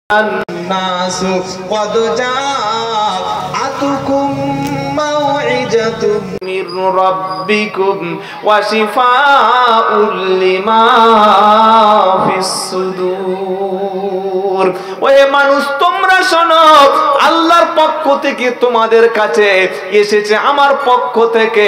الناس قد جاءتكم موعظة من ربكم وشفاء لما في الصدور ওহে মানুষ তোমরা শোনো আল্লাহর পক্ষ থেকে তোমাদের কাছে এসেছে আমার পক্ষ থেকে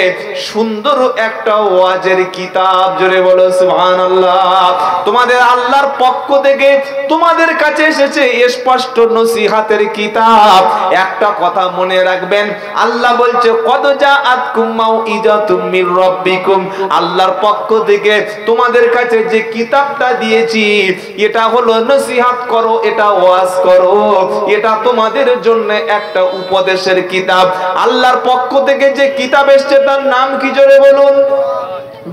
সুন্দর একটা ওয়াজের কিতাব জোরে বলো সুবহানাল্লাহ তোমাদের আল্লাহর পক্ষ থেকে তোমাদের কাছে এসেছে স্পষ্ট নসিহতের কিতাব একটা কথা মনে রাখবেন আল্লাহ বলছে কদ জাআতকুম মাউইজাতুম মির রাব্বিকুম আল্লাহর পক্ষ থেকে তোমাদের কাছে যে কিতাবটা দিয়েছি এটা হলো নসিহত করো এটা ওয়াজ করো এটা তোমাদের জন্য একটা উপদেশের কিতাব আল্লাহর পক্ষ থেকে যে কিতাব এসেছে তার নাম কি জোরে বলুন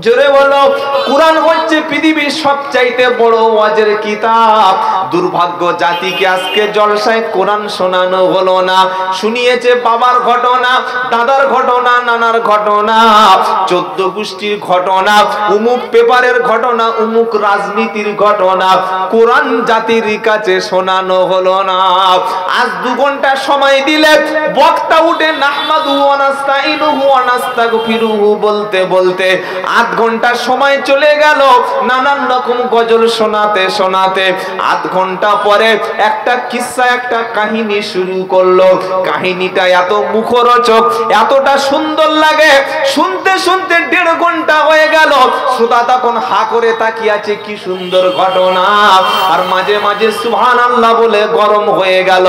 জোরে বলো কুরআন হচ্ছে পৃথিবীর সবচাইতে বড় ওয়াজের কিতাব দুর্ভাগ্য জাতিকে আজকে জলসায় কোরআন শোনানো হলো না শুনিয়েছে বাবার ঘটনা দাদার ঘটনা নানার ঘটনা 14 গোষ্ঠীর ঘটনা উমুক পেপারের ঘটনা উমুক রাজনীতির ঘটনা কোরআন জাতির কাছে শোনানো হলো না আজ 2 ঘন্টা সময় দিলে বক্তা উঠে নাহমাদু ওয়া নাস্তাইনুহু ওয়া নাস্তাগফিরুহু বলতে বলতে 8 ঘন্টা সময় চলে গেল নানান রকম গজল শোনাতে শোনাতে 8 ঘন্টা পরে একটা কিসসা একটা কাহিনী শুরু করলো কাহিনীটা এত মুখরোচক এতটা সুন্দর লাগে শুনতে শুনতে 1.5 ঘন্টা হয়ে গেল শ্রোতা তখন হা করে তাকিয়ে আছে কি সুন্দর ঘটনা আর মাঝে মাঝে সুবহানাল্লাহ বলে গরম হয়ে গেল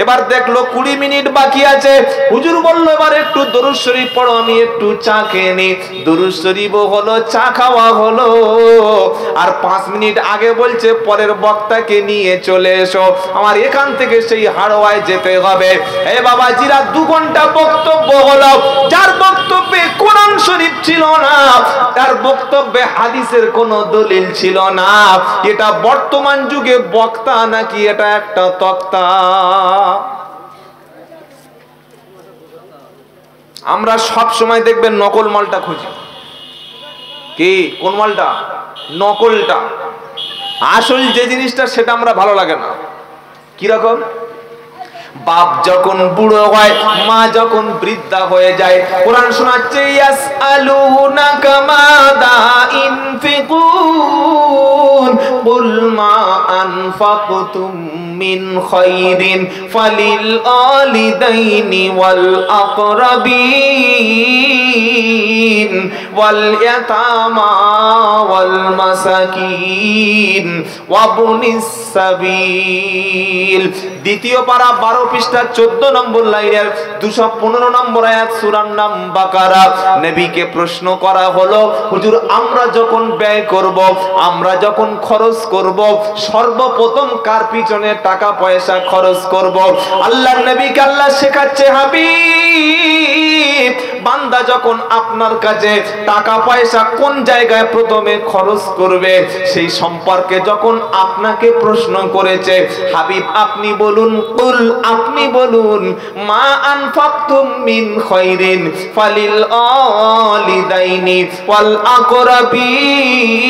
এবার দেখলো 20 মিনিট বাকি আছে হুজুর বলল এবার একটু দরুদ শরীফ পড়ো আমি একটু চা খেয়ে নি দরুদ শরীফ হলো চা খাওয়া হলো আর 5 মিনিট আগে বলছে পরের বক্তাকে নিয়ে চলে এসো আমার এখান থেকে সেই হাড়োয়ায় যেতে হবে এ বাবাজিরা 2 ঘন্টা বক্তব্য হলো যার বক্তব্যে কোরআন শরীফ ছিল না তার বক্তব্যে হাদিসের কোনো দলিল ছিল না এটা বর্তমান যুগে বক্তা নাকি এটা একটা তক্তা আমরা সব সময় দেখবেন নকল মালটা খুঁজি কি কোন মালটা নকলটা আসল যে জিনিসটা সেটা আমরা ভালো লাগে না কি রকম বাপ যখন বুড়ো হয় মা যখন বৃদ্ধা হয়ে যায় কোরআন শোনাচ্ছে ইয়াসআলুনাকা মাযা ইনফিকুন কুল মা আনফাকতুম মিন খায়রিন ফালিল ওয়ালিদাইনি ওয়াল আকরাবিন ওয়াল ইয়াতামা ওয়াল মাসাকিন ওয়া বুনিস সাবিল দ্বিতীয় পারা 12 পৃষ্ঠা 14 নম্বর লাইনের 215 নম্বর আয়াত সূরার নাম বাকারা নবীকে প্রশ্ন করা হলো হুজুর আমরা যখন ব্যয় করব আমরা যখন খরচ করব সর্বপ্রথম কার পিছনে টাকা পয়সা খরচ করব আল্লাহর নবীকে আল্লাহ শেখাচ্ছে হাবিব বান্দা যখন আপনার কাছে টাকা পয়সা কোন জায়গায় প্রথমে খরচ করবে সেই সম্পর্কে যখন আপনাকে প্রশ্ন করেছে হাবিব আপনি বলুন কুল আপনি বলুন মা আনফাকতুম মিন খায়রিন ফালিল ওয়ালিদাইনি ওয়াল আকরাবিন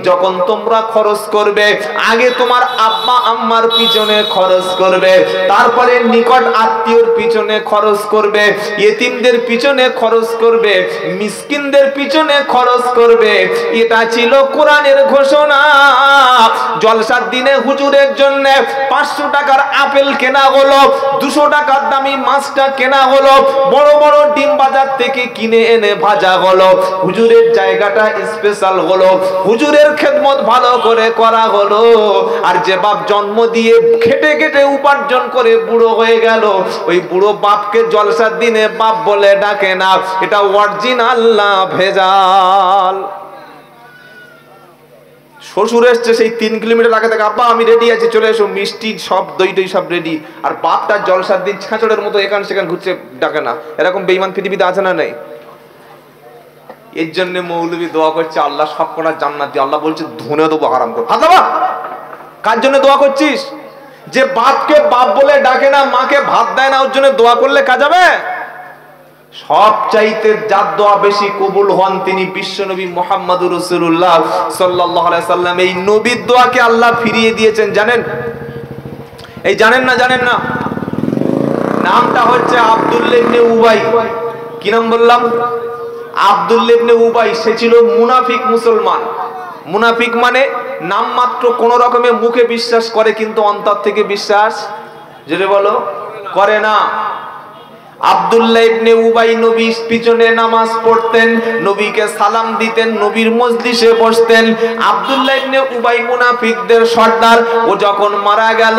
যখন তোমরা খরচ করবে আগে তোমার আব্বা আম্মার পিছনে খরচ করবে তারপরে নিকট আত্মীয়র পিছনে খরচ করবে ইতিমদের পিছনে খরচ করবে মিসকিনদের পিছনে খরচ করবে এটা ছিল কোরআনের ঘোষণা জলসার দিনে হুজুরের জন্য 500 টাকার আপেল কেনা হলো 200 টাকার দামি মাছটা কেনা হলো বড় বড় ডিম বাজার থেকে কিনে এনে ভাজা হলো হুজুরের জায়গাটা স্পেশাল হলো হুজুরের খেদমত ভালো করে করা হলো আর যে বাপ জন্ম দিয়ে খেটে খেটে উপার্জন করে বুড়ো হয়ে গেল ওই বুড়ো বাপকে জলসার দিনে বাপ বলে ডাকে না এটা অরিজিনাল না ভেজাল শ্বশুর এসছে সেই 3 কিলোমিটার আগে থেকে আব্বা আমি রেডি আছি চলে এসো মিষ্টি সব দই টই সব রেডি আর বাপটা জলসার দিন ছাঁচড়ের মতো এখান সেখান ঘুরছে ডাকে না এরকম বেঈমান পৃথিবীতে আছে না নাই এর জন্য মৌলবী দোয়া করছে আল্লাহ সব কটা জান্নাত দিয়ে আল্লাহ বলছে ধনে দেবো হারাম কর হাজাবা কার জন্য দোয়া করছিস যে বাপকে বাপ বলে ডাকে না মাকে ভাত দেয় না ওর জন্য দোয়া করলে কাজ হবে সবচাইতে যার দোয়া বেশি কবুল হন তিনি বিশ্বনবী মুহাম্মদুর রাসূলুল্লাহ সাল্লাল্লাহু আলাইহি সাল্লাম। এই নবীর দোয়াকে আল্লাহ ফিরিয়ে দিয়েছেন জানেন? এই জানেন না? নামটা হচ্ছে আব্দুল্লাহ ইবনে উবাই। কি নাম বললাম? আব্দুল্লাহ ইবনে উবাই। সে ছিল মুনাফিক মুসলমান। মুনাফিক মানে নাম মাত্র কোন রকমে মুখে বিশ্বাস করে কিন্তু অন্তর থেকে বিশ্বাস যেটা বলো করে না। আব্দুল্লাহ ইবনে উবাই নবীর পিছনে নামাজ পড়তেন, নবীকে সালাম দিতেন, নবীর মজলিসে বসতেন। আব্দুল্লাহ ইবনে উবাই মুনাফিকদের সর্দার। ও যখন মারা গেল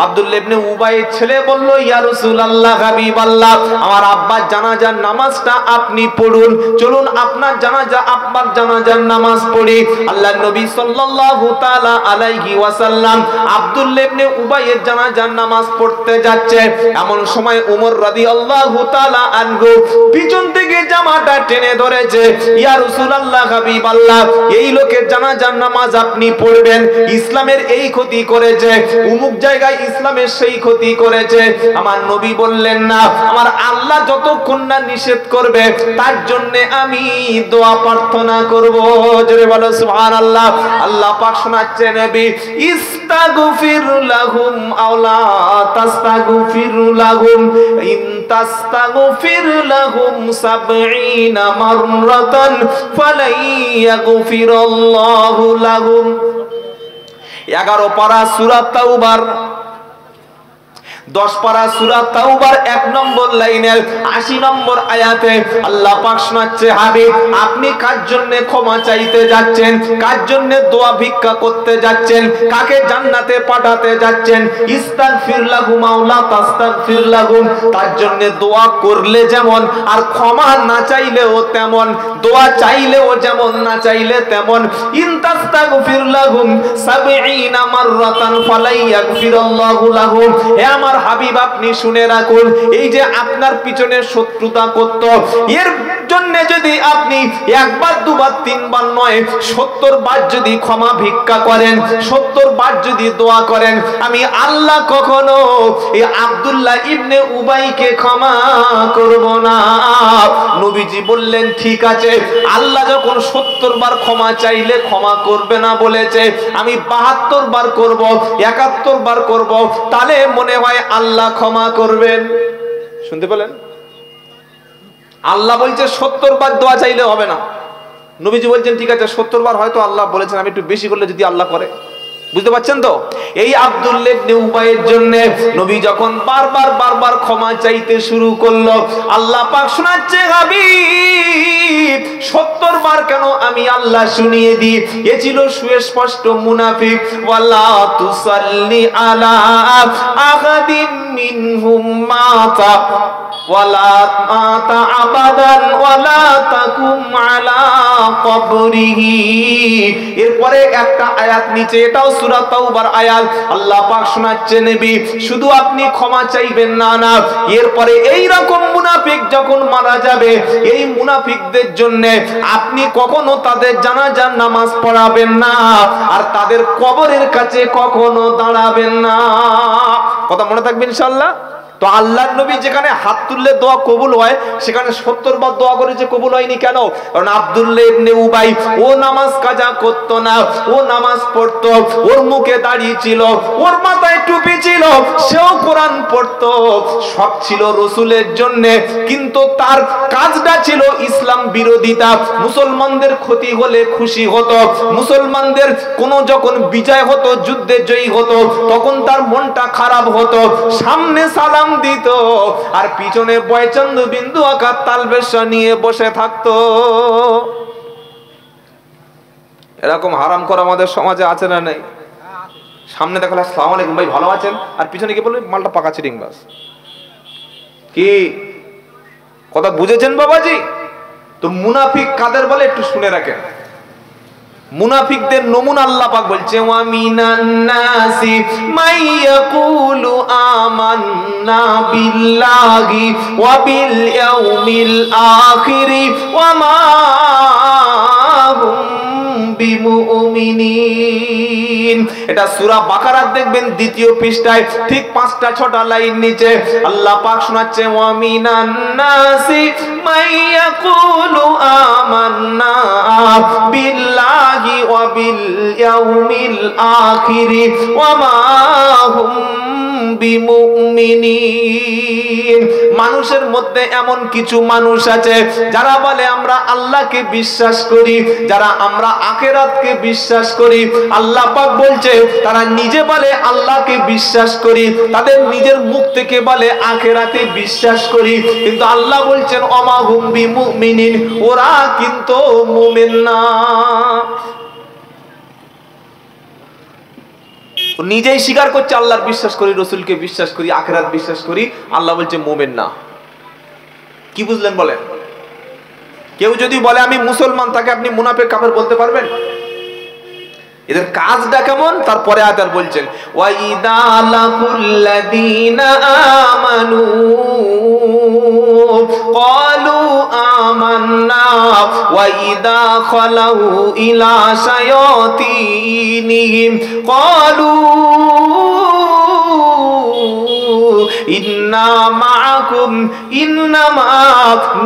আব্দুল্লাহ ইবনে উবাইয়ের ছেলে বলল, ইয়া রাসূলুল্লাহ, হাবিবাল্লাহ, আমার আব্বার জানাজার নামাজটা আপনি পড়ুন, চলুন আপনার জানাজা আব্বার জানাজার নামাজ পড়ি। আল্লাহর নবী সাল্লাল্লাহু তাআলা আলাইহি ওয়াসাল্লাম আব্দুল্লাহ ইবনে উবাইয়ের জানাজার নামাজ পড়তে যাচ্ছে। এমন সময় ওমর রাদিয়াল্লাহু তাআলা আনহু পিছন থেকে জামাটা টেনে ধরেছে, ইয়া রাসূলুল্লাহ, হাবিবাল্লাহ, এই লোকের জানাজার নামাজ আপনি পড়বেন, ইসলামের এই ক্ষতি করেছে, অমুক জায়গায় ইসলামের সেই ক্ষতি করেছে। আমার নবী বললেন, না, আমার আল্লাহ যতক্ষণ না নিষেধ করবে তার জন্য আমি দোয়া প্রার্থনা করব। জোরে বলো সুবহানাল্লাহ। আল্লাহ পাক শোনাচ্ছেন, নবী, ইস্তাগফির লাহুম আও লা তাস্তাগফির লাহুম ইন তাস্তাগফির লাহুম ৭০ মাররাতান ফালাই ইয়াগফিরাল্লাহু লাহুম। 11 পারা সূরা তাওবার, 10 পারা সূরা তাওবার 1 নম্বর লাইনের 80 নম্বর আয়াতে আল্লাহ পাক শোনাচ্ছে, হাবিব, আপনি কার জন্য ক্ষমা চাইতে যাচ্ছেন, কার জন্য দোয়া ভিক্ষা করতে যাচ্ছেন, কাকে জান্নাতে পাঠাতে যাচ্ছেন? ইস্তাগফির লাহুম আও লা তাস্তাগফির লাহুম। তার জন্য দোয়া করলে যেমন আর ক্ষমা না চাইলেও তেমন, দোয়া চাইলেও যেমন না চাইলে তেমন। ইন তাস্তাগফির লাহুম ৭০ মাররাতান ফালাই ইয়াগফিরাল্লাহু লাহুম। হে আমার হাবিব, আপনি শুনে রাখুন, এই যে আপনার পিছনে শত্রুতা করত, এর জন্য যদি আপনি একবার দুবার তিনবার নয় ৭০ বার যদি ক্ষমা ভিক্ষা করেন, ৭০ বার যদি দোয়া করেন, আমি আল্লাহ কখনো এই আব্দুল্লাহ ইবনে উবাইকে ক্ষমা করব না। নবীজি বললেন, ঠিক আছে, আল্লাহ যখন ৭০ বার ক্ষমা চাইলে ক্ষমা করবে না বলেছে, আমি ৭২ বার করব, ৭১ বার করব, তাহলে মনে হয় আল্লাহ ক্ষমা করবেন। শুনতে পেলেন? আল্লাহ বলছে ৭০ বার দোয়া চাইলে হবে না। নবীজি বলছেন, ঠিক আছে, ৭০ বার হয়তো আল্লাহ বলেছেন, আমি একটু বেশি করলে যদি আল্লাহ করে। বুঝতে পারছেন তো? এই আব্দুল্লাহ ইবনে উবাইয়ের জন্য নবী যখন বারবার ক্ষমা চাইতে শুরু করলো, আল্লাহ পাক শোনাচ্ছে, হাবিব, ৭০ বার কেন, আমি আল্লাহ শুনিয়ে দিই। এ ছিল সুস্পষ্ট মুনাফিক। ওয়ালা তুসাল্লি আলা আহাদিম মিনহুম মাতা ওয়ালা মাতা আবাদান ওয়ালা তাকুম আলা কবরিহি। এরপরে একটা আয়াত নিচে, এটাও সূরা তাওবার আয়াত, আল্লাহ পাক শোনাচ্ছেন, নবী, শুধু আপনি ক্ষমা চাইবেন না, এরপরে এই রকম মুনাফিক যখন মারা যাবে, এই মুনাফিকদের জন্য আপনি কখনো তাদের জানাজার নামাজ পড়াবেন না, আর তাদের কবরের কাছে কখনো দাঁড়াবেন না। কথা মনে থাকবে ইনশাআল্লাহ। তো আল্লাহর নবী যেখানে হাত তুললে দোয়া কবুল হয়, সেখানে ৭০ বার দোয়া করে যে কবুল হয়নি কেন? কারণ আব্দুল্লাহ ইবনে উবাই ও নামাজ কাজা করত না, ও নামাজ পড়তো, ওর মুখে দাড়ি ছিল, ওর মাথায় টুপি ছিল, সেও কোরআন পড়তো, সব ছিল রাসূলের জন্য, কিন্তু তার কাজটা ছিল ইসলাম বিরোধিতা। মুসলমানদের ক্ষতি হলে খুশি হতো, মুসলমানদের কোনো যখন বিজয় হতো, যুদ্ধে জয়ী হতো, তখন তার মনটা খারাপ হতো, সামনে সালাম দিত আর পিছনে বয়চন্দ্র বিন্দু আকার তালবেশা নিয়ে বসে থাকতো। এরকম হারাম করা আমাদের সমাজে আছে না নেই? সামনে দেখালে আসসালামু আলাইকুম ভাই, ভালো আছেন, আর পিছনে গিয়ে বলে মালটা পাকা চিটিং বাস। কি কথা বুঝেছেন বাবাজি? তো মুনাফিক কাদের বলে একটু শুনে রাখেন। মুনাফিকদের নমুনা আল্লাহ পাক বলছে, ওয়া মিনান নাসি মাইয়াকুলু আমান্না বিল্লাহি ওয়া বিল ইয়াউমিল আখিরি ওয়া মা হুম বিমুমিনিন। হাকিম। এটা সূরা বাকারাত দেখবেন 2য় পৃষ্ঠায় ঠিক 5টা 6টা লাইন নিচে আল্লাহ পাক শোনাচ্ছে, ওয়া মিনান নাসি মাইয়াকুলু আমান্না বিল্লাহি ওয়া বিল ইয়াউমিল আখির ওয়া মা হুম বিমুমিনিন। মানুষের মধ্যে এমন কিছু মানুষ আছে যারা বলে আমরা আল্লাহকে বিশ্বাস করি, যারা আমরা আখিরাতকে বিশ্বাস করি। আল্লাহ পাক বলছে তারা নিজে বলে আল্লাহকে বিশ্বাস করি, তাদের নিজের মুখ থেকে বলে আখিরাতে বিশ্বাস করি, কিন্তু আল্লাহ বলছেন ওমা হুম বিমুমিনিন, ওরা কিন্তু মুমিন না। নিজেই স্বীকার করছে আল্লাহর বিশ্বাস করি, রসুলকে বিশ্বাস করি, আখিরাত বিশ্বাস করি, আল্লাহ বলছে মুমিন না। কি বুঝলেন বলেন? কেউ যদি বলে আমি মুসলমান, তাকে আপনি মুনাফিক কাফের বলতে পারবেন? এদের কাজটা কেমন তারপরে আয়াত বলছেন, ওয়া ইদা লাকুল্লাযীনা আমানু ক্বালু আমান্না ওয়া ইদা খালাউ ইলা শায়াতিনিহিম ক্বালু ইন্না মাআকুম ইন্নামা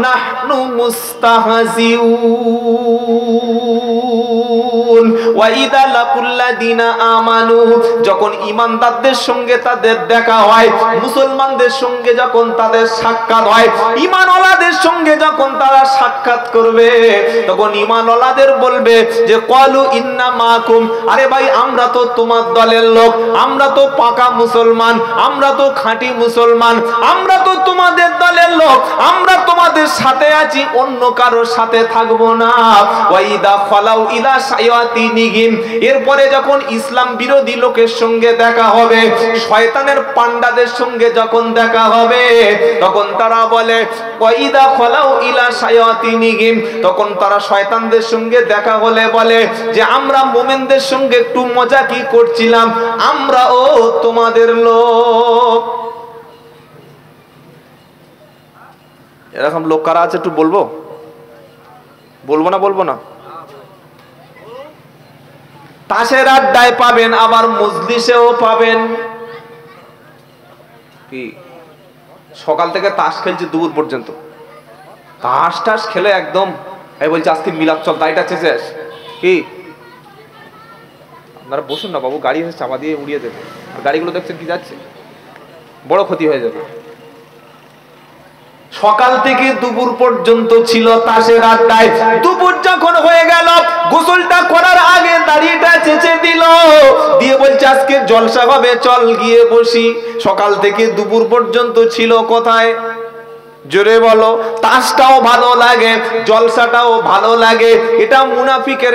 নাহনু মুস্তাহজিউন। ওয়া ইদা লাকুল্লাযীনা আমানু, যখন ঈমানদারদের সঙ্গে তাদের দেখা হয়, মুসলমানদের সঙ্গে যখন তাদের সাক্ষাৎ হয়, ঈমানওয়ালাদের সঙ্গে যখন তারা সাক্ষাৎ করবে, তখন ঈমানওয়ালাদের বলবে যে ক্বালু ইন্না মাআকুম, আরে ভাই আমরা তো তোমার দলের লোক, আমরা তো পাকা মুসলমান, আমরা তো খাঁটি মুসলমান, আমরা তো তোমাদের দলের লোক, আমরা তোমাদের সাথে আছি, অন্য কারোর সাথে থাকবো না। ওয়া ইদা খালাউ ইলা শায়াতিনিহিম, এরপরে যখন ইসলাম বিরোধী লোকের সঙ্গে দেখা হবে, শয়তানের পান্ডাদের সঙ্গে যখন দেখা হবে, তখন তারা বলে ওয়া ইদা খালাউ ইলা শায়াতিনিহিম, তখন তারা শয়তানদের সঙ্গে দেখা হলে বলে যে আমরা মুমিনদের সঙ্গে একটু মজা কি করছিলাম, আমরাও তোমাদের লোক। এরকম লোক কারা আছে একটু বলবো? বলবো না? তাসের আড্ডায় পাবেন, আবার মজলিসেও পাবেন। কি সকাল থেকে তাস খেলছে দুপুর পর্যন্ত, তাস খেলে একদম বলছে আজকে মিলাদ চল, দায়টা চেঁচে কি আপনারা বসুন না বাবু, গাড়ি এসে চাপা দিয়ে উড়িয়ে দেবে, আর গাড়িগুলো দেখছেন কি যাচ্ছে, বড় ক্ষতি হয়ে যাবে। সকাল থেকে দুপুর পর্যন্ত ছিল তাসের আড্ডায়। দুপুর যখন হয়ে গেল, গোসলটা করার আগে দাড়িটা চেঁচে দিল, দিয়ে বলছে আজকে জলসা হবে, চল গিয়ে বসি। সকাল থেকে দুপুর পর্যন্ত ছিল কোথায়? জোরে বলো। তাসটাও ভালো লাগে, জলসাটাও ভালো লাগে, এটা মুনাফিকের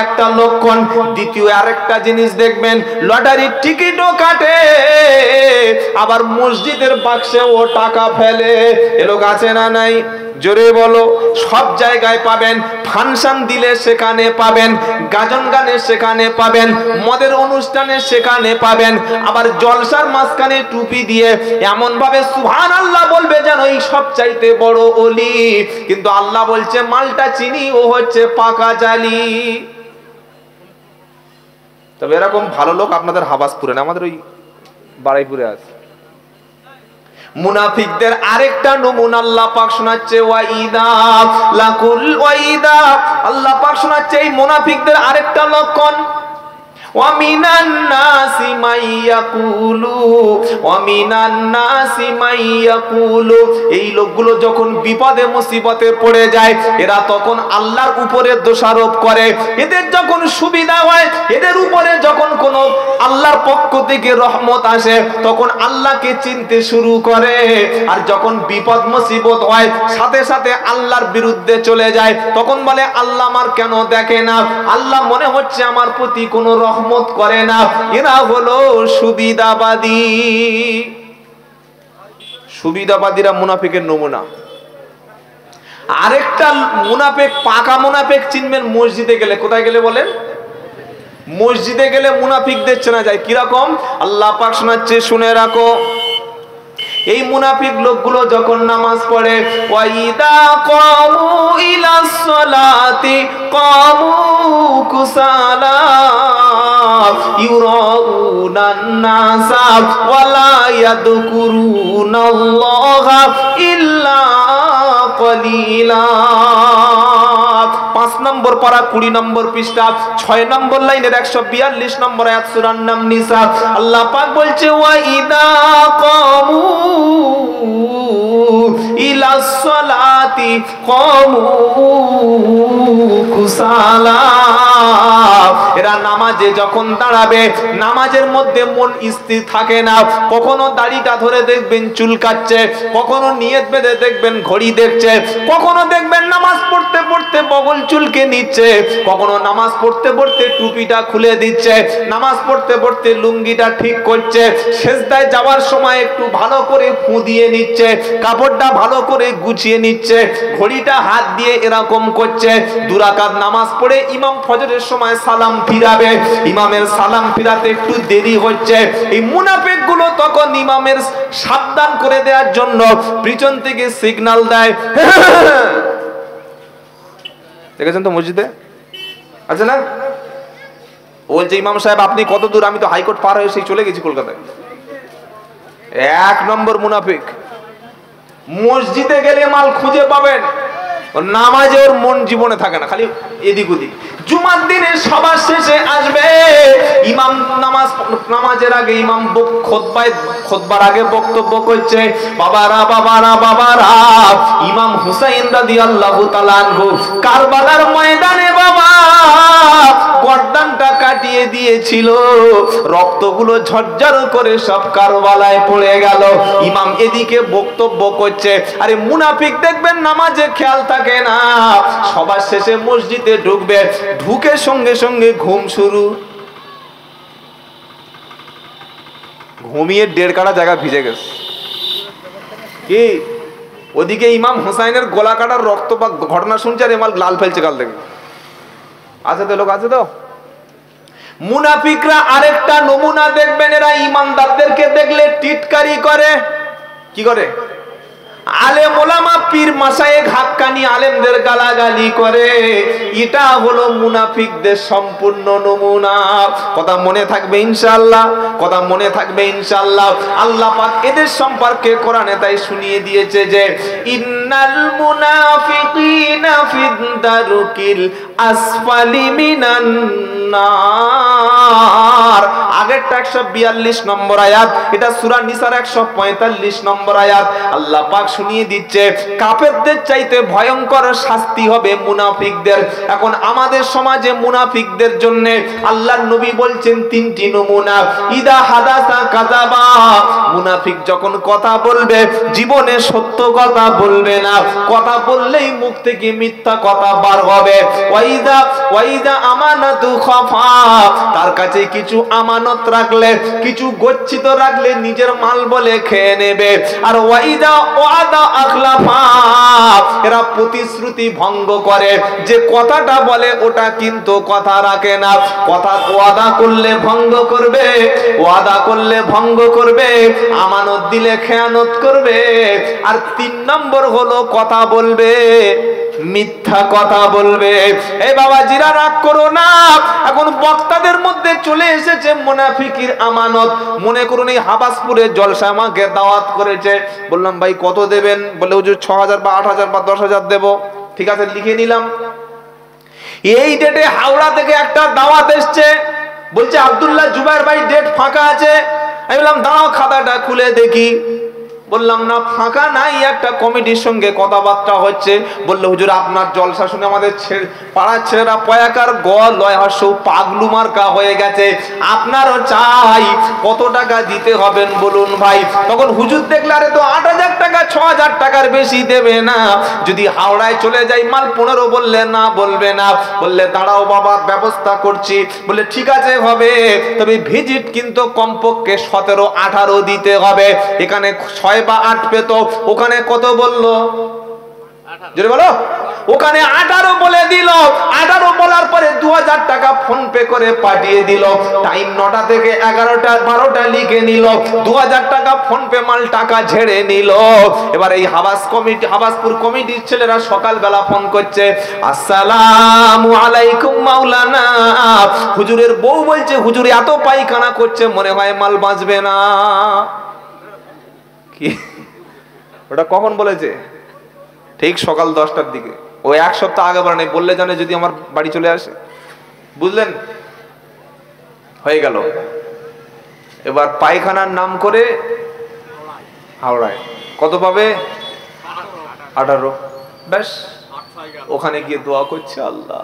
একটা লক্ষণ। দ্বিতীয় আরেকটা জিনিস দেখবেন, লটারির টিকিটও কাটে, আবার মসজিদের বাক্সেও টাকা ফেলে। এ লোক আছে না নাই? জোরে বলো। সব জায়গায় পাবেন, ফাংশন দিলে সেখানে পাবেন, গাজন গানে সেখানে পাবেন, মদের অনুষ্ঠানে সেখানে পাবেন, আবার জলসার মাঝখানে টুপি দিয়ে এমন ভাবে সুবহানাল্লাহ বলবে যেন এই সব চাইতে বড় ওলি, কিন্তু আল্লাহ বলছে মালটা চিনি, ও হচ্ছে পাকা জালি। তবে এরকম ভালো লোক আপনাদের হাবাসপুরে না, আমাদের ওই বারাইপুরে আছে। মুনাফিকদের আরেকটা নমুনা আল্লাহ পাক শোনাচ্ছে, আল্লাহ পাক শোনাচ্ছে এই মুনাফিকদের আরেকটা লক্ষণ, ওয়ামিনান নাসি মাইয়াকুলু, এই লোকগুলো যখন বিপদে মুসিবতে পড়ে যায়, এরা তখন আল্লাহর উপরে দোষারোপ করে। এদের যখন সুবিধা হয়, এদের উপরে যখন কোনো আল্লাহর পক্ষ থেকে রহমত আসে, তখন আল্লাহকে চিনতে শুরু করে। আর যখন বিপদ মুসিবত হয়, সাথে সাথে আল্লাহর বিরুদ্ধে চলে যায়, তখন বলে আল্লাহ আমার কেন দেখে না, আল্লাহ মনে হচ্ছে আমার প্রতি কোনো রহমত করে না। এরা হলো সুবিধাবাদী। সুবিধাবাদীরা মুনাফিকের নমুনা। আরেকটা মুনাফিক, পাকা মুনাফিক চিনবেন মসজিদে গেলে। কোথায় গেলে বলেন? মসজিদে গেলে মুনাফিকদের চেনা যায়। কিরকম? আল্লাহ পাক শোনাচ্ছে, শুনে রাখো, এই মুনাফিক লোকগুলো যখন নামাজ পড়ে ওয়াইদা কামু ইলাস সালাতি কামু কুসালা ইউরাউনান নাসা ওয়ালা ইয়াযকুরুনাল্লাহা ইল্লা কলিলা। 5 নম্বর পারা 20 নম্বর পৃষ্ঠা 6 নম্বর লাইনের 142 নম্বর আয়াত সূরা আন-নিসা। আল্লাহ পাক বলছে ওয়াইদা কামু ইলাস সালাতি কামু কুসালা। এরা নামাজে যখন দাঁড়াবে নামাজের মধ্যে মন স্থির থাকে না। কখনো দাড়িটা ধরে দেখবেন চুল কাটছে, কখনো নিয়ত বেঁধে দেখবেন ঘড়ি দেখছে, কখনো দেখবেন নামাজ পড়তে পড়তে বগল চুলকে নিচ্ছে, কখনো নামাজ পড়তে পড়তে টুপিটা খুলে দিচ্ছে, নামাজ পড়তে পড়তে লুঙ্গিটা ঠিক করছে, সেজদায় যাওয়ার সময় একটু ভালো করে ফু দিয়ে নিচ্ছে, কাপড়টা ভালো করে গুছিয়ে নিচ্ছে, ঘড়িটা হাত দিয়ে এরকম করছে। 2 রাকাত নামাজ পড়ে ইমাম ফজরের সময় সালাম ফিরাবে, ইমামের সালাম ফিরাতে একটু দেরি হচ্ছে। এই মুনাফিক গুলো তখন ইমামের সাবধান করে দেওয়ার জন্য পিছন থেকে সিগন্যাল দেয়। দেখেছেন তো মসজিদে আছে না, বলছে ইমাম সাহেব আপনি কত দূর? আমি তো হাইকোর্ট পার হয়ে সেই চলে গেছি কলকাতায়। 1 নম্বর মুনাফিক। মসজিদে গেলে মাল খুঁজে পাবেন, নামাজে ওর মন জীবনে থাকে না, খালি এদিক ওদিক। জুমার দিনে সবার শেষে আসবে ইমাম, নামাজের আগে ইমাম খুতবার আগে বক্তব্য করছে, বাবারা বাবারা বাবারা, ইমাম হুসাইন রাদিয়াল্লাহু তাআলা আনহু কারবালার ময়দানে বাবা গর্দানটা কাটিয়ে দিয়েছিল, রক্তগুলো ঝরঝর করে সব কারবালায় পড়ে গেল। ইমাম এদিকে বক্তব্য করছে। আরে মুনাফিক দেখবেন নামাজে খেয়াল থাকে না, সবার শেষে মসজিদে ঢুকবে, ঢুকে সঙ্গে সঙ্গে ঘুম শুরু, ঘুমিয়ে 1.5 কাটা জায়গা ভিজে গেছে। কি ওদিকে ইমাম হুসাইনের গলা কাটার রক্ত বা ঘটনা শুনছে, আর এমাল লাল ফেলছে কাল থেকে। আছে তো লোক, আছে তো। মুনাফিকরা আরেকটা নমুনা দেখবেন, এরা ইমানদারদেরকে দেখলে টিটকারি করে। কি করে? আলেম ওলামা পীর মাশায়েখ হাক্কানি আলেমদের গালাগালি করে। এটা হলো মুনাফিকদের সম্পূর্ণ নমুনা। কথা মনে থাকবে ইনশাআল্লাহ, কথা মনে থাকবে ইনশাআল্লাহ। আল্লাহ পাক এদের সম্পর্কে কোরআনে তাই শুনিয়ে দিয়েছে যে ইন্নাল মুনাফিকিনা ফিদ দারকিল আসফালি মিনান নার। আগেরটা 142 নম্বর আয়াত, এটা সূরা নিসার 145 নম্বর আয়াত। আল্লাহ পাক শুনিয়ে দিচ্ছে কাফেরদের চাইতে ভয়ঙ্কর শাস্তি হবে মুনাফিকদের। এখন আমাদের সমাজে মুনাফিকদের জন্য আল্লাহর নবী বলছেন 3টি নমুনা। ইদা হাদাসা কাযাবা, মুনাফিক যখন কথা বলবে জীবনে সত্য কথা বলবে না, কথা বললেই মুখ থেকে মিথ্যা কথা বার হবে। ওয়াইদা আমানাতু খাফা, তার কাছে কিছু আমানত রাখলে, কিছু গচ্ছিত রাখলে নিজের মাল বলে খেয়ে নেবে। আর ওয়াইদা ওয়াদা আখলাফা, এরা প্রতিশ্রুতি ভঙ্গ করে, যে কথাটা বলে ওটা কিন্তু কথা রাখে না। কথা ওয়াদা করলে ভঙ্গ করবে, ওয়াদা করলে ভঙ্গ করবে, আমানত দিলে খেয়ানত করবে। আর 3 নম্বর হলো কথা বলবে, মিথ্যা কথা বলবে। এই বাবাজিরা রাগ করো না, এখন বক্তাদের মধ্যে চলে এসেছে মুনাফিকির আমানত। মনে করুন এই হাবাসপুরে জলসা আমাকে দাওয়াত করেছে, বললাম ভাই কত দেবেন? বলে হুজুর 6000 বা 8000 বা 10000 দেব। ঠিক আছে, লিখে নিলাম। এই ডেটে হাওড়া থেকে একটা দাওয়াত এসছে, বলছে আব্দুল্লাহ জুবাইর ভাই ডেট ফাঁকা আছে। আমি বললাম দাঁড়াও খাতাটা খুলে দেখি। বললাম না ফাঁকা নাই, একটা কমিটির সঙ্গে কথাবার্তা হচ্ছে। বললো হুজুর আপনার জলসা শুনে আমাদের পাড়ার ছেলেরা পয়াকার লয় হাসু পাগলু মার্কা হয়ে গেছে, আপনারও চাই, কত টাকা দিতে হবেন বলুন ভাই। তখন হুজুর দেখলে আরে তো 8000 টাকা, 6000 টাকার বেশি দেবে না, যদি হাওড়ায় চলে যাই মাল 15 বললে না বলবে না। বললে দাঁড়াও বাবা ব্যবস্থা করছি। বললে ঠিক আছে হবে, তবে ভিজিট কিন্তু কমপক্ষে 17-18 দিতে হবে। এখানে 6 বা 8 পেত, ওখানে কত বললো? জোরে বলো। ওখানে 18 বলে দিল। 18 বলার পরে 2000 টাকা ফোন পে করে পাঠিয়ে দিল। টাইম 9টা থেকে 11টা 12টা লিখে নিল। 2000 টাকা ফোন পে মাল টাকা ঝেড়ে নিল। এবার এই হাবাসপুর কমিটির ছেলেরা সকালবেলা ফোন করছে, আসসালামু আলাইকুম মাওলানা। হুজুরের বউ বলছে, হুজুর এত পায়খানা করছে মনে হয় মাল বাঁচবে না। কি ওটা কখন বলেছে? ঠিক সকাল 10টার দিকে। ও এক সপ্তাহ আগে বলে নাই, বললে জানে যদি আমার বাড়ি চলে আসে। বুঝলেন? হয়ে গেল। এবার পায়খানার নাম করে হাওড়ায় কত পাবে? 18। ব্যাস ওখানে গিয়ে দোয়া করছে, আল্লাহ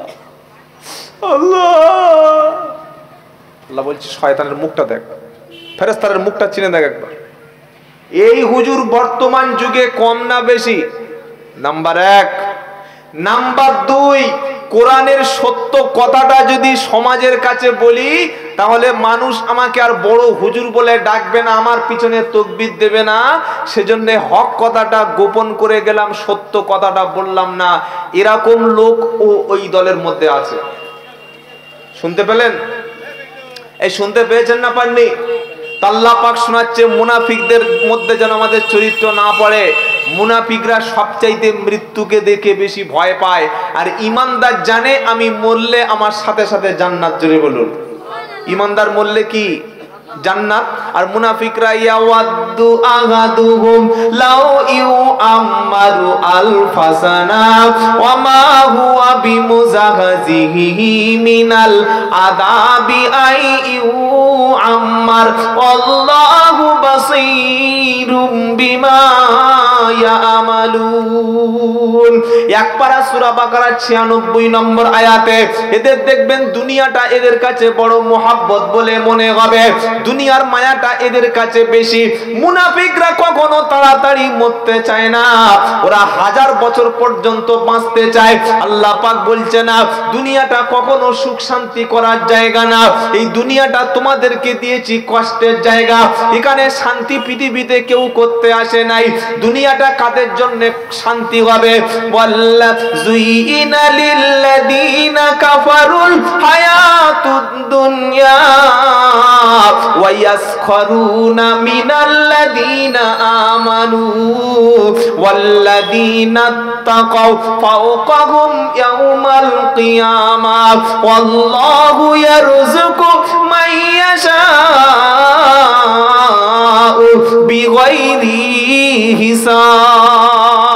আল্লাহ আল্লাহ বলছে শয়তানের মুখটা দেখ, ফেরেশতার মুখটা চিনে দেখ একবার। এই হুজুর বর্তমান যুগে কম না বেশি? নাম্বার 1। নাম্বার 2, কোরআনের সত্য কথাটা যদি সমাজের কাছে বলি তাহলে মানুষ আমাকে আর বড় হুজুর বলে ডাকবে না, আমার পিছনে তাকবীর দেবে না। সেজন্য হক কথাটা গোপন করে গেলাম, সত্য কথাটা বললাম না। এরকম লোক ওই দলের মধ্যে আছে। শুনতে পেলেন? এই শুনতে পেয়েছেন না পাননি? আল্লাহ পাক শোনাচ্ছে মুনাফিকদের মধ্যে যেন আমাদের চরিত্র না পড়ে। মুনাফিকরা সবচাইতে মৃত্যুকে দেখে বেশি ভয় পায়, আর ঈমানদার জানে আমি মরলে আমার সাথে সাথে জান্নাত। জোরে বলুন। ঈমানদার মরলে কি? জান্নাত। আর মুনাফিকরা ইয়াওয়াদু আহাদুহুম লাউ ইউআম্মারু আলফাসানা ওয়া মা হুয়া বিমুজাহজিহি মিনাল আযাবি আই ইউআম্মার আল্লাহু বাসীরুম বিমা ইয়ামালুন। এক পারা সূরা বাকারার 96 নম্বর আয়াতে এদের দেখবেন দুনিয়াটা এদের কাছে বড় মোহাব্বত বলে মনে হবে, দুনিয়ার মায়াটা এদের কাছে বেশি। মুনাফিকরা কখনো তাড়াতাড়ি মরতে চায় না, ওরা 1000 বছর পর্যন্ত বাঁচতে চায়। আল্লাহ পাক বলছে না দুনিয়াটা কখনো সুখ শান্তি করার জায়গা না, এই দুনিয়াটা তোমাদেরকে দিয়েছি কষ্টের জায়গা। এখানে শান্তি পৃথিবীতে কেউ করতে আসে নাই। দুনিয়াটা কাদের জন্য শান্তি হবে? ওয়াল্লা যুইনা লিল্লাযিনা কাফারুল হায়াতুদ দুনিয়া ওয়া ইয়াসখারুনা মিনাল্লাযিনা আমানু ওয়াল্লাযিনা তাকাউ ফাওকাহুম ইয়াউমাল কিয়ামাহ ওয়াল্লাহু ইয়ারযুকু মান ইয়াশাউ বিগাইরি হিসাব।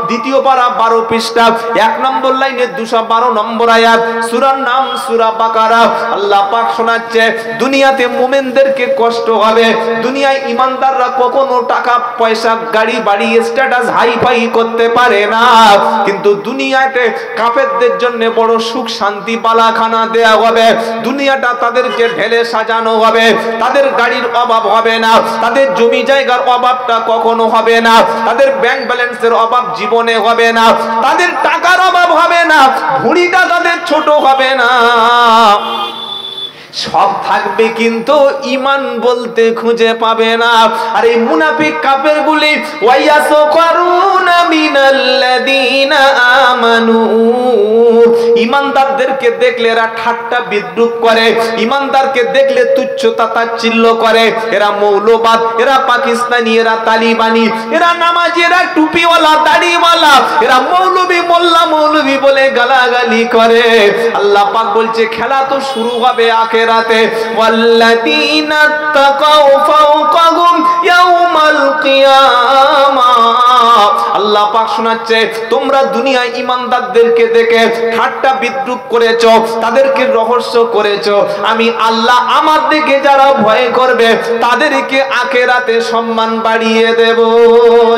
দ্বিতীয় পারা 12 পৃষ্ঠা 1 নম্বর লাইনে 212 নম্বর আয়াত, সূরার নাম সূরা বাকারা। আল্লাহ পাক শোনাচ্ছে দুনিয়াতে মুমিনদেরকে কষ্ট হবে। দুনিয়ায় ঈমানদাররা কখনো টাকা পয়সা গাড়ি বাড়ি স্ট্যাটাস হাইফাই করতে পারে না, কিন্তু দুনিয়াতে কাফেরদের জন্য বড় সুখ শান্তি বালাখানা দেয়া হবে। দুনিয়াটা তাদেরকে ঢেলে সাজানো হবে, তাদের গাড়ির অভাব হবে না, তাদের জমি জায়গার অভাবটা কখনো হবে না, তাদের ব্যাংক ব্যালেন্সের অভাব জীবনে হবে না, তাদের টাকার অভাব হবে না, ভুঁড়িটা তাদের ছোট হবে না। সব থাকবে কিন্তু ঈমান বলতে খুঁজে পাবে না। আর এই মুনাফিক কাফেরগুলি ওয়ায়াসকারুনা মিনাল্লাযিনা আমানু, ঈমানদারদেরকে দেখলে এরা ঠাট্টা বিদ্রূপ করে, ঈমানদারকে দেখলে তুচ্ছ তাচ্ছিল্য করে। এরা মৌলবাদ, এরা পাকিস্তানি, এরা তালিবানি, এরা নামাজি, এরা টুপিওয়ালা দাড়িওয়ালা, এরা মৌলবী মোল্লা মৌলবী বলে গালাগালি করে। আল্লাহ পাক বলছে খেলা তো শুরু হবে আখিরাতে। ওয়াল্লাযীনা তাকাউ ফাওকাহুম ইয়াউমাল কিয়ামাহ। আল্লাহ পাক শোনাচ্ছে তোমরা দুনিয়ায় ঈমানদারদেরকে দেখে ঠাট্টা বিদ্রূপ করেছো, তাদেরকে রহস্য করেছো। আমি আল্লাহ আমার দিকে যারা ভয় করবে তাদেরকে আখিরাতে সম্মান বাড়িয়ে দেব।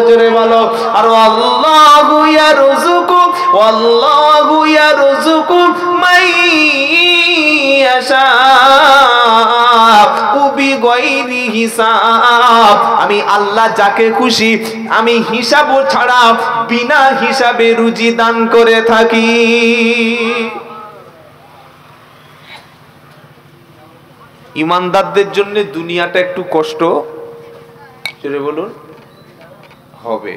জোরে বলো। আর আল্লাহু ইয়ারযুকু ওয়াল্লাহু ইয়ারযুকু মান ইয়াশাউ বিগাইরি হিসাব। আমি আল্লাহ যাকে খুশি আমি হিসাব ছাড়া বিনা হিসাবে রুজি দান করে থাকি। ঈমানদারদের জন্য দুনিয়াটা একটু কষ্ট বলুন হবে।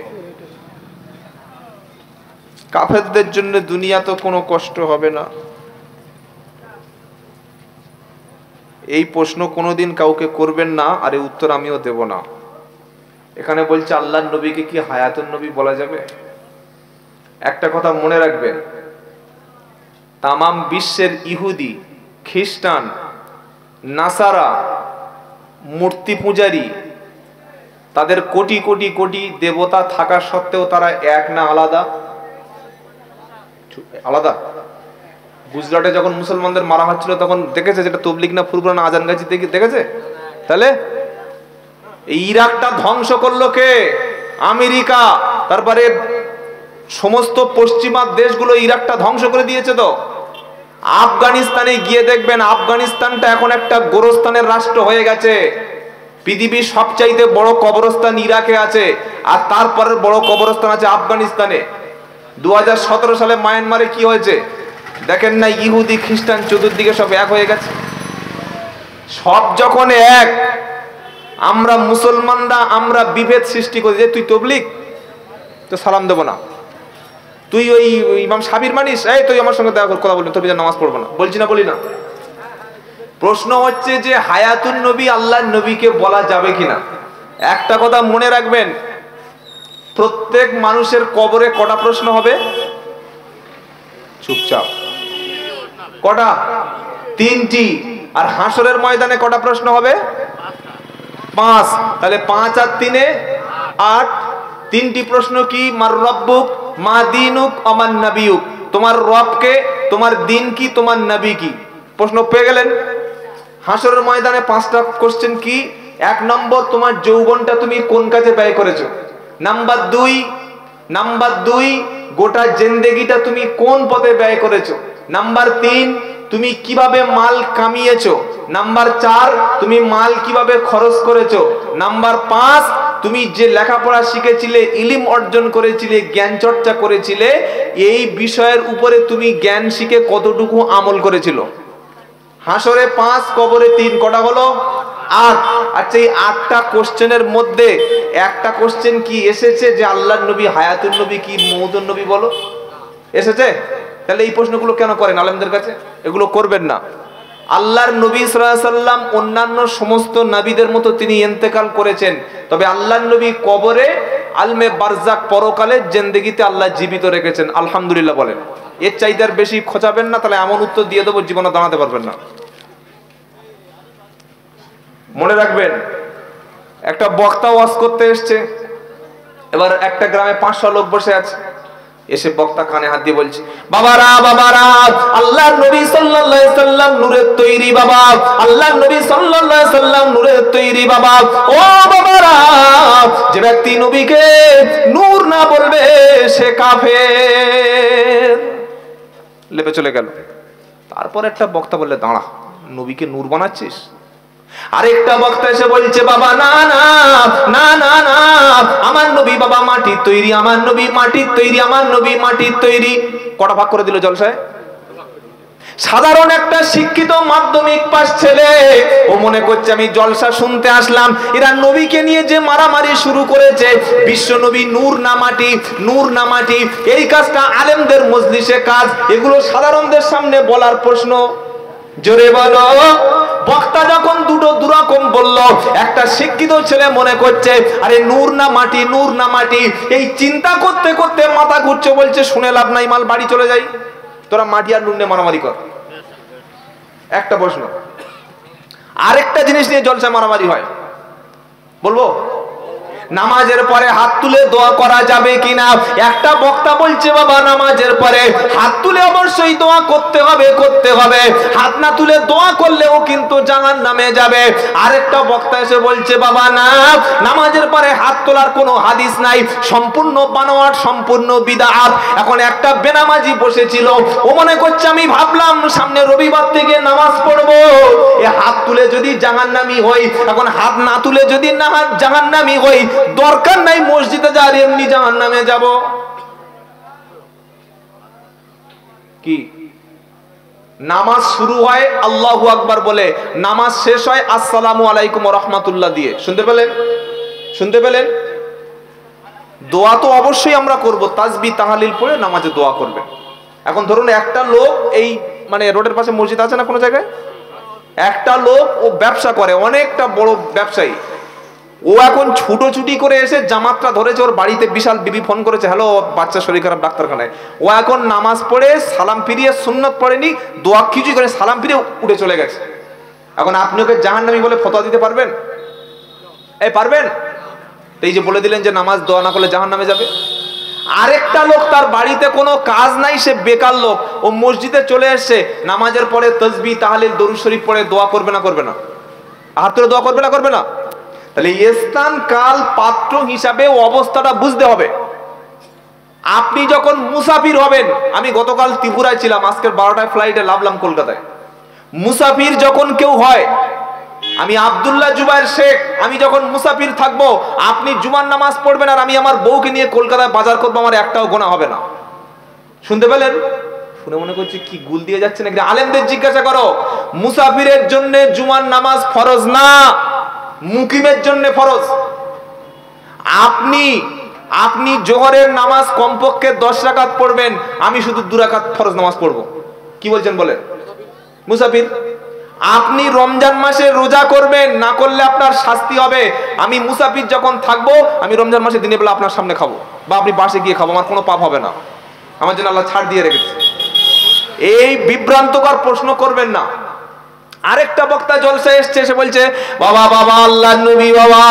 কাফেরদের জন্য দুনিয়া তো কোনো কষ্ট হবে না। এই প্রশ্ন কোনোদিন কাউকে করবেন না, আর এই উত্তর আমিও দেব না। এখানে বলছে আল্লাহর নবীকে কি হায়াতুন নবী বলা যাবে? একটা কথা মনে রাখবেন, তামাম বিশ্বের ইহুদি, খ্রিস্টান, নাসারা, মূর্তি পূজারী, তাদের কোটি কোটি কোটি দেবতা থাকা সত্ত্বেও তারা এক না আলাদা? আলাদা। গুজরাটে যখন মুসলমানদের মারা হচ্ছিল তখন দেখেছে যেটা তবলিগ না ফুরফুরা না আজান গাছি দেখেছে? তাহলে এই ইরাকটা ধ্বংস করলো কে? আমেরিকা। তারপরে সমস্ত পশ্চিমা দেশগুলো ইরাকটা ধ্বংস করে দিয়েছে। তো আফগানিস্তানে গিয়ে দেখবেন, আফগানিস্তানটা এখন একটা গোরস্থানের রাষ্ট্র হয়ে গেছে। পৃথিবীর সবচাইতে বড় কবরস্থান ইরাকে আছে, আর তারপরের বড় কবরস্থান আছে আফগানিস্তানে। 2017 সালে মায়ানমারে কি হয়েছে দেখেন না? ইহুদি খ্রিস্টান চতুর্দিকে সব এক হয়ে গেছে। সব যখন এক, আমরা মুসলমানরা আমরা বিভেদ সৃষ্টি করি যে তুই তবলিগ, তো সালাম দেবো না, তুই ওই ইমাম সাবির মানিস, এই তুই আমার সঙ্গে দেখা কথা বলবি, তোর নামাজ পড়বো না, বলছি না বলি না? প্রশ্ন হচ্ছে যে হায়াতুন নবী আল্লাহর নবীকে বলা যাবে কিনা। একটা কথা মনে রাখবেন, প্রত্যেক মানুষের কবরে কটা প্রশ্ন হবে? চুপচাপ। কটা? 3টি। আর হাসরের ময়দানে কটা প্রশ্ন হবে? 5। তাহলে 5 আর 3 8। 3টি প্রশ্ন কি? মার রব্বুক, মা দিনুক, আমার নবিয়ুক। তোমার রবকে, তোমার দিন কি, তোমার নবী কি? প্রশ্ন পেয়ে গেলেন। হাসরের ময়দানে 5টা কোশ্চেন কি? 1 নম্বর, তোমার যৌবনটা তুমি কোন কাজে ব্যয় করেছো? নাম্বার 2, গোটা জিন্দেগিটা তুমি কোন পথে ব্যয় করেছো? নাম্বার 3, তুমি কিভাবে মাল কামিয়েছো? নাম্বার 4, তুমি মাল কিভাবে খরচ করেছো? নাম্বার 5, তুমি যে লেখাপড়া শিখেছিলে, ইলম অর্জন করেছিলে, জ্ঞান চর্চা করেছিলে, এই বিষয়ের উপরে তুমি জ্ঞান শিখে কতটুকু আমল করেছিল? হাসরে 5, কবরে 3, কটা হলো? 8। আচ্ছা, এই 8টা কোশ্চেনের মধ্যে একটা কোশ্চেন কি এসেছে যে আল্লাহর নবী হায়াতুন নবী কি মওদুন নবী বলো? এসেছে? তাহলে এই প্রশ্নগুলো কেন করেন আলেমদের কাছে? এগুলো করবেন না। আল্লাহর নবী সাল্লাল্লাহু আলাইহি সাল্লাম অন্যান্য সমস্ত নবীদের মতো তিনি ইন্তেকাল করেছেন, তবে আল্লাহর নবী কবরে, আলমে বারজাক, পরকালে, জিন্দেগিতে আল্লাহ জীবিত রেখেছেন। আলহামদুলিল্লাহ বলেন। এর চাইতে আর বেশি খোঁচাবেন না, তাহলে এমন উত্তর দিয়ে দেবো জীবনে দাঁড়াতে পারবেন না। মনে রাখবেন, একটা বক্তা ওয়াজ করতে এসছে। এবার একটা গ্রামে 500 লোক বসে আছে। এসে বক্তা কানে হাত দিয়ে বলছে, বাবারা বাবারা, আল্লাহর নবী সাল্লাল্লাহু আলাইহি সাল্লাম নূরের তৈরি বাবা, আল্লাহর নবী সাল্লাল্লাহু আলাইহি সাল্লাম নূরের তৈরি বাবা। ও বাবারা, যে ব্যক্তি নবীকে নূর না বলবে সে কাফের। লেপে চলে গেল। তারপর একটা বক্তা বললে, দাঁড়া, নবীকে নূর বানাচ্ছিস? আরেকটা বক্তা এসে বলছে, বাবা না না না না না, আমার নবী বাবা মাটির তৈরি, আমার নবী মাটির তৈরি, আমার নবী মাটির তৈরি। কটা ভাগ করে দিল জলসায়? সাধারণ একটা শিক্ষিত মাধ্যমিক পাস ছেলে, ও মনে করছে আমি জলসা শুনতে আসলাম, এরা নবীকে নিয়ে যে মারামারি শুরু করেছে, বিশ্ব নবী নূর না মাটি, নূর না মাটি, এই কাজটা আলেমদের মজলিসে কাজ, এগুলো সাধারণদের সামনে বলার প্রশ্ন? জোরে বলো। বক্তা যখন দুরকম বলল, একটা শিক্ষিত ছেলে মনে করছে আরে নূর না মাটি, নূর না মাটি, এই চিন্তা করতে করতে মাথা ঘুরছে, বলছে শুনে লাভ নাই, মাল বাড়ি চলে যাই, তোরা মাটি আর নূর নিয়ে মারামারি কর। একটা প্রশ্ন। আরেকটা জিনিস নিয়ে জলসা মারামারি হয়, বলবো? নামাজের পরে হাত তুলে দোয়া করা যাবে কিনা? একটা বক্তা বলছে, বাবা নামাজের পরে হাত তুলে অবশ্যই দোয়া করতে হবে, করতে হবে, হাত না তুলে দোয়া করলেও কিন্তু জাহান্নামে যাবে। আরেকটা বক্তা এসে বলছে, বাবা না, নামাজের পরে হাত তোলার কোনো হাদিস নাই, সম্পূর্ণ বানোয়াট, সম্পূর্ণ বিদআত। এখন একটা বেনামাজি বসেছিল, ও মনে করছে আমি ভাবলাম সামনে রবিবার থেকে নামাজ পড়বো, এ হাত তুলে যদি জাহান্নামী হই, এখন হাত না তুলে যদি না জাহান্নামী হই, দরকার নাই মসজিদে যাওয়ার, এমনি জাহান্নামে যাব। কি? নামাজ শুরু হয় আল্লাহু আকবার বলে, নামাজ শেষ হয় আসসালামু আলাইকুম ওয়া রাহমাতুল্লাহ দিয়ে। শুনতে পেলেন? শুনতে পেলেন? দোয়া তো অবশ্যই আমরা করব, তাসবিহ তাহলিল পড়ে নামাজে দোয়া করবে। এখন ধরুন একটা লোক এই মানে রোডের পাশে মসজিদ আছে না কোনো জায়গায়, একটা লোক ও ব্যবসা করে, অনেকটা বড় ব্যবসায়ী, ও এখন ছুটোছুটি করে এসে জামাতটা ধরেছে, ওর বাড়িতে বিশাল বিবি ফোন করেছে, হ্যালো বাচ্চা শরীর খারাপ ডাক্তারখানায়, ও এখন নামাজ পড়ে সালাম ফিরিয়ে সুন্নত পড়েনি, দোয়া কিছুই করে সালাম ফিরিয়ে উঠে চলে গেছে। এখন আপনি ওকে জাহান্নামী বলে ফতোয়া দিতে পারবেন? এই পারবেন? এই যে বলে দিলেন যে নামাজ দোয়া না করলে জাহান্নামে যাবে। আরেকটা লোক তার বাড়িতে কোনো কাজ নাই, সে বেকার লোক, ও মসজিদে চলে এসছে, নামাজের পরে তাসবিহ তাহলিল দরুদ শরীফ পড়ে দোয়া করবে না করবে না? হাত তুলে দোয়া করবে না করবে না? তাহলে স্থান কাল পাত্র হিসাবে অবস্থাটা বুঝতে হবে। আপনি যখন মুসাফির হবেন, আমি গতকাল ত্রিপুরায় ছিলাম, আজকের 12টায় ফ্লাইটে নামলাম কলকাতায়। মুসাফির যখন কেউ হয়, আমি আব্দুল্লাহ জুবাইর শেখ, আমি যখন মুসাফির থাকবো, আপনি জুমার নামাজ পড়বেন আর আমি আমার বউকে নিয়ে কলকাতায় বাজার করবো, আমার একটাও গোনা হবে না। শুনতে পেলেন? শুনে মনে করছি কি গুল দিয়ে যাচ্ছে নাকি? আলেমদের জিজ্ঞাসা করো, মুসাফিরের জন্য জুমার নামাজ ফরজ না, মুকিমের জন্য ফরজ। আপনি জোহরের নামাজ কমপক্ষে 10 রাকাত পড়বেন, আমি শুধু 2 রাকাত ফরজ নামাজ পড়বো। কি বলছেন বলেন? মুসাফির। আপনি রমজান মাসে রোজা করবেন, না করলে আপনার শাস্তি হবে। আমি মুসাফির যখন থাকবো, আমি রমজান মাসে দিনের বেলা আপনার সামনে খাবো, বা আপনি বাসে গিয়ে খাবো, আমার কোনো পাপ হবে না, আমার জন্য আল্লাহ ছাড় দিয়ে রেখেছে। এই বিভ্রান্তকর প্রশ্ন করবেন না। আরেকটা বক্তা জলসা এসছে, এসে বলছে বাবা আল্লাহ নবী বাবা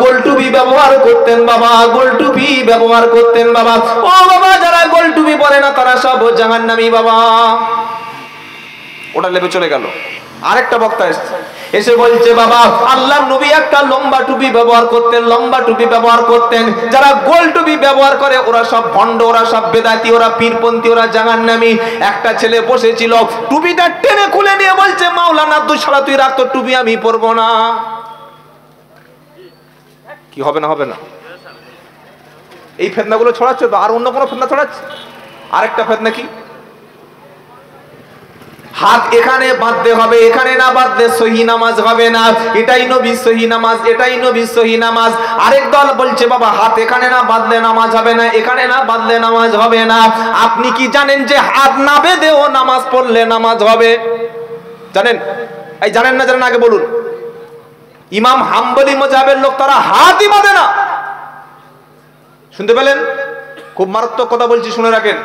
গোল টুপি ব্যবহার করতেন, বাবা গোল টুপি ব্যবহার করতেন বাবা। ও বাবা, যারা গোল টুপি পরে না তারা সব জাহান্নামী বাবা। ওটা লেবে চলে গেল। আরেকটা বক্তা এসে বলছে বাবা আল্লাহর নবী একটা লম্বা টুপি ব্যবহার করতেন, লম্বা টুপি ব্যবহার করতেন। যারা গোল টুপি ব্যবহার করে ওরা সব ভণ্ড, ওরা সব বেদাতি, ওরা পীরপন্থী, ওরা জাহান্নামী। একটা ছেলে বসেছিল, টুপিটা টেনে খুলে নিয়ে বলছে মাওলানা তুই সারা তুই রাখ, তোর টুপি আমি পরবো না। কি হবে না? হবে না? এই ফেতনাগুলো ছড়াচ্ছে তো, আর অন্য কোনো ফেতনা ছড়াচ্ছে? আরেকটা ফেতনা কি? হাত এখানে বাঁধতে হবে, এখানে না বাঁধলে সহি নামাজ হবে না, এটাই নবী সহি নামাজ, এটাই নবী সহি নামাজ। আরেক দল বলছে বাবা হাত এখানে না বাঁধলে নামাজ হবে না, এখানে না বাঁধলে নামাজ হবে না। আপনি কি জানেন যে হাত না বেঁধেও নামাজ পড়লে নামাজ হবে? জানেন? এই জানেন না জানেন আগে বলুন। ইমাম হাম্বলি মাযহাবের লোক তারা হাতই বাঁধে না। শুনতে পেলেন? খুব মারাত্মক কথা বলছি, শুনে রাখেন।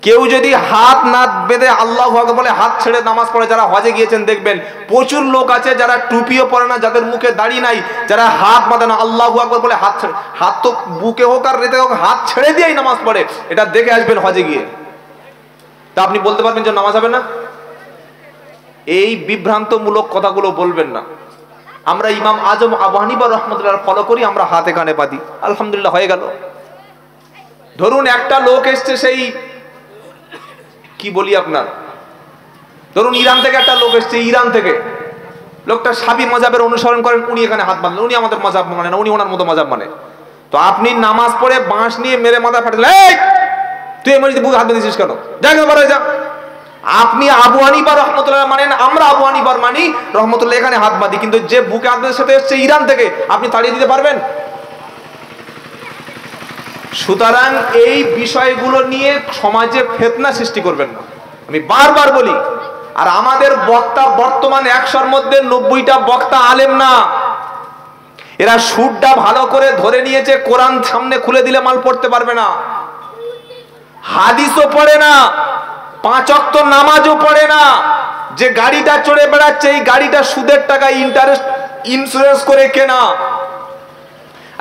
কেউ যদি হাত না বেঁধে আল্লাহু আকবার বলে হাত ছেড়ে নামাজ পড়ে, যারা হজে গিয়েছেন দেখবেন প্রচুর লোক আছে যারা টুপিও পরে না, যাদের মুখে দাড়ি নাই, যারা হাত বাঁধে না, আল্লাহু আকবার বলে হাত তো বুকে হোক আর রেতে হোক হাত ছেড়ে দিয়েই নামাজ পড়ে। এটা দেখে আসবেন হজে গিয়ে, তা আপনি বলতে পারবেন যে নামাজ হবে না? এই বিভ্রান্তমূলক কথাগুলো বলবেন না। আমরা ইমাম আজম আবু হানিফা রাহমাতুল্লাহ ফলো করি, আমরা হাতে কানে বাঁধি, আলহামদুলিল্লাহ হয়ে গেল। ধরুন একটা লোক এসছে, সেই কি বলি আপনার, ধরুন ইরান থেকে একটা লোক এসছে, ইরান থেকে লোকটা শাফি মাযহাবের অনুসরণ করেন, উনি এখানে হাত বাঁধলেন, উনি আমাদের মাযহাব মানে না, উনি ওনার মতো মাযহাব মানে। তো আপনি নামাজ পড়ে বাঁশ নিয়ে মেরে মাথা ফাটালেন, এই তুই এই মসজিদে বুকে হাত বেঁধেছিস কেন, জায়গা বাড়াই যা। আপনি আবু হানিফা রাহমাতুল্লাহ মানেন, আমরা আবু হানিফার মানি রাহমাতুল্লাহ, এখানে হাত বাঁধি, কিন্তু যে বুকে হাত বেঁধে সাথে এসছে ইরান থেকে, আপনি তাড়িয়ে দিতে পারবেন? সুতরাং এই বিষয়গুলো নিয়ে সমাজে ফিতনা সৃষ্টি করবেন না, আমি বারবার বলি। আর আমাদের বক্তা বর্তমান 100-র মধ্যে 90টা বক্তা আলেম না। এরা সুরটা ভালো করে ধরে নিয়েছে, কোরআন সামনে খুলে দিলে মাল পড়তে পারবে না, হাদিসও পড়ে না, 5 ওয়াক্ত নামাজও পড়ে না। যে গাড়িটা চড়ে বেড়াচ্ছে, এই গাড়িটা সুদের টাকা ইন্স্যুরেন্স করে কেনা।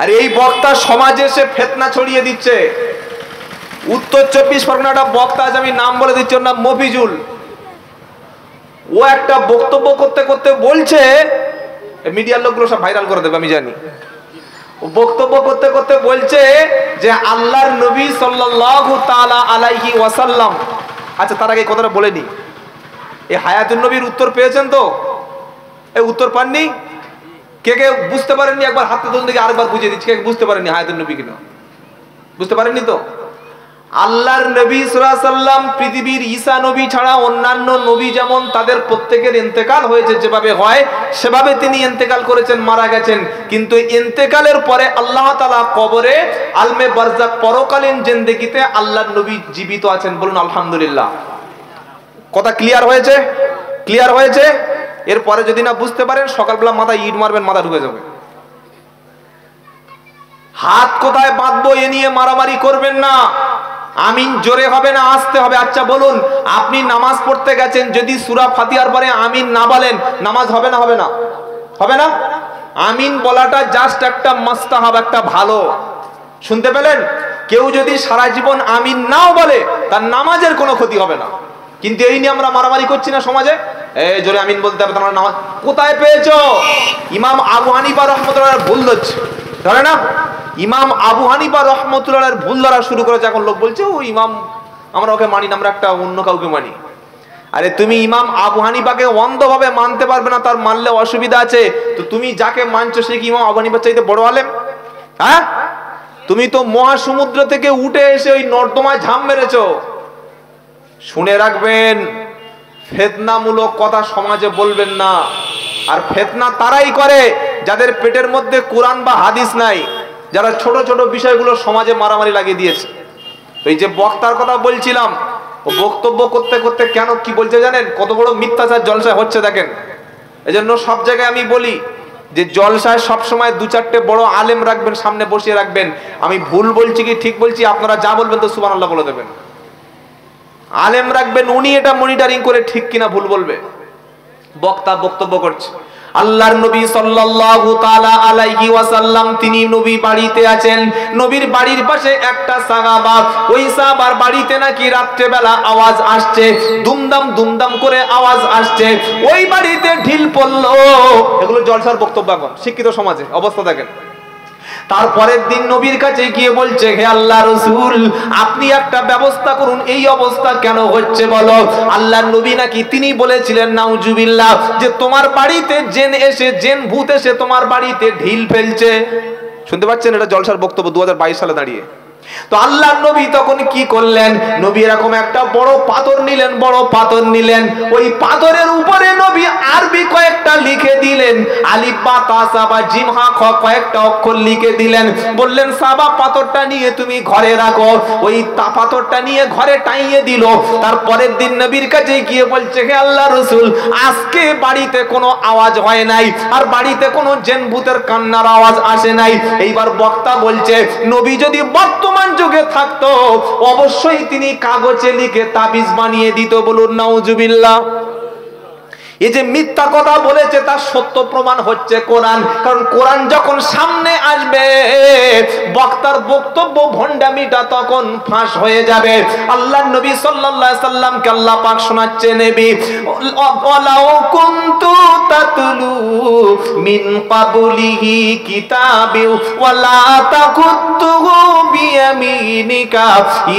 আর এই বক্তা সমাজে সে ফিতনা ছড়িয়ে দিচ্ছে। উত্তর 24 পরগনাটা বক্তা আছে, আমি নাম বলে দিচ্ছি, ওর নাম মফিজুল। ও একটা বক্তব্য করতে করতে বলছে, মিডিয়ার লোকগুলো সব ভাইরাল করে দেবে আমি জানি, ও বক্তব্য করতে করতে বলছে যে আল্লাহর নবী সাল্লাল্লাহু তাআলা আলাইহি ওয়াসাল্লাম। আচ্ছা তার আগে কথাটা বলে নি, এই হায়াতুন নবীর উত্তর পেয়েছেন তো? এই উত্তর পাননি? কে কে বুঝতে পারেননি একবার হাতে তুলুন দেখি, আরেকবার বুঝিয়ে দিচ্ছি। কে বুঝতে পারেননি হায়াতুন নবী কিনা? বুঝতে পারেননি তো? আল্লাহর নবী সাল্লাল্লাহু আলাইহি সাল্লাম পৃথিবীর ঈসা নবী ছাড়া অন্যান্য নবী যেমন তাদের প্রত্যেকের ইন্তেকাল হয়েছে, যেভাবে হয় সেভাবে তিনি ইন্তেকাল করেছেন, মারা গেছেন। কিন্তু ইন্তেকালের পরে আল্লাহ তাআলা কবরে আলমে বারজাক পরকালীন জিন্দেগিতে আল্লাহর নবী জীবিত আছেন। বলুন আলহামদুলিল্লাহ। কথা ক্লিয়ার হয়েছে? ক্লিয়ার হয়েছে? এরপরে যদি না বুঝতে পারেন সকালবেলা মাথায় ইট মারবেন, মাথা ঢুকে যাবে। হাত কোথায় বাঁধবো এ নিয়ে মারামারি করবেন না। আমিন জোরে হবে না, আসতে হবে। আচ্ছা বলুন, আপনি নামাজ পড়তে গেছেন, যদি সূরা ফাতিহার পরে আমিন না বলেন নামাজ হবে না? হবে না? হবে না? আমিন বলাটা জাস্ট একটা মুস্তাহাব, একটা ভালো। শুনতে পেলেন? কেউ যদি সারা জীবন আমিন নাও বলে তার নামাজের কোনো ক্ষতি হবে না। কিন্তু এই নিয়ে আমরা মারামারি করছি না সমাজে। এই জোরে আমিন বলতে হবে, তোমরা নামাজ কোথায় পেয়েছো? ইমাম আবু হানিফা রাহমাতুল্লাহ ভুল ধরছে, ধরে না? ইমাম আবু হানিফা রাহমাতুল্লাহর ভুল ধরা শুরু করেছে। এখন লোক বলছে ও ইমাম, আমরা ওকে মানি না, আমরা একটা অন্য কাউকে মানি। আরে তুমি ইমাম আবু হানিফাকে অন্ধভাবে মানতে পারবে না, তার মানলে অসুবিধা আছে। তো তুমি যাকে মানছো সে কি ইমাম আবু হানিফার চাইতে বড় আলেম? হ্যাঁ, তুমি তো মহাসমুদ্র থেকে উঠে এসে ওই নর্দমায় ঝাঁপ মেরেছো। শুনে রাখবেন, ফিতনামূলক কথা সমাজে বলবেন না। আর ফিতনা তারাই করে যাদের পেটের মধ্যে কোরআন বা হাদিস নাই, যারা ছোট ছোট বিষয়গুলো সমাজে মারামারি লাগিয়ে দিয়েছে। তো এই যে বক্তার কথা বলছিলাম, ও বক্তব্য করতে করতে কেন কি বলছে জানেন? কত বড় মিথ্যাচার জলসায় হচ্ছে দেখেন। এজন্য সব জায়গায় আমি বলি যে জলসায় সবসময় দু চারটে বড় আলেম রাখবেন, সামনে বসিয়ে রাখবেন। আমি ভুল বলছি কি ঠিক বলছি আপনারা যা বলবেন তো সুবহানাল্লাহ বলে দেবেন। আলেম রাখবেন, উনি এটা মনিটরিং করে ঠিক কিনা ভুল বলবে। বক্তা বক্তব্য করছে, আল্লাহর নবী সাল্লাল্লাহু তাআলা আলাইহি ওয়াসাল্লাম তিনি নবী বাড়িতে আছেন। নবীর বাড়ির পাশে একটা সাহাবা, ওই সাহাবার বাড়িতে নাকি রাত্রে বেলা আওয়াজ আসছে, দুমদাম দুমদাম করে আওয়াজ আসছে। ওই বাড়িতে ঢিল পড়লো। এগুলো জলসার বক্তব্য এখন শিক্ষিত সমাজে অবস্থা দেখেন। তারপরের দিন নবীর কাছে গিয়ে বলছে, হে আল্লাহ রাসূল, আপনি একটা ব্যবস্থা করুন, এই অবস্থা কেন হচ্ছে বলো। আল্লাহর নবী নাকি তিনি বলেছিলেন নাউজুবিল্লাহ, যে তোমার বাড়িতে জিন এসে, জিন ভূত এসে তোমার বাড়িতে ঢিল ফেলছে। শুনতে পাচ্ছেন? এটা জলসার বক্তব্য 2022 সালে দাঁড়িয়ে। তো আল্লাহর নবী তখন কি করলেন? নবী এরকম একটা বড় পাথর নিলেন, বড় পাথর নিলেন। ওই পাথরের উপরে নবী আরবি কয়েকটা লিখে দিলেন, আলিফ বা তা সা বা জিম হা খ কয়েকটা অক্ষর লিখে দিলেন। বললেন সাবা পাথরটা নিয়ে তুমি ঘরে রাখো। ওই পাথরটা নিয়ে ঘরে টাইয়ে দিল। তারপরের দিন নবীর কাছে গিয়ে বলছে, হে আল্লাহর রাসূল, আজকে বাড়িতে কোনো আওয়াজ হয় নাই, আর বাড়িতে কোনো জিন ভূতের কান্নার আওয়াজ আসে নাই। এইবার বক্তা বলছে, নবী যদি বর্তমান যুগে থাকতো অবশ্যই তিনি কাগজে লিখে তাবিজ বানিয়ে দিত। বলুন নাউজুবিল্লাহ। এই যে মিথ্যা কথা বলেছে তার সত্য প্রমাণ হচ্ছে কোরআন। কারণ কোরআন যখন সামনে আসবে বক্তার বক্তব্য ভণ্ডামিটা তখন ফাঁস হয়ে যাবে। আল্লাহর নবী সাল্লাল্লাহু আলাইহি সাল্লামকে আল্লাহ পাক শোনাচ্ছে, নবী ওয়ালাউ কুনতু তাতলু মিন ক্বাবলিহি কিতাবি ওয়ালা তাকুতুহু বিয়ামিনিকা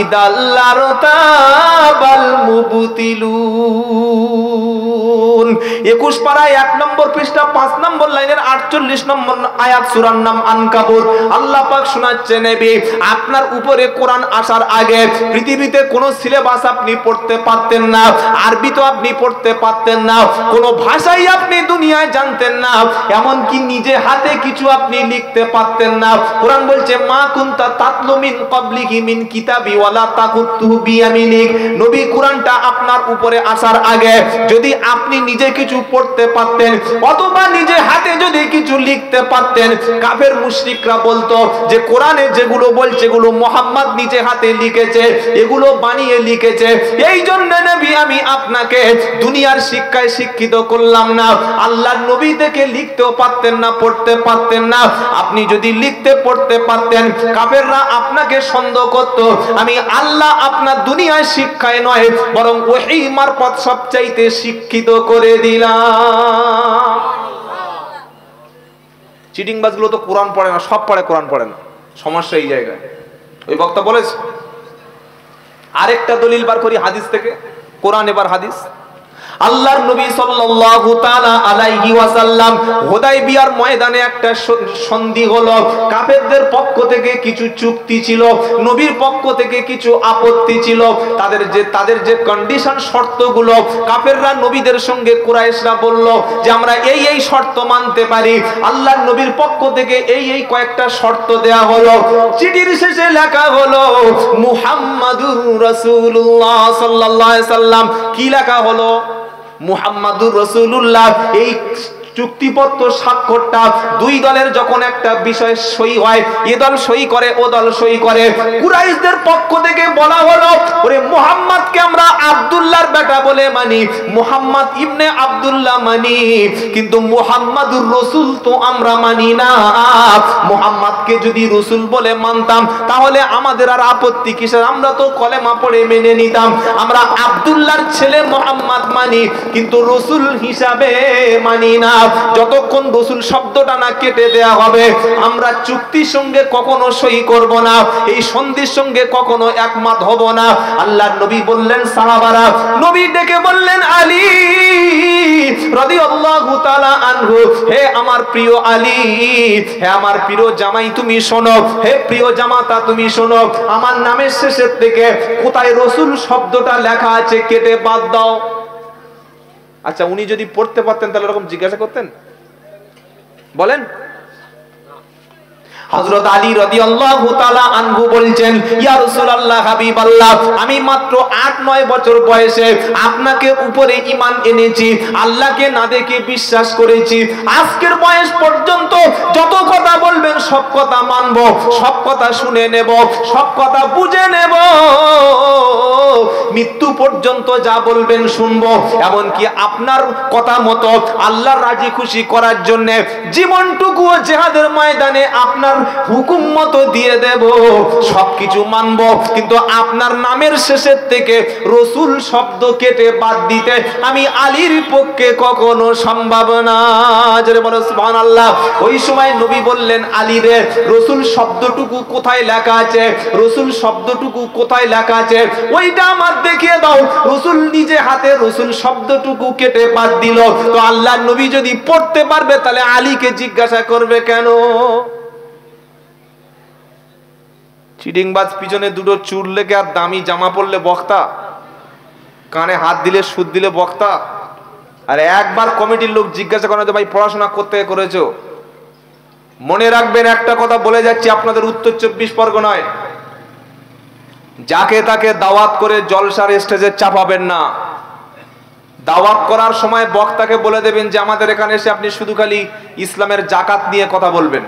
ইদাল্লারতাবাল মুবতিলুন। 21 পারায় 1 নম্বর পৃষ্ঠা 5 নম্বর লাইনের 48 নম্বর আয়াত, সূরার নাম আনকাবুত। আল্লাহ পাক শোনাচ্ছে, নবী আপনার উপরে কোরআন আসার আগে পৃথিবীতে কোনো সিলেবাস আপনি পড়তে পারতেন না, আরবি তো আপনি পড়তে পারতেন না, কোনো ভাষাই আপনি দুনিয়ায় জানতেন না, এমন কি নিজে হাতে কিছু আপনি লিখতে পারতেন না। কোরআন বলছে, মা কুনতা তাতলু মিন ক্বাবলিহি মিন কিতাবি ওয়ালা তাকুতুহু বিয়ামিনিক। নবী কোরআনটা আপনার উপরে আসার আগে যদি আপনি নিজে কিছু পড়তে পারতেন অথবা নিজে হাতে যদি কিছু লিখতে পারতেন, কাফের মুশরিকরা বলতো যে কোরআনে যেগুলো বলছে এগুলো মুহাম্মদ নিজে হাতে লিখেছে, এগুলো বানিয়ে লিখেছে। এই জন্য নবী আমি আপনাকে দুনিয়ার শিক্ষায় শিক্ষিত করলাম না। আল্লাহর নবী থেকে লিখতেও পারতেন না, পড়তে পারতেন না। আপনি যদি লিখতে পড়তে পারতেন কাফেররা আপনাকে সন্দেহ করত। আমি আল্লাহ আপনার দুনিয়ার শিক্ষায় নয় বরং ওহী মারফত সবচাইতে শিক্ষিত করে দিলাম। চিটিংবাজগুলো তো কোরআন পড়ে না, সব পড়ে কোরআন পড়ে না। সমস্যা এই জায়গায়। ওই বক্তা বলেছে। আরেকটা দলিল বার করি হাদিস থেকে, কোরআন এবার হাদিস। আল্লাহর নবী সাল্লাল্লাহু তাআলা আলাইহি ওয়াসাল্লাম হুদায়বিয়ার ময়দানে একটা সন্ধি হলো। কাফেরদের পক্ষ থেকে কিছু চুক্তি ছিল, নবীর পক্ষ থেকে কিছু আপত্তি ছিল। তাদের যে কন্ডিশন, শর্তগুলো, কাফেররা নবীদের সঙ্গে কুরাইশরা বলল যে আমরা এই শর্ত মানতে পারি। আল্লাহর নবীর পক্ষ থেকে এই কয়েকটা শর্ত দেয়া হলো। চিঠির শেষে লেখা হলো মুহাম্মাদুর রাসূলুল্লাহ সাল্লাল্লাহু আলাইহি সাল্লাম। কি লেখা হলো? মুহাম্মাদুর রাসূলুল্লাহ। এই চুক্তিপত্র স্বাক্ষরটা দুই দলের যখন একটা বিষয় সই হয়, এ দল সই করে, ও দল সই করে। কুরাইশদের পক্ষ থেকে বলা হলো, ওরে মুহাম্মদকে আমরা আব্দুল্লাহর বেটা বলে মানি, মুহাম্মদ ইবনে আব্দুল্লাহ মানি, কিন্তু মুহাম্মাদুর রাসূল তো আমরা মানি না। মুহাম্মদকে যদি রাসূল বলে মানতাম তাহলে আমাদের আর আপত্তি কিসের? আমরা তো কলেমা পড়ে মেনে নিতাম। আমরা আব্দুল্লাহর ছেলে মুহাম্মদ মানি, কিন্তু রাসূল হিসাবে মানি না। যতক্ষণ রাসূল শব্দটা না কেটে দেয়া হবে আমরা চুক্তির সঙ্গে কখনো সই করব না, এই সন্ধির সঙ্গে কখনো একমত হব না। আল্লাহর নবী বললেন, সাহাবারা নবী ডেকে বললেন, আলী রাদিয়াল্লাহু তাআলা আনহু, হে আমার প্রিয় আলী, হে আমার প্রিয় জামাই তুমি শোনো, হে প্রিয় জামাতা তুমি শোনো, আমার নামের শেষের থেকে কোথায় রাসূল শব্দটা লেখা আছে কেটে বাদ দাও। আচ্ছা, উনি যদি পড়তে পারতেন তাহলে এরকম জিজ্ঞাসা করতেন? বলেন। হযরত আলী রাদিয়াল্লাহু তাআলা আনহু বলছেন, ইয়া রাসূলুল্লাহ, হাবিবাল্লাহ, আমি মাত্র ৮-৯ বছর বয়সে আপনাকে উপরে ঈমান এনেছি, আল্লাহকে না দেখে বিশ্বাস করেছি। আজকের বয়স পর্যন্ত যত কথা বলবেন সব কথা মানব, সব কথা শুনে নেব, সব কথা বুঝে নেব, মৃত্যু পর্যন্ত যা বলবেন শুনবো। এমনকি আপনার কথা মতো আল্লাহর রাজি খুশি করার জন্য জীবনটুকু জিহাদের ময়দানে আপনার হুকুম মতো দিয়ে দেব, সবকিছু মানবো, কিন্তু আপনার নামের শেষের থেকে রাসূল শব্দ কেটে বাদ দিতে আমি আলীর পক্ষে কখনো সম্ভব না। যারা বলো সুবহানাল্লাহ। ওই সময় নবী বললেন, আলী রে, রাসূল শব্দটুকু কোথায় লেখা আছে? রাসূল শব্দটুকু কোথায় লেখা আছে ওইটা আমার দেখিয়ে দাও। রাসূল নিজে হাতে রাসূল শব্দটুকু কেটে বাদ দিল। তো আল্লাহর নবী যদি পড়তে পারবে তাহলে আলীকে জিজ্ঞাসা করবে কেন? চিডিংবাজ পিছনে দুটো চুল লেগে আর দামি জামা পরলে বক্তা, কানে হাত দিলে সুদ দিলে বক্তা। আর একবার কমিটির লোক জিজ্ঞাসা করে, ভাই পড়াশোনা করতে করেছো? মনে রাখবেন, একটা কথা বলে যাচ্ছি আপনাদের উত্তর 24 পরগনায়, যাকে তাকে দাওয়াত করে জলসার স্টেজে চাপাবেন না। দাওয়াত করার সময় বক্তাকে বলে দেবেন যে আমাদের এখানে এসে আপনি শুধু খালি ইসলামের জাকাত নিয়ে কথা বলবেন।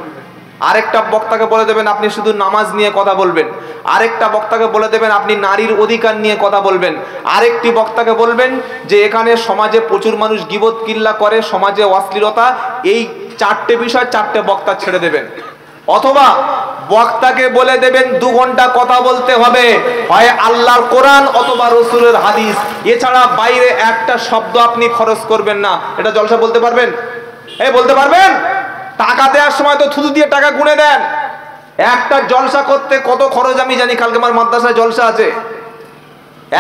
আরেকটা বক্তাকে বলে দেবেন আপনি শুধু নামাজ নিয়ে কথা বলবেন। আরেকটা বক্তাকে বলে দেবেন আপনি নারীর অধিকার নিয়ে কথা বলবেন। আরেকটি বক্তাকে বলবেন যে এখানে সমাজে প্রচুর মানুষ গীবত কিল্লা করে, সমাজে অশ্লীলতা, এই 4টে বিষয় 4টে বক্তা ছেড়ে দেবেন। অথবা বক্তাকে বলে দেবেন 2 ঘন্টা কথা বলতে হবে, হয় আল্লাহর কোরআন অথবা রাসূলের হাদিস, এছাড়া বাইরে একটা শব্দ আপনি খরচ করবেন না। এটা জলসা বলতে পারবেন? বলতে পারবেন? টাকা দেওয়ার সময় তো থুতু দিয়ে টাকা গুনে দেন। একটা জলসা করতে কত খরচ আমি জানি। কালকে আমার মাদ্রাসায় জলসা আছে।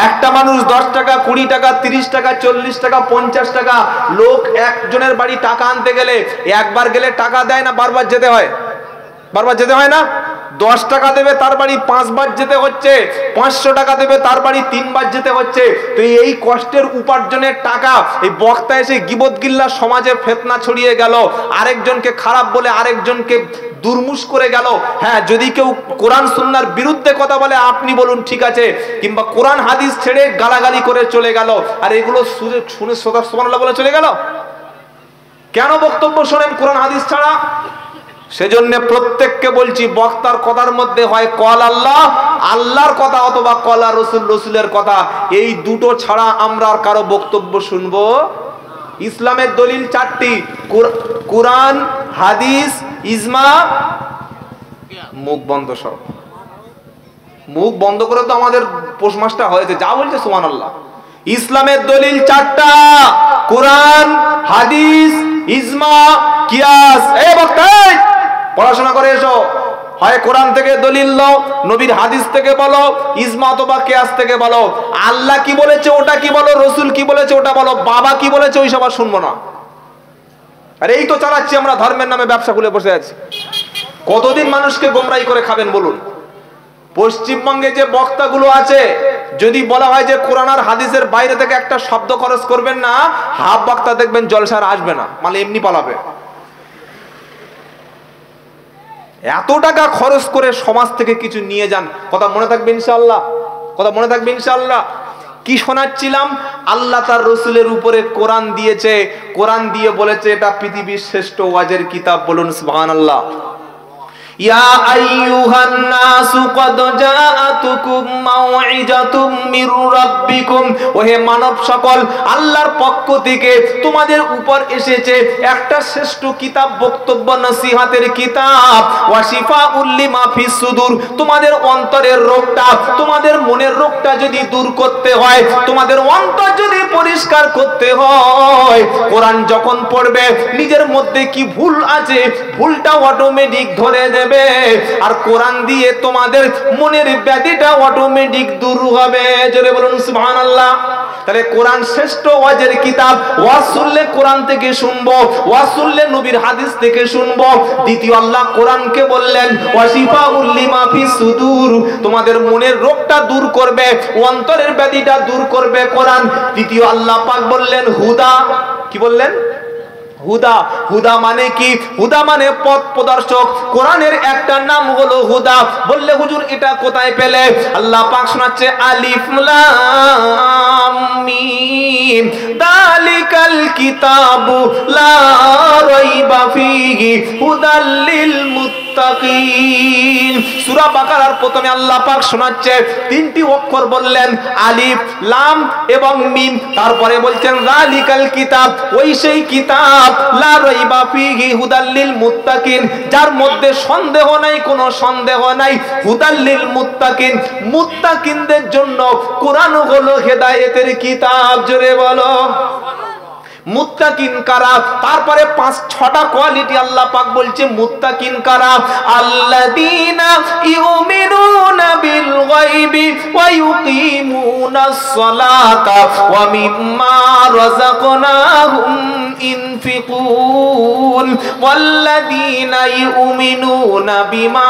একটা মানুষ 10 টাকা, 20 টাকা, 30 টাকা, 40 টাকা, 50 টাকা। লোক একজনের বাড়ি টাকা আনতে গেলে একবার গেলে টাকা দেয় না, বারবার যেতে হয়? বারবার যেতে হয় না? 10 টাকা দেবে তার বাড়ি 5 বার যেতে হচ্ছে, 500 টাকা দেবে তার বাড়ি 3 বার যেতে হচ্ছে। তো এই কষ্টের উপার্জনের টাকা এই বক্তা এসে গীবত গিল্লা, সমাজে ফিতনা ছড়িয়ে গেল, আরেকজনকে খারাপ বলে আরেকজনকে দুর্মুশ করে গেল। হ্যাঁ, যদি কেউ কোরআন সুন্নাহর বিরুদ্ধে কথা বলে আপনি বলুন ঠিক আছে, কিংবা কোরআন হাদিস ছেড়ে গালাগালি করে চলে গেল, আর এগুলো শুনে সুবহানাল্লাহ বলে চলে গেল। কেন বক্তব্য শোনেন কোরআন হাদিস ছাড়া? সেজন্য প্রত্যেককে বলছি, বক্তার কথার মধ্যে হয় কল আল্লাহ, আল্লাহর কথা, অথবা কলা রাসূল, রাসূলের কথা। এই দুটো ছাড়া আমরা আর কারো বক্তব্য শুনবো। ইসলামের দলিল 4টি: কোরআন, হাদিস, ইজমা। মুখ বন্ধ সব। মুখ বন্ধ করে তো আমাদের পোষ মাসটা হয়েছে, যা বলছে সুবহানাল্লাহ। ইসলামের দলিল 4টা: কোরআন, হাদিস, ইজমা, কিয়াস। এই বক্তা পড়াশোনা করে এসো, হয় কোরআন থেকে দলিল দাও, নবীর হাদিস থেকে বলো, ইজমা অথবা কিয়াস থেকে বলো। আল্লাহ কি বলেছে ওটা কি বলো, রসুল কি বলেছে ওটা বলো, বাবা কি বলেছে ওই সব আর শুনবো না। আর এই তো চালাচ্ছি আমরা, ধর্মের নামে ব্যবসা খুলে বসে আছি। কতদিন মানুষকে গোমরাহি করে খাবেন বলুন? পশ্চিমবঙ্গে যে বক্তাগুলো আছে, যদি বলা হয় যে কোরআন আর হাদিসের বাইরে থেকে একটা শব্দ খরচ করবেন না, হাফ বক্তা দেখবেন জলসার আসবে না, মানে এমনি পালাবে। এত টাকা খরচ করে সমাজ থেকে কিছু নিয়ে যান, কথা মনে থাকবে ইনশাআল্লাহ, কথা মনে থাকবে ইনশাআল্লাহ। কি শোনাচ্ছিলাম? আল্লাহ তার রসুলের উপরে কোরআন দিয়েছে, কোরআন দিয়ে বলেছে এটা পৃথিবীর শ্রেষ্ঠ ওয়াজের কিতাব। বলুন সুবহানাল্লাহ। ইয়া আইয়ুহান নাসু ক্বাদ জাআতুকুম মাউইজাতুম মির রাব্বিকুম, ওহে মানব সকল, আল্লাহর পক্ষ থেকে তোমাদের উপর এসেছে একটা শ্রেষ্ঠ কিতাব, বক্তব্য নসিহতের কিতাব। ওয়া শিফাউল লিমা ফিস সুদুর, তোমাদের অন্তরের রোগটা, তোমাদের মনের রোগটা যদি দূর করতে হয়, তোমাদের অন্তর যদি পরিষ্কার করতে হয়, কোরআন যখন পড়বে নিজের মধ্যে কি ভুল আছে ভুলটা অটোমেটিক ধরে দেবে। আর কোরআন দিয়ে তোমাদের মনের ব্যাধিটা অটোমেটিক দূর হবে। জোরে বলুন সুবহানাল্লাহ। তাহলে কোরআন শ্রেষ্ঠ ওয়াজের কিতাব। ওয়াজ শুনলে কোরআন থেকে শুনবো, ওয়াজ শুনলে নবীর হাদিস থেকে শুনবো। দ্বিতীয় আল্লাহ কোরআনকে বললেন ওয়াশিফাউল লিমা ফিস সুদুর, তোমাদের মনের রোগটা দূর করবে, অন্তরের ব্যাধিটা দূর করবে কোরআন। তৃতীয় আল্লাহ পাক বললেন হুদা। কি বললেন? হুদা। হুদা মানে কি? হুদা মানে পথ প্রদর্শক। কোরআনের একটা নাম হলো হুদা। বললে হুজুর এটা কোথায় পেলে? আল্লাহ পাক শোনাচ্ছে আলিফ লাম মিম যালিকাল কিতাবু লা রাইবা ফীহি হুদাল লিল মুত্তাকিন। সূরা বাকারার প্রথমে আল্লাহ পাক শোনাচ্ছে তিনটি অক্ষর, বললেন আলিফ লাম এবং মিম, তারপরে বলছেন যালিকাল কিতাব, ওই সেই কিতাব, লা রাইবা ফীহি হুদাল লিল মুত্তাকিন, যার মধ্যে সন্দেহ নাই, কোনো সন্দেহ নাই। হুদাল লিল মুত্তাকিন, মুত্তাকিনদের জন্য কোরআন হলো হেদায়েতের কিতাব। জোরে বলো মুত্তাকিন কারা? তারপরে 5-6টা কোয়ালিটি আল্লাহ পাক বলছে মুত্তাকিন কারা। আল্লাযীনা ইউমিনুনা বিল গায়বি ওয়া ইউকিমুনাস সালাতা ওয়া মিম্মা রাযাকনাহুম ইনফিকুন ওয়াল্লাযীনা ইউমিনুনা বিমা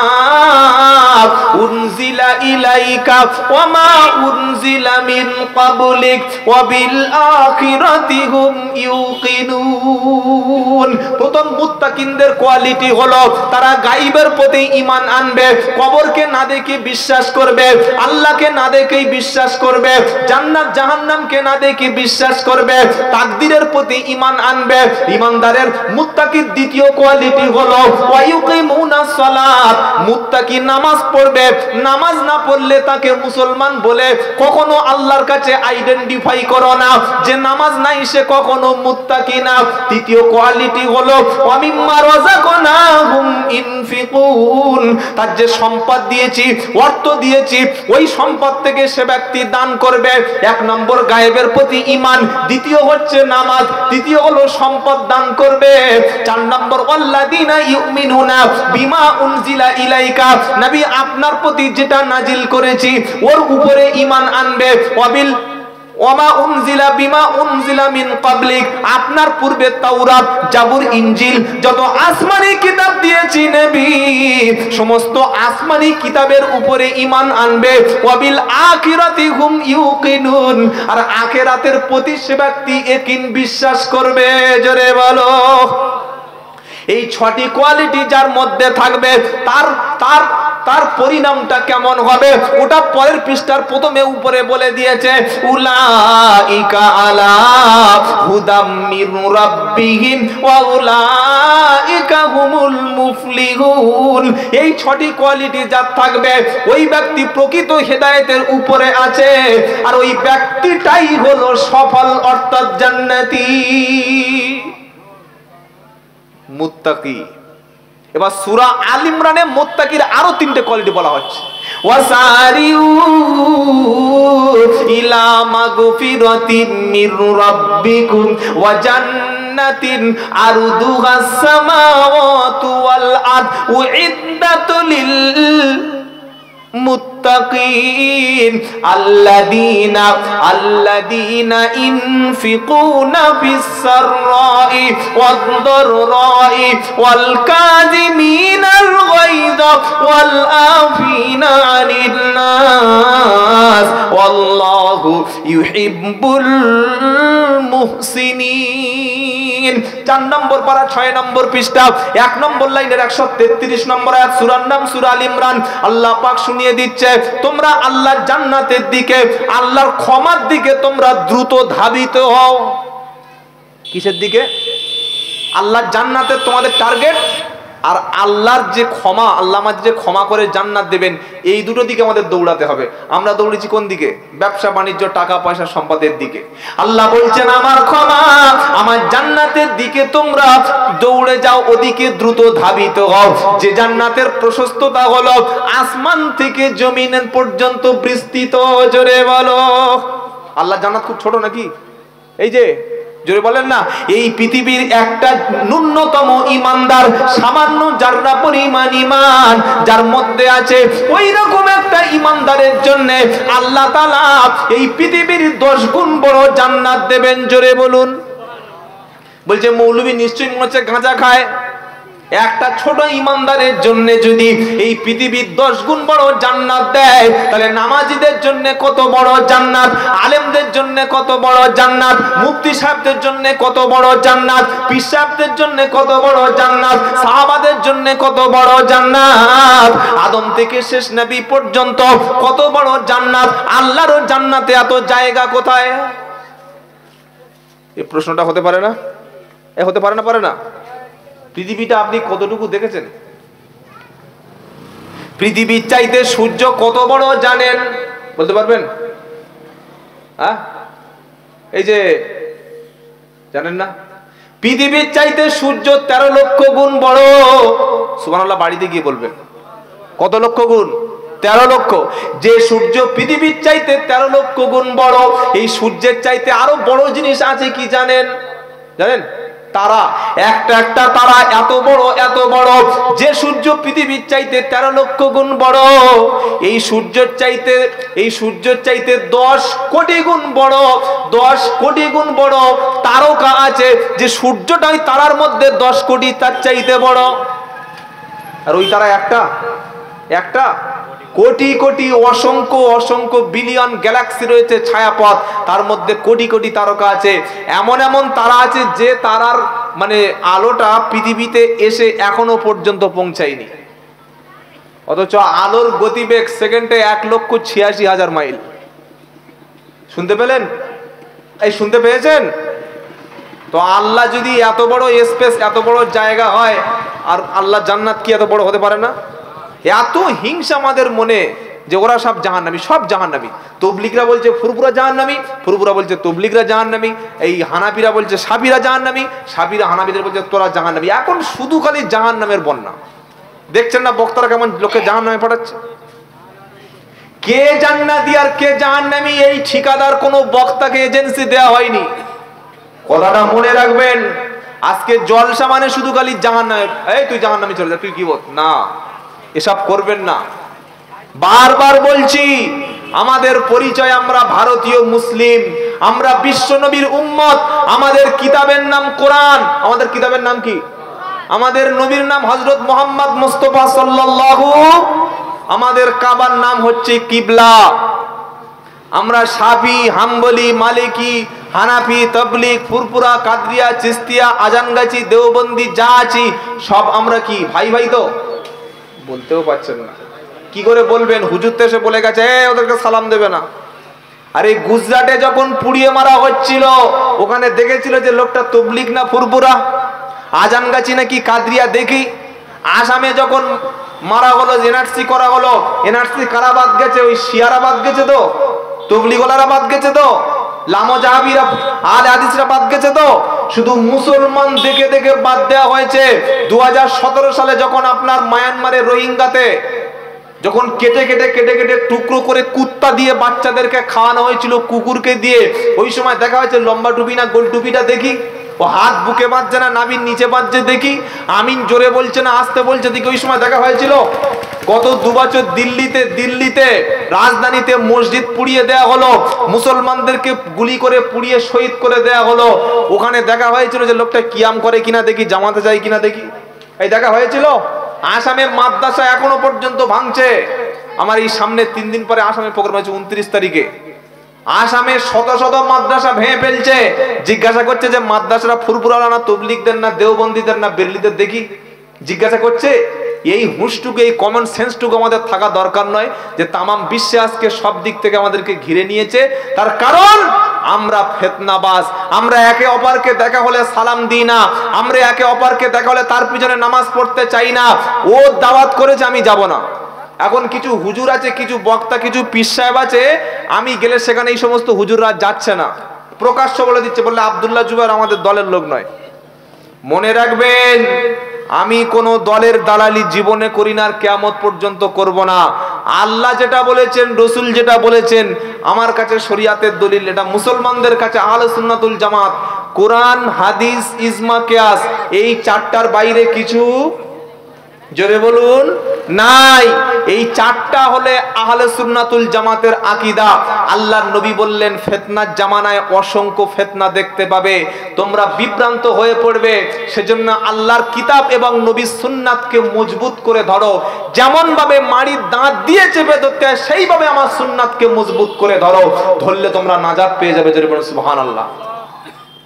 উনজিলা ইলাইকা ওয়া মা উনজিলা মিন ক্বাবলিক ওয়া বিল আখিরাতি হুম ইউকিনুন। প্রথম মুত্তাকিনদের কোয়ালিটি হলো তারা গায়বের প্রতি ঈমান আনবে, কবরকে না দেখে বিশ্বাস করবে, আল্লাহকে না দেখে বিশ্বাস করবে, জান্নাত জাহান্নামকে না দেখে বিশ্বাস করবে, তাকদীরের প্রতি ঈমান আনবে। ঈমানদারের মুত্তাকির দ্বিতীয় কোয়ালিটি হলো ওয়া ইউকিমুনাস সালাত, মুত্তাকি নামাজ পড়বে, নামাজ না পড়লে তাকে মুসলমান বলে কখনো আল্লাহর কাছে আইডেন্টিফাই করো না যে নামাজ নাই সে কখনো মুত্তাকি না। তৃতীয় কোয়ালিটি হলো ওয়া মিম্মা রাযাকনাহুম ইনফিকুন, তার যে সম্পদ দিয়েছি, অর্থ দিয়েছি, ওই সম্পদ থেকে সে ব্যক্তি দান করবে। 1 নম্বর গায়েবের প্রতি ঈমান, দ্বিতীয় হচ্ছে নামাজ, তৃতীয় হলো সম্পদ দান করবে। 4 নম্বর ওয়াল্লাযীনা ইউমিনুনা বিমা উনজিলা ইলাইকা, নবী আপনার প্রতি যেটা নাজিল করেছি ওর উপরে ঈমান আনবে। ওয়াবিল ওয়ামা উনজিলা বিমা উনজিলা মিন ক্বাবলিক, আপনার পূর্বে তাওরাত জাবুর ইনজিল যত আসমানি কিতাব দিয়েছি নবী সমস্ত আসমানি কিতাবের উপরে ঈমান আনবে। ওয়াবিল আখিরাতি হুম ইউকিনুন, আর আখিরাতের প্রতি সে ব্যক্তি ইয়াকিন বিশ্বাস করবে। জোরে বলো এই 6টি কোয়ালিটি যার মধ্যে থাকবে তার তার তার পরিণামটা কেমন হবে ওটা পরের পৃষ্ঠার প্রথমে উপরে বলে দিয়েছে উলাইকা আলা হুদাম মির রাব্বিহিম ওয়া উলাইকা হুমুল মুফলিহুন। এই 6টি কোয়ালিটি যার থাকবে ওই ব্যক্তি প্রকৃত হেদায়েতের উপরে আছে, আর ওই ব্যক্তিটাই হলো সফল অর্থাৎ জান্নাতি মুত্তাকি। এবার সূরা আল ইমরানে মুত্তাকির আরো 3টে কোয়ালিটি বলা হচ্ছে। ওয়াসারিউ ইলা মাগফিরাতিম মির রাব্বিকুম ওয়া জান্নাতিন আরদুহাস সামাওয়াতু ওয়াল জান্নাত উইদ্দাতুল মুত্তাকিন আল্লাযীনা ইনফিকুনা ফিস সাররাই ওয়াদ দাররাই ওয়াল কাযিমিনাল গায়যা ওয়াল আফিনা আনিন নাস ওয়াল্লাহু ইউহিব্বুল মুহসিনিন। 4 নম্বর পারা 6 নম্বর পৃষ্ঠা 1 নম্বর লাইনের 133 নম্বর আয়াত, সূরার নাম সূরা আল ইমরান। আল্লাহ পাক শুনিয়ে দিচ্ছে, তোমরা আল্লাহর জান্নাতের দিকে, আল্লাহর ক্ষমার দিকে তোমরা দ্রুত ধাবিত হও। কিসের দিকে? আল্লাহর জান্নাতের তোমাদের টার্গেট, আর আল্লাহর যে ক্ষমা, আল্লাহ আমাদের যে ক্ষমা করে জান্নাত দেবেন, এই দুটো দিকে আমাদের দৌড়াতে হবে। আমরা দৌড়েছি কোন দিকে? ব্যবসা বাণিজ্য, টাকা পয়সা, সম্পদের দিকে। আল্লাহ বলছেন আমার ক্ষমা, আমার জান্নাতের দিকে তোমরা দৌড়ে যাও, ওদিকে দ্রুত ধাবিত হও। যে জান্নাতের প্রশস্ততা হলো আসমান থেকে জমিন পর্যন্ত বিস্তৃত। জোরে বলো, আল্লাহ জান্নাত খুব ছোট নাকি? এই যে জোরে বলেন না, এই পৃথিবীর একটা ন্যূনতম ইমানদার, সামান্য জাররা পরিমাণ ইমান যার মধ্যে আছে, ওই রকম একটা ইমানদারের জন্য আল্লাহ তাআলা এই পৃথিবীর 10 গুণ বড় জান্নাত দেবেন। জোরে বলুন। বলছে মৌলবী নিশ্চয়ই মনে হচ্ছে গাঁজা খায়। একটা ছোট ইমানদারের জন্য যদি এই পৃথিবীর 10 গুণ বড় জান্নাত দেয়, তাহলে নামাজীদের জন্য কত বড় জান্নাত, আলেমদের জন্য কত বড় জান্নাত, মুফতি সাহেবদের জন্য কত বড় জান্নাত, পীর সাহেবদের জন্য কত বড় জান্নাত, সাহাবাদের জন্য কত বড় জান্নাত, আদম থেকে শেষ নবী পর্যন্ত কত বড় জান্নাত। আল্লাহর জান্নাতে এত জায়গা কোথায়? এই প্রশ্নটা হতে পারে না? হতে পারে না? পারে না? পৃথিবীটা আপনি কতটুকু দেখেছেন? পৃথিবীর চাইতে সূর্য কত বড় জানেন? বলতে পারবেন? হ্যাঁ, এই যে জানেন না, পৃথিবীর চাইতে সূর্য 13 লক্ষ গুণ বড়। সুবহানাল্লাহ বাড়িতে গিয়ে বলবেন। কত লক্ষ গুণ? 13 লক্ষ। যে সূর্য পৃথিবীর চাইতে 13 লক্ষ গুণ বড়, এই সূর্যের চাইতে আরো বড় জিনিস আছে কি জানেন? জানেন? তারা, একটা একটা তারা এত বড়, এত বড়। যে সূর্য পৃথিবীর চাইতে 13 লক্ষ গুণ বড়, এই সূর্যের চাইতে 10 কোটি গুণ বড়। 10 কোটি গুণ বড় তারকা আছে, যে সূর্যটাই তারার মধ্যে 10 কোটি তার চাইতে বড়। আর ওই তারা একটা কোটি কোটি, অসংখ্য অসংখ্য বিলিয়ন গ্যালাক্সি রয়েছে, ছায়াপথ, তার মধ্যে কোটি কোটি তারকা আছে। এমন এমন তারা আছে যে তারার মানে আলোটা পৃথিবীতে এসে এখনো পর্যন্ত পৌঁছায়নি, অথচ আলোর গতিবেগ সেকেন্ডে 1,86,000 মাইল। শুনতে পেলেন? এই শুনতে পেয়েছেন তো? আল্লাহ যদি এত বড় স্পেস, এত বড় জায়গা হয়, আর আল্লাহ জান্নাত কি এত বড় হতে পারে না? এত হিংসা আমাদের মনে যে ওরা সব জাহান্নামী, সব জাহান্নামী। তবলিগরা বলছে ফুরফুরা জাহান্নামী, ফুরফুরা বলছে তবলিগরা জাহান্নামী, এই হানাফিরা বলছে সাফিরা জাহান্নামী, সাফিরা হানাফিদের বলছে তোরা জাহান্নামী। এখন শুধু খালি জাহান্নামের বন্যা। দেখছেন না বক্তারা কেমন লোকে জাহান্নামে পাঠাচ্ছে? কে জান্নাতি আর কে জাহান্নামী এই ঠিকাদার কোনো বক্তাকে এজেন্সি দেওয়া হয়নি। কথাটা মনে রাখবেন। আজকে জলসা মানে শুধু খালি জাহান্নামে, এই তুই জাহান্নামে চলে যা, তুই কি বল না, এসব করবেন না। বারবার বলছি, আমাদের পরিচয় আমরা ভারতীয় মুসলিম, আমরা বিশ্ব নবীর উম্মত। আমাদের কিতাবের নাম কোরআন। আমাদের কিতাবের নাম কি? আমাদের নবীর নাম হযরত মুহাম্মদ মুস্তাফা সাল্লাল্লাহু। আমাদের কাবার নাম হচ্ছে কিবলা। আমরা শাফি, হাম্বলি, মালিকি, হানাফি, তাবলিগ, ফুরফুরা, কাদরিয়া, চিশতিয়া, আজানগাছি, দেওবন্দি যা আছি সব আমরা কি ভাই ভাই? তো বলতেও পারছেন না, কি করে বলবেন? হুজুর তো এসে বলে গেছে ওদেরকে সালাম দেবে না। আরে গুজরাটে যখন পুড়িয়ে মারা হচ্ছিল, ওখানে দেখেছিল যে লোকটা তবলিগ না ফুরফুরা, আজানগাছি নাকি কাদরিয়া দেখি। আসামে যখন মারা হলো, এনআরসি করা হলো, এনআরসি কারা বাদ গেছে? ওই শিয়ারা বাদ গেছে তো, তবলিগওয়ালারা বাদ গেছে তো, লামো জাহাবিরা, আলে হাদিসরা বাদ গেছে তো। শুধু মুসলমান দেখে দেখে বাদ দেওয়া হয়েছে। 2017 সালে যখন আপনার মায়ানমারের রোহিঙ্গাতে যখন কেটে কেটে কেটে কেটে টুকরো করে কুত্তা দিয়ে বাচ্চাদেরকে খাওয়ানো হয়েছিল, কুকুরকে দিয়ে, ওই সময় দেখা হয়েছে লম্বা টুপি না গোল টুপিটা দেখি ও হাত বুকে বাঁধছে না নাভির নিচে বাঁধছে দেখি, আমিন জোরে বলছে না আস্তে বলছে দেখি। ওই সময় দেখা হয়েছিল গত 2 বছর দিল্লিতে রাজধানীতে মসজিদ পুড়িয়ে দেয়া হলো, মুসলমানদেরকে গুলি করে পুড়িয়ে শহীদ করে দেয়া হলো। ওখানে দেখা হয়েছিল যে লোকটা কিয়াম করে কিনা দেখি, জামাতে যায় কিনা দেখি, এই দেখা হয়েছিল। আসামে মাদ্রাসা এখনো পর্যন্ত ভাঙছে। আমার এই সামনে 3 দিন পরে আসামে প্রোগ্রাম আছে 29 তারিখে। আসামে শত শত মাদ্রাসা ভেঙে ফেলছে। জিজ্ঞাসা করছে যে মাদ্রাসারা ফুরফুরালা না, তবলিগদের না, দেওবন্দীদের না, বেরলিদের দেখি জিজ্ঞাসা করছে। এই হুঁশটুকু, এই কমন সেন্সটুকু আমাদের থাকা দরকার নয় যে তামাম বিশ্বে আজকে সব দিক থেকে আমাদেরকে ঘিরে নিয়েছে। তার কারণ আমরা ফিতনাবাজ, আমরা একে অপরকে দেখা হলে সালাম দিই না, আমরা একে অপরকে দেখা হলে তার পিছনে নামাজ পড়তে চাই না। ও দাওয়াত করেছে আমি যাব না। এখন কিছু হুজুর আছে, কিছু বক্তা, কিছু পীর সাহেব আছে, আমি গেলে সেখানে এই সমস্ত হুজুররা যাচ্ছে না, প্রকাশ্য বলে দিচ্ছে, বললে আব্দুল্লাহ জুবায়ের আমাদের দলের লোক নয়। মনে রাখবেন, আমি কোন দলের দালালি জীবনে করি না, আর কিয়ামত পর্যন্ত করব না। আল্লাহ যেটা বলেছেন, রাসূল যেটা বলেছেন, আমার কাছে শরীয়তের দলিল, এটা মুসলমানদের কাছে আহলে সুন্নাতুল জামাত, কোরআন, হাদিস, ইজমা, কিয়াস, এই 4টার বাইরে কিছু, জোরে বলুন, নাই। এই 4টা হলে আহলে সুন্নাতুল জামাতের আকীদা। আল্লাহর নবী বললেন, ফিতনার জামানায় অসংখ্য ফিতনা দেখতে পাবে, তোমরা বিভ্রান্ত হয়ে পড়বে। সেজন্য আল্লাহর কিতাব এবং নবীর সুন্নাতকে মজবুত করে ধরো। যেমন ভাবে মাড়ির দাঁত দিয়ে চেপে ধরতে হয়, সেইভাবে আমার সুন্নাতকে মজবুত করে ধরো। ধরলে তোমরা নাজাত পেয়ে যাবে। জোরে বলুন সুবহানাল্লাহ।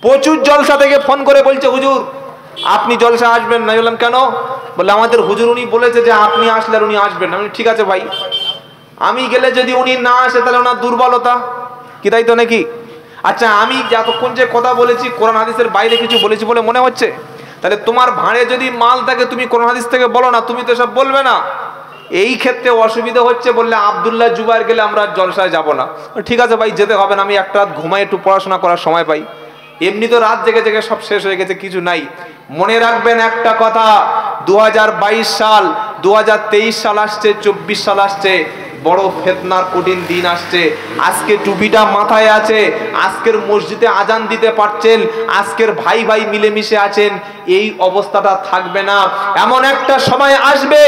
প্রচুর জলসা থেকে ফোন করে বলছে, হুজুর আপনি জলসা আসবেন না। বললাম কেন? বলে আমাদের হুজুর উনি বলেছে যে আপনি আসলে উনি আসবেন। আমি ঠিক আছে ভাই, আমি গেলে যদি উনি না আসে তাহলে ওনার দুর্বলতা কি, তাই তো নাকি? আচ্ছা, আমি যতক্ষণ যে কথা বলেছি কোরআন হাদিসের বাইরে কিছু বলেছি বলে মনে হচ্ছে? তাহলে তোমার ভাঁড়ে যদি মাল থাকে তুমি কোরআন হাদিস থেকে বলো না, তুমি তো সব বলবে না। এই ক্ষেত্রে অসুবিধা হচ্ছে বললে আব্দুল্লাহ জুবায়ের গেলে আমরা জলসায় যাব না। ঠিক আছে ভাই, যেতে হবে না, আমি একটা রাত ঘুমাই, একটু পড়াশোনা করার সময় পাই। এমনি তো রাত জেগে জেগে সব শেষ হয়ে গেছে, কিছু নাই। মনে রাখবেন একটা কথা, 2022 সাল, 2023 সাল আসছে, 24 সাল আসছে, বড় ফিতনার কঠিন দিন আসছে। আজকে টুপিটা মাথায় আছে, আজকের মসজিদে আজান দিতে পারছেন, আজকের ভাই ভাই মিলেমিশে আছেন, এই অবস্থাটা থাকবে না। এমন একটা সময় আসবে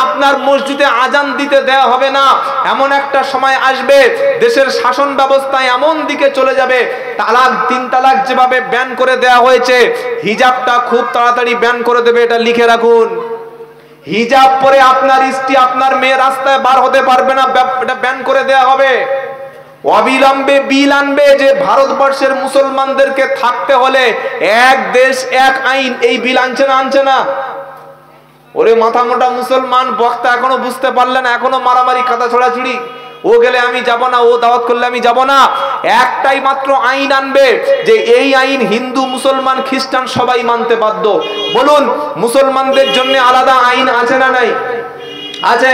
আপনার মসজিদে আজান দিতে দেওয়া হবে না। এমন একটা সময় আসবে দেশের শাসন ব্যবস্থা এমন দিকে চলে যাবে, তালাক, 3 তালাক যেভাবে ব্যান করে দেওয়া হয়েছে, হিজাবটা খুব তাড়াতাড়ি ব্যান করে দেবে। এটা লিখে রাখুন। হিজাব পরে আপনার স্ত্রী, আপনার মেয়ে রাস্তায় বার হতে পারবে না, এটা ব্যান করে দেয়া হবে। অবিলম্বে বিল আনবে যে ভারতবর্ষের মুসলমানদেরকে থাকতে হলে এক দেশ এক আইন। এই বিল আনছে না? আনছে না? ওরে মাথা মোটা মুসলমান বক্তা এখনো বুঝতে পারলে না, এখনো মারামারি, কাদা ছড়াছড়ি। ও গেলে আমি যাব না, ও দাওয়াত করলে আমি যাব না। একটাই মাত্র আইন আনবে, যে এই আইন হিন্দু, মুসলমান, খ্রিস্টান সবাই মানতে বাধ্য। বলুন, মুসলমানদের জন্য আলাদা আইন আছে না নাই? আছে।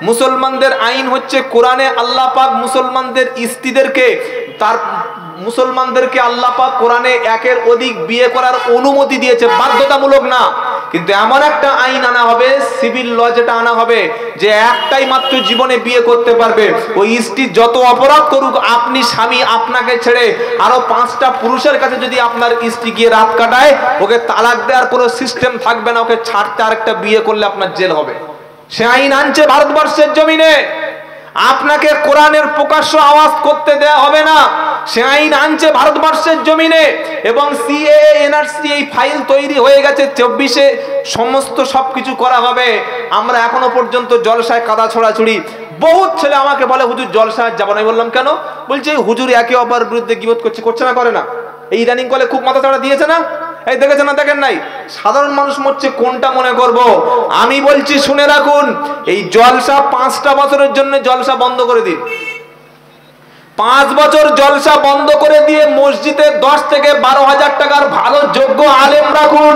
মুসলমানদের আইন হচ্ছে কোরআনে আল্লাহ পাক মুসলমানদের স্ত্রীদেরকে, তার মুসলমানদেরকে আল্লাহ পাক কোরআনে একের অধিক বিয়ে করার অনুমতি দিয়েছে, বাধ্যতামূলক না। কিন্তু এমন একটা আইন আনা হবে, সিভিল ল যেটা আনা হবে, যে একটাই মাত্র জীবনে বিয়ে করতে পারবে। ওই স্ত্রী যত অপরাধ করুক, আপনি স্বামী, আপনাকে ছেড়ে আরো 5টা পুরুষের কাছে যদি আপনার স্ত্রী গিয়ে রাত কাটায়, ওকে তালাক দেওয়ার কোনো সিস্টেম থাকবে না, ওকে ছাড়তে আরেকটা বিয়ে করলে আপনার জেল হবে। সে আইন আনছে ভারতবর্ষের জমিনে। আপনাকে কোরআনের প্রকাশ্য আওয়াজ করতে দেয়া হবে না, সে আইন আনছে ভারতবর্ষের জমিনে। এবং সিএএ, এনআরসি, এই ফাইল তৈরি হয়ে গেছে, 24-এ সমস্ত সবকিছু করা হবে। আমরা এখনো পর্যন্ত জলসায় কাদা ছড়াছড়ি। বহুত ছেলে আমাকে বলে, হুজুর জলসায় যাবো না। বললাম কেন? বলছে হুজুর একে অপরের বিরুদ্ধে গীবত করছে। করছে না? করে না? এই ইদানিং কলে খুব মাথা চাড়া দিয়েছে না? এই দেখেছেন না? দেখেন নাই? সাধারণ মানুষ মরছে, কোনটা মনে করব? আমি বলছি শুনে রাখুন, এই জলসা 5টা বছরের জন্য জলসা বন্ধ করে দিন। 5 বছর জলসা বন্ধ করে দিয়ে মসজিদে 10 থেকে 12 হাজার টাকার ভালো যোগ্য আলেম রাখুন।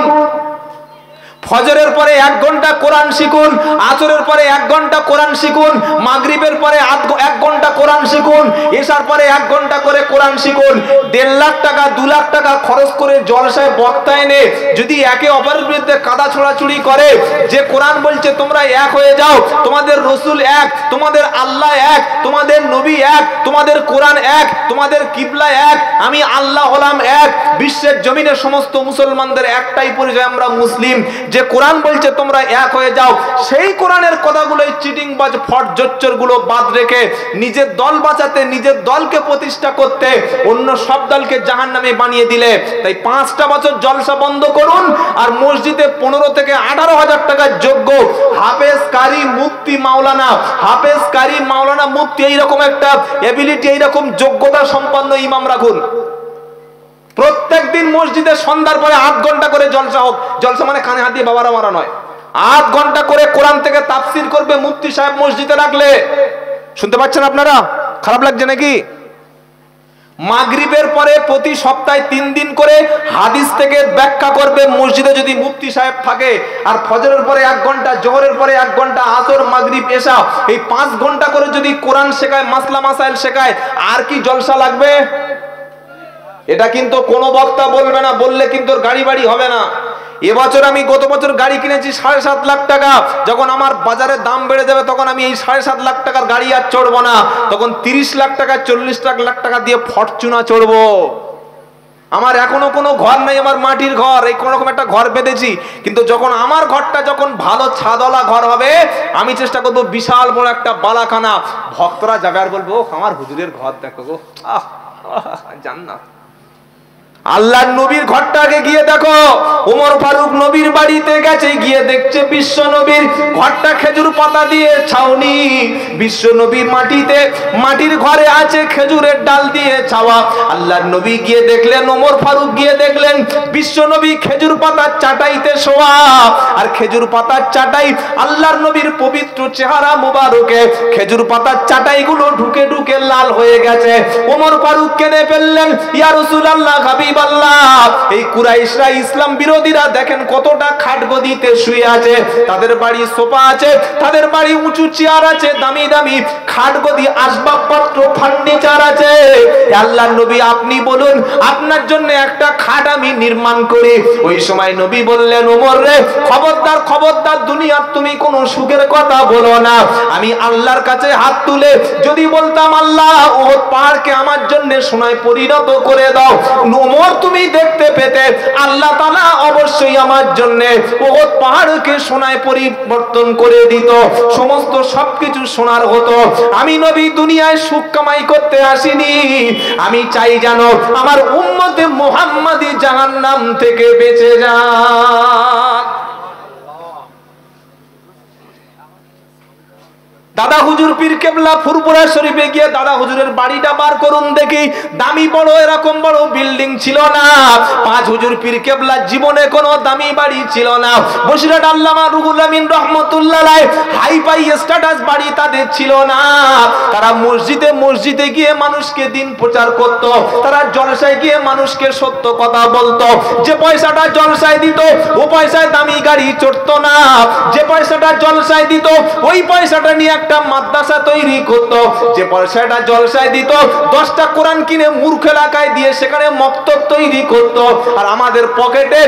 ফজরের পরে 1 ঘন্টা কোরআন শিখুন, আসরের পরে 1 ঘন্টা কোরআন শিখুন, মাগরিবের পরে 1 ঘন্টা কোরআন শিখুন, এশার পরে 1 ঘন্টা করে কোরআন শিখুন। 1.5 লাখ টাকা 2 লাখ টাকা খরচ করে জলসায় বক্তা এনে যদি একে অপরের বিরুদ্ধে কাদা ছোড়াছুড়ি করে, যে কোরআন বলছে তোমরা এক হয়ে যাও, তোমাদের রসুল এক, তোমাদের আল্লাহ এক, তোমাদের নবী এক, তোমাদের কোরআন এক, তোমাদের কিবলা এক, আমি আল্লাহ হলাম এক, বিশ্বের জমিনে সমস্ত মুসলমানদের একটাই পরিচয় আমরা মুসলিম, যে কোরআন বলছে তোমরা এক হয়ে যাও, সেই কোরআনের কথাগুলো চিটিংবাজ ফটজচ্চর গুলো বাদ রেখে নিজের দল বাঁচাতে, নিজের দলকে প্রতিষ্ঠা করতে অন্য সব দলকে জাহান্নামে বানিয়ে দিলে। তাই 5টা বছর জলসা বন্ধ করুন, আর মসজিদে 15 থেকে 18,000 টাকার যোগ্য হাফেজ কারি মুফতি মাওলানা, হাফেজ কারি মাওলানা মুফতি এইরকম একটা এবিলিটি, এইরকম যোগ্যতা সম্পন্ন ইমাম রাখুন। প্রত্যেকদিন মসজিদে সন্ধ্যার পরে 8 ঘন্টা করে জলসা হোক। জলসা মানে কানে হাত দিয়ে বাবারা মারা নয়। 8 ঘন্টা করে কোরআন থেকে তাফসীর করবে মুফতি সাহেব মসজিদে রাখলে। শুনতে পাচ্ছেন আপনারা? খারাপ লাগছে নাকি? মাগরিবের পরে প্রতি সপ্তাহে 3 দিন করে হাদিস থেকে ব্যাখ্যা করবে মসজিদে যদি মুফতি সাহেব থাকে। আর ফজরের পরে 1 ঘন্টা, জোহরের পরে 1 ঘন্টা, আসর মাগরিব এশা, এই 5 ঘন্টা করে যদি কোরআন শেখায়, মাসলা মাসাইল শেখায়, আর কি জলসা লাগবে? এটা কিন্তু কোনো বক্তা বলবে না, বললে কিন্তু গাড়ি বাড়ি হবে না। এবছর আমি গত বছর গাড়ি কিনেছি 7.5 লাখ টাকা। যখন আমার বাজারে দাম বেড়ে যাবে তখন আমি এই 7.5 লাখ টাকার গাড়ি আর চড়বো না, তখন 30 লাখ টাকা 40 লাখ টাকা দিয়ে ফরচুনা চড়বো। আমার এখনো কোনো ঘর নাই, আমার মাটির ঘর, এই কোন রকম একটা ঘর বেঁধেছি। কিন্তু যখন আমার ঘরটা যখন ভালো ছাদওয়ালা ঘর হবে, আমি চেষ্টা করবো বিশাল বড় একটা বালাখানা, ভক্তরা যাবে আর বলবো আমার হুজুরের ঘর দেখো গো, জান্নাত। আল্লাহর নবীর ঘরটাকে গিয়ে দেখো। ওমর ফারুক নবীর বাড়িতে গেছে, গিয়ে দেখছে বিশ্ব নবীর ঘরটা খেজুর পাতা দিয়ে ছাউনি, বিশ্ব নবী মাটিতে, মাটির ঘরে আছে, খেজুরের ডাল দিয়ে ছাওয়া। আল্লাহর নবী গিয়ে দেখলেন, ওমর ফারুক গিয়ে দেখলেন বিশ্ব নবী খেজুর পাতার চাটাইতে শোয়া, আর খেজুর পাতার চাটাই আল্লাহর নবীর পবিত্র চেহারা মোবারকে খেজুর পাতার চাটাইগুলো ঢুকে ঢুকে লাল হয়ে গেছে। ওমর ফারুক কেঁদে ফেললেন, ইয়া রাসূলুল্লাহ, হাবিব আল্লাহ, এই কুরাইশরা, ইসলাম বিরোধীরা দেখেন কতটা খাটগদিতে শুয়ে আছে, তাদের বাড়ি সোফা আছে, তাদের বাড়ি উঁচু চেয়ার আছে, দামি দামি খাটগদি আসবাবপত্র ফার্নিচার আছে। আল্লাহর নবী আপনি বলুন, আপনার জন্য একটা খাট আমি নির্মাণ করি। ওই সময় নবী বললেন, ওমর রে, খবরদার খবরদার, দুনিয়ার তুমি কোনো সুখের কথা বলো না। আমি আল্লাহর কাছে হাত তুলে যদি বলতাম, আল্লাহ ওহদ পাহাড়কে আমার জন্য সোনায় পরিণত করে দাও, ওমর তুমি দেখতে পেতে আল্লাহ তাআলা অবশ্যই আমার জন্য ওহদ পাহাড়কে সোনায় পরিবর্তন করে দিত, সমস্ত সবকিছু সোনার হতো। আমি নবী দুনিয়ায় সুখ কামাই করতে আসিনি, আমি চাই জানো আমার উম্মতে মুহাম্মাদি জাহান্নাম থেকে বেঁচে যাক। দাদা হুজুর পীর কেবলা ফুরপুরা শরীফে গিয়ে দাদা হুজুরের বাড়িটা বার করুন দেখি। দামি বড় এরকম বড় বিল্ডিং ছিল না। 5 হুজুর পীর কেবলা জীবনে কোনো দামি বাড়ি ছিল না। বসিরহাট আল্লামা রুহুল আমিন রহমাতুল্লাহ আলাইহি হাই ফাই স্ট্যাটাস বাড়ি তাদের ছিল না। তারা মসজিদে মসজিদে গিয়ে মানুষকে দিন প্রচার করত, তারা জলসায় গিয়ে মানুষকে সত্য কথা বলতো। যে পয়সাটা জলসায় দিত ও পয়সায় দামি গাড়ি চড়তো না, যে পয়সাটা জলসায় দিত ওই পয়সাটা নিয়ে একটা মাদ্রাসা তৈরি করত, যে পয়সাটা জলসায় দিত 10টা কোরআন কিনে মূর্খ এলাকায় দিয়ে সেখানে মক্তব তৈরি করত। আর আমাদের পকেটে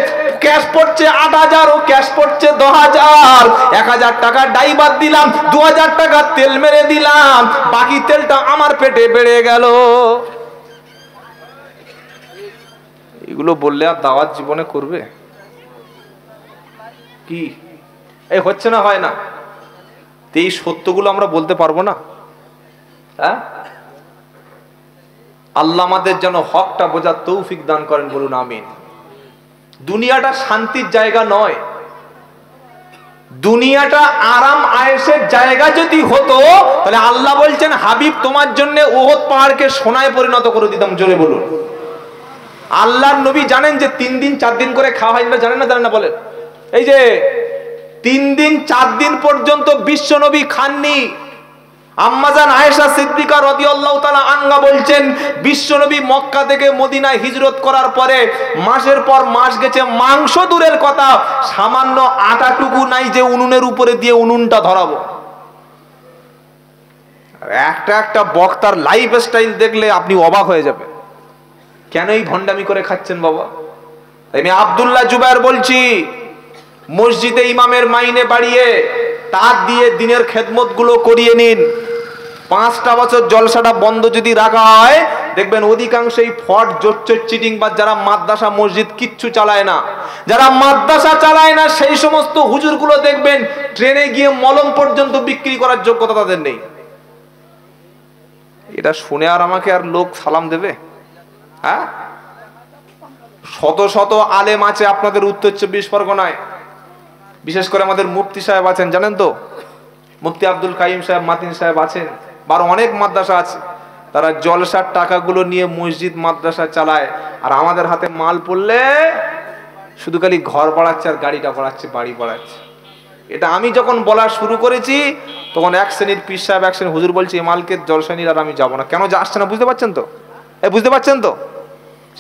ক্যাশ পড়ছে 8,000 ও ক্যাশ পড়ছে 10,000, 1,000 টাকা ড্রাইভার দিলাম, 2,000 টাকা তেল মেরে দিলাম, বাকি তেলটা আমার পেটে বেড়ে গেল। এগুলো বললে আর দাওয়াত জীবনে করবে কি? এই হচ্ছে না, হয় না। এই সত্যগুলো আমরা বলতে পারবো না? হ্যাঁ, আল্লাহ আমাদের যেন হকটা বোঝার তৌফিক দান করেন, বলুন আমিন। দুনিয়াটা শান্তির জায়গা নয়, দুনিয়াটা আরাম আয়েশের জায়গা যদি হতো তাহলে আল্লাহ বলছেন, হাবিব তোমার জন্য ওহদ পাহাড়কে সোনায় পরিণত করে দিতাম। জোরে বলুন। আল্লাহর নবী জানেন যে 3 দিন 4 দিন করে খাওয়া হয় না, জানেন না? জানেন না? বলেন। এই যে 3 দিন 4 দিন পর্যন্ত বিশ্ব নবী খাননি, আম্মাজান আয়েশা সিদ্দিকা রাদিয়াল্লাহু তাআলা আনহা বলছেন, বিশ্বনবী মক্কা থেকে মদিনায় হিজরত করার পরে মাসের পর মাস গেছে, মাংস দূরের কথা, সামান্য আটাটুকু নাই যে উনুনের উপরে দিয়ে উনুনটা ধরাবো। একটা একটা বক্তার লাইফ স্টাইল দেখলে আপনি অবাক হয়ে যাবেন, কেন এই ভণ্ডামি করে খাচ্ছেন বাবা। আমি আব্দুল্লাহ জুবায়ের বলছি, মসজিদে ইমামের মাইনে বাড়িয়ে তার দিয়ে দিনের খেদমত গুলো করিয়ে নিন। 5টা বছর জলসাটা বন্ধ যদি রাখা হয়, দেখবেন অধিকাংশ এই ফট জোচ্চর চিটিং বা যারা মাদ্রাসা মসজিদ কিচ্ছু চালায় না, যারা মাদ্রাসা চালায় না সেই সমস্ত হুজুরগুলো দেখবেন ট্রেনে গিয়ে মলম পর্যন্ত বিক্রি করার যোগ্যতা তাদের নেই। এটা শুনে আর আমাকে আর লোক সালাম দেবে? হ্যাঁ, শত শত আলেম আছে আপনাদের উত্তর 24 পরগনায়, বিশেষ করে আমাদের মুফতি সাহেব আছেন, জানেন তো, মুফতি আব্দুল কাইম সাহেব, মাতিন সাহেব আছেন, আর অনেক মাদ্রাসা আছে, তারা জলসার টাকাগুলো নিয়ে মসজিদ মাদ্রাসা চালায়, আর আমাদের হাতে মাল পড়লে শুধু খালি ঘর বাড়াচ্ছে আর গাড়িটা বাড়াচ্ছে, বাড়ি বাড়াচ্ছে। এটা আমি যখন বলা শুরু করেছি তখন এক শ্রেণীর পীর সাহেব, এক শ্রেণীর হুজুর বলছে এই মালকে জলসা নিয়ে আর আমি যাবো না। কেন যে আসছে না বুঝতে পারছেন তো? বুঝতে পারছেন তো?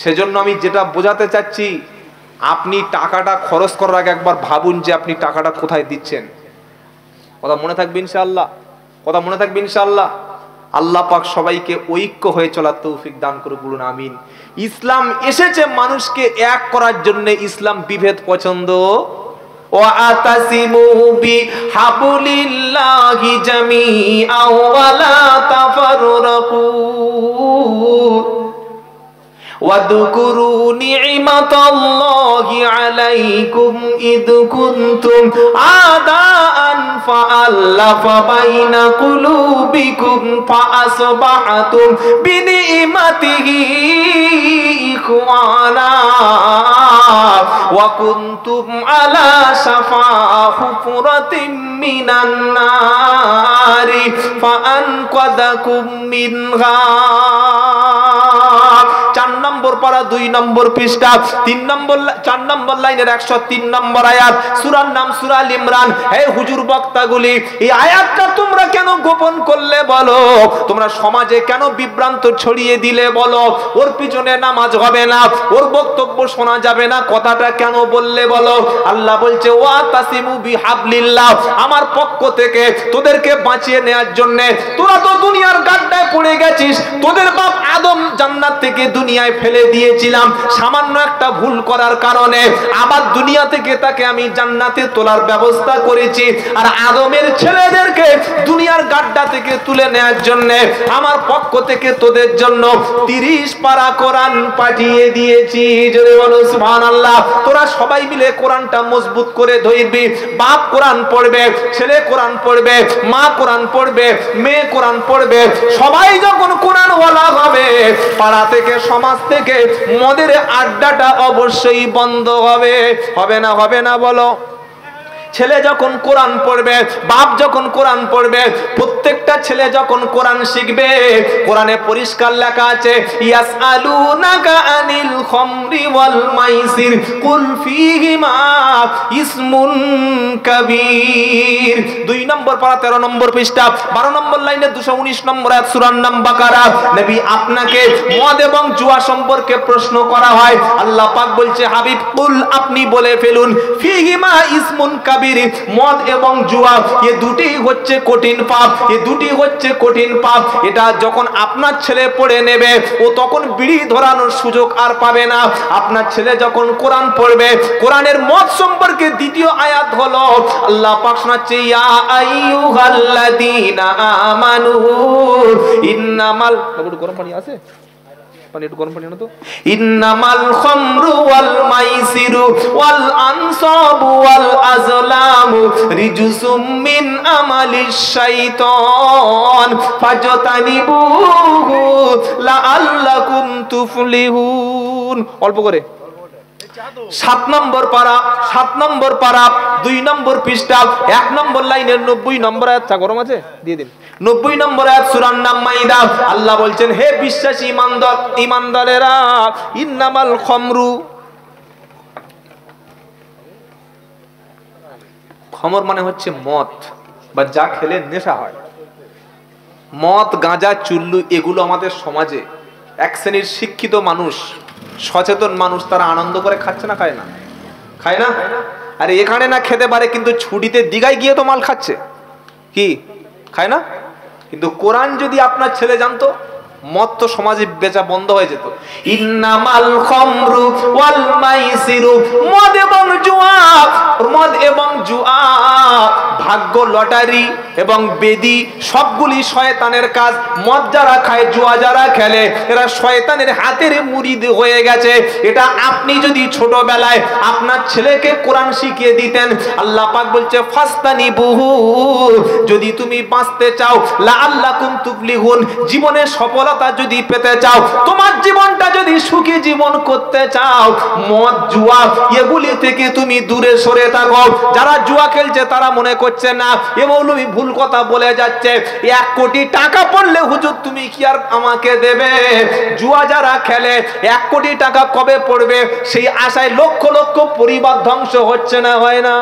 সেজন্য আমি যেটা বোঝাতে চাচ্ছি, আপনি টাকাটা খরচ করার আগে একবার ভাবুন যে আপনি টাকাটা কোথায় দিচ্ছেন। কথা মনে থাকবে ইনশাআল্লাহ, কথা মনে থাকবে ইনশাআল্লাহ। আল্লাহ পাক সবাইকে ঐক্য হয়ে চলার তৌফিক দান করে, বলুন আমিন। ইসলাম এসেছে মানুষকে এক করার জন্য, ইসলাম বিভেদ পছন্দ। ওয়াতাসিমু বিহাবলিল্লাহি জামিআন ওয়া লা তাফাররাকু ওয়াদকুরু নি'মাতাল্লাহি আলাইকুম ইদ কুনতুম আদাআন ফাআল্লাফা বাইনা কুলুবিকুম ফাআসবাহতুম বিনি'মাতিহি ইখওয়ানা ওয়া কুনতুম আলা শাফা হুফরাতিম মিনান নারি ফাআনকাযাকুম মিনহা। 4 নম্বর পারা 2 নম্বর পৃষ্ঠা 4 নম্বর লাইনের 103 নম্বর আয়াত, সূরার নাম সূরা আল ইমরান। হে হুজুর বক্তাগুলি, এই আয়াতটা তোমরা কেন গোপন করলে বলো? তোমরা সমাজে কেন বিভ্রান্ত ছড়িয়ে দিলে বলো? ওর পিছনে নামাজ হবে না, ওর বক্তব্য শোনা যাবে না, কথাটা কেন বললে বলো? আল্লাহ বলছে ওয়াতাসিমু বিহাবলিল্লাহ, আমার পক্ষ থেকে তোদেরকে বাঁচিয়ে নেওয়ার জন্য। তোরা তো দুনিয়ার গাড্ডায় পড়ে গেছিস, তোদের বাপ আদম জান্নাত থেকে দুনিয়ায় ফেলে দিয়েছিলাম সামান্য একটা ভুল করার কারণে, আবার দুনিয়া থেকে তাকে আমি জান্নাতে তোলার ব্যবস্থা করেছি। আর আদমের ছেলেদেরকে দুনিয়ার গাড্ডা থেকে তুলে নেওয়ার জন্য আমার পক্ষ থেকে তোদের জন্য 30 পারা কোরআন পাঠিয়ে দিয়েছি। যদি বলো সুবহানাল্লাহ। তোরা সবাই মিলে কোরআনটা মজবুত করে ধরবি। বাপ কোরআন পড়বে, ছেলে কোরআন পড়বে, মা কোরআন পড়বে, মেয়ে কোরআন পড়বে। সবাই যখন কোরআন ওয়ালা হবে, পাড়া থেকে সমাজ থেকে মদের আড্ডাটা অবশ্যই বন্ধ হবে। হবে না? হবে না বলো? ছেলে যখন কোরআন পড়বে, বাপ যখন কোরআন পড়বে, প্রত্যেকটা ছেলে যখন কোরআন শিখবে, কোরআনে পরিষ্কার লেখা আছে ইয়াসআলুনাকা আনিল খামরি ওয়াল মাইসির কুল ফীহিমা ইসমুন কাবীর। 2 নম্বর পারা 13 নম্বর পৃষ্ঠা 12 নম্বর লাইনে 219 নম্বর আয়াত, সূরার নাম বাকারা। নবী, আপনাকে মদ এবং জুয়া সম্পর্কে প্রশ্ন করা হয়। আল্লাহ পাক বলছে হাবিব কুল, আপনি বলে ফেলুন, ফীহিমা ইসমুন কাবীর, মদ এবং জুয়া এ দুটি হচ্ছে কঠিন পাপ, এ দুটি হচ্ছে কঠিন পাপ। এটা যখন আপনার ছেলে পড়ে নেবে, ও তখন বিড়ি ধরানোর সুযোগ আর পাবে না। আপনার ছেলে যখন কোরআন পড়বে, কোরআনের মদ সম্পর্কে দ্বিতীয় আয়াত হলো আল্লাহ পাক শোনাচ্ছে ইয়া আইয়ুহাল্লাযীনা আমানু ইন্নামাল, গরম পানি আছে, একটু গরম পানি আনো তো। ইন্নামাল খামরু ওয়াল মাইসিরু ওয়াল আনসাবু ওয়াল আজলামু রিজসুম মিন আমালিশ শাইতান ফাজতানিবুহু লাআল্লাকুম তুফলিহুন। অল্প করে 7 নম্বর পারা 2 নম্বর পৃষ্ঠা 1 নম্বর লাইনের 90 নম্বর আয়াত। গরম আছে, দিয়ে দিন। 90 নম্বর আয়াত, সূরার নাম মাইদা। আল্লাহ বলছেন হে বিশ্বাসী ঈমানদারেরা, ইন্নামাল খামরু, খমর মানে হচ্ছে মদ বা যা খেলে নেশা হয়। মদ, গাঁজা, চুল্লু এগুলো আমাদের সমাজে এক শ্রেণীর শিক্ষিত মানুষ, সচেতন মানুষ, তারা আনন্দ করে খাচ্ছে না খায় না? খায় না? আরে এখানে না খেতে পারে, কিন্তু ছুটিতে দীঘায় গিয়ে তো মাল খাচ্ছে, কি খায় না? কিন্তু কোরআন যদি আপনার ছেলে জানতো, মদ তো সমাজে বেচা বন্ধ হয়ে যেত। ইন্নামাল খামরু ওয়াল মাইসিরু, মদ এবং জুয়া, মদ এবং জুয়া, ভাগ্য লটারি এবং বেদি সবগুলি শয়তানের কাজ। মদ যারা খায়, জুয়া যারা খেলে, এরা শয়তানের হাতের মুরিদ হয়ে গেছে। এটা আপনি যদি ছোটবেলায় আপনার ছেলেকে কোরআন শিখিয়ে দিতেন, আল্লাহ পাক বলছে ফাস্তানিবুহু, যদি তুমি বাঁচতে চাও, লাআল্লাকুম তুফলিহুন, জীবনে সফলতা যদি পেতে চাও, তোমার জীবনটা যদি সুখী জীবন করতে চাও, মদ জুয়া এগুলি থেকে তুমি দূরে সরে থাকো। যারা জুয়া খেলছে তারা মনে করছে না এ মৌলবি ভুল কথা বলে যাচ্ছে, 1 কোটি টাকা পড়লে হুজুর তুমি কি আর আমাকে দেবে? জুয়া যারা খেলে 1 কোটি টাকা কবে পড়বে সেই আশায় লক্ষ লক্ষ পরিবার ধ্বংস হচ্ছে না, হয় না?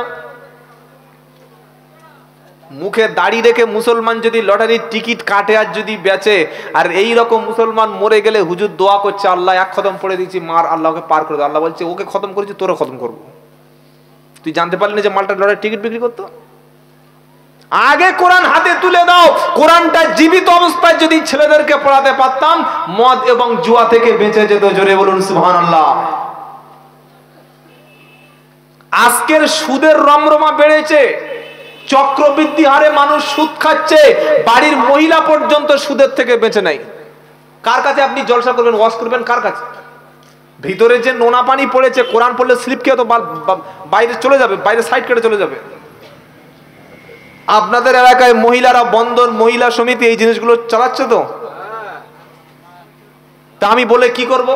মুখে দাড়ি রেখে মুসলমান যদি লটারির টিকিট কাটে আর যদি বেচে, আর এই রকম মুসলমান মরে গেলে হুজুর দোয়া করছে, আল্লাহ 1 খতম পড়ে দিয়েছি, মার আল্লাহকে পার করে দাও। আল্লাহ বলছে ওকে খতম করেছি, তোরও খতম করবো। তুই জানতে পারলি না যে মালটা লটারির টিকিট বিক্রি করতো? আগে কোরআন হাতে তুলে দাও। কোরআনটা জীবিত অবস্থায় যদি ছেলেদেরকে পড়াতে পারতাম, মদ এবং জুয়া থেকে বেঁচে যেত। জোরে বলুন সুবহানাল্লাহ। আজকের সুদের রমরমা বেড়েছে, চক্রবৃদ্ধি হারে মানুষ সুদ খাচ্ছে, বাড়ির মহিলা পর্যন্ত সুদের থেকে বেঁচে নাই। কার কাছে আপনি জলসা করবেন, ওয়াজ করবেন? কার কাছে? ভিতরে যে নোনা পানি পড়েছে, কোরআন পড়লে স্লিপ খেয়ে তো বাইরে চলে যাবে, বাইরে সাইড কেটে চলে যাবে। আপনাদের এলাকায় মহিলারা বন্ধন মহিলা সমিতি এই জিনিসগুলো চালাচ্ছে তো? তা আমি বলে কি করব?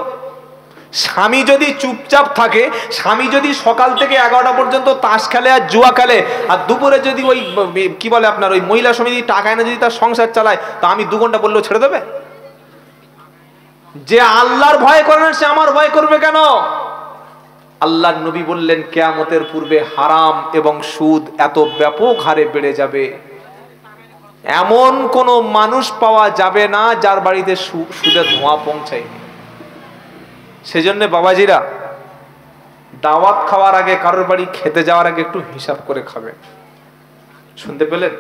স্বামী যদি চুপচাপ থাকে, স্বামী যদি সকাল থেকে 11টা পর্যন্ত তাস খেলে আর জুয়া খেলে, আর দুপুরে যদি ওই কি বলে আপনার ওই মহিলা সমিতি টাকা এনে যদি তার সংসার চালায়, তা আমি 2 ঘন্টা বললেও ছেড়ে দেবে? যে আল্লাহর ভয় করে না সে আমার ভয় করবে কেন? আল্লাহর নবী বললেন কিয়ামতের পূর্বে হারাম এবং সুদ এত ব্যাপক হারে বেড়ে যাবে, এমন কোন মানুষ পাওয়া যাবে না যার বাড়িতে সুদের ধোঁয়া পৌঁছায়নি। সেজন্য বাবাজিরা, দাওয়াত খাওয়ার আগে, কারোর বাড়ি খেতে যাওয়ার আগে একটু হিসাব করে খাবেন। শুনতে পেলেন?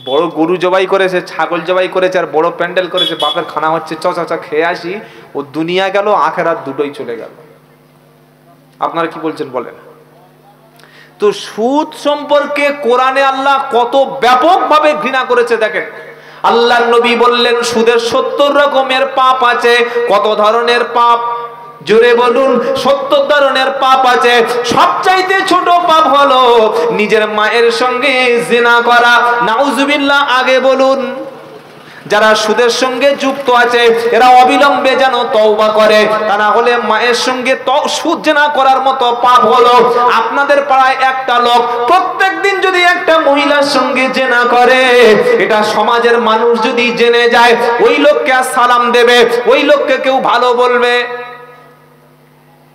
বড় গরু জবাই করেছে, ছাগল জবাই করেছে, আর বড় প্যান্ডেল করেছে, বাপের খানা হচ্ছে, চ খেয়ে আসি, ও দুনিয়া গেল, আখেরাত দুটোই চলে গেল। আপনারা কি বলছেন বলেন? তো সুদ সম্পর্কে কোরআনে আল্লাহ কত ব্যাপকভাবে ঘৃণা করেছে দেখেন। আল্লাহর নবী বললেন সুদের 70 রকমের পাপ আছে। কত ধরনের পাপ? জোরে বলুন। 70 ধরনের পাপ আছে। সবচাইতে ছোট পাপ হলো নিজের মায়ের সঙ্গে জিনা করা। নাউজুবিল্লাহ। আগে বলুন। যারা সুদের সঙ্গে যুক্ত আছে এরা অবিলম্বে যেন তওবা করে, তা না হলে মায়ের সঙ্গে সুদ জিনা করার মতো পাপ হলো। আপনাদের পাড়ায় একটা লোক প্রত্যেকদিন যদি একটা মহিলার সঙ্গে জিনা করে, এটা সমাজের মানুষ যদি জেনে যায়, ওই লোককে আর সালাম দেবে, ওই লোককে কেউ ভালো বলবে?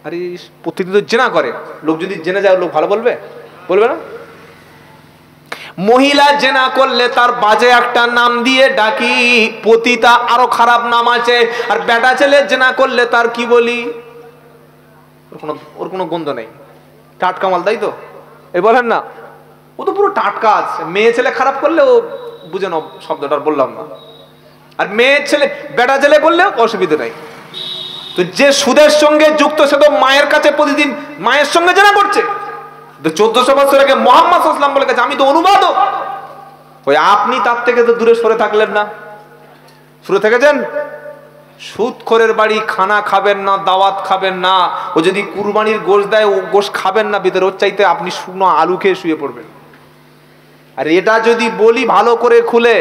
আরে প্রতিদিন তো জিনা করে, লোক যদি জেনে যায় লোক ভালো বলবে? বলবে না? মহিলা জেনা করলে তার বাজে একটা নাম দিয়ে ডাকি, পতিতা, আরো খারাপ নাম আছে। আর বেটা ছেলে জেনা করলে তার কি বলি? ওর কোনো গন্ধ নেই, টাটকা মাল, তাই তো? এই বলেন না, ও তো পুরো টাটকা আছে। মেয়ে ছেলে খারাপ করলে ও বুঝে নাও, শব্দটা বললাম না। আর মেয়ে ছেলে বেটা ছেলে করলে অসুবিধা নাই। তো যে সুদের সঙ্গে যুক্ত সে তো মায়ের কাছে প্রতিদিন মায়ের সঙ্গে জেনা করছে। 1400 বছর আগে মুহাম্মদ সাল্লাল্লাহু আলাইহি ওয়াসাল্লাম বলে গেছে, আমি তো অনুবাদক। ওই আপনি তার থেকে তো দূরে সরে থাকলেন না, সরে থেকেছেন। সুদখোরের বাড়ি খানা খাবেন না, দাওয়াত খাবেন না। ও যদি কুরবানির গোশ দেয়, ও গোশ খাবেন না ভিতরে, ওর চাইতে আপনি শুকনো আলু খেয়ে শুয়ে পড়বেন। আর এটা যদি বলি ভালো করে খুলে,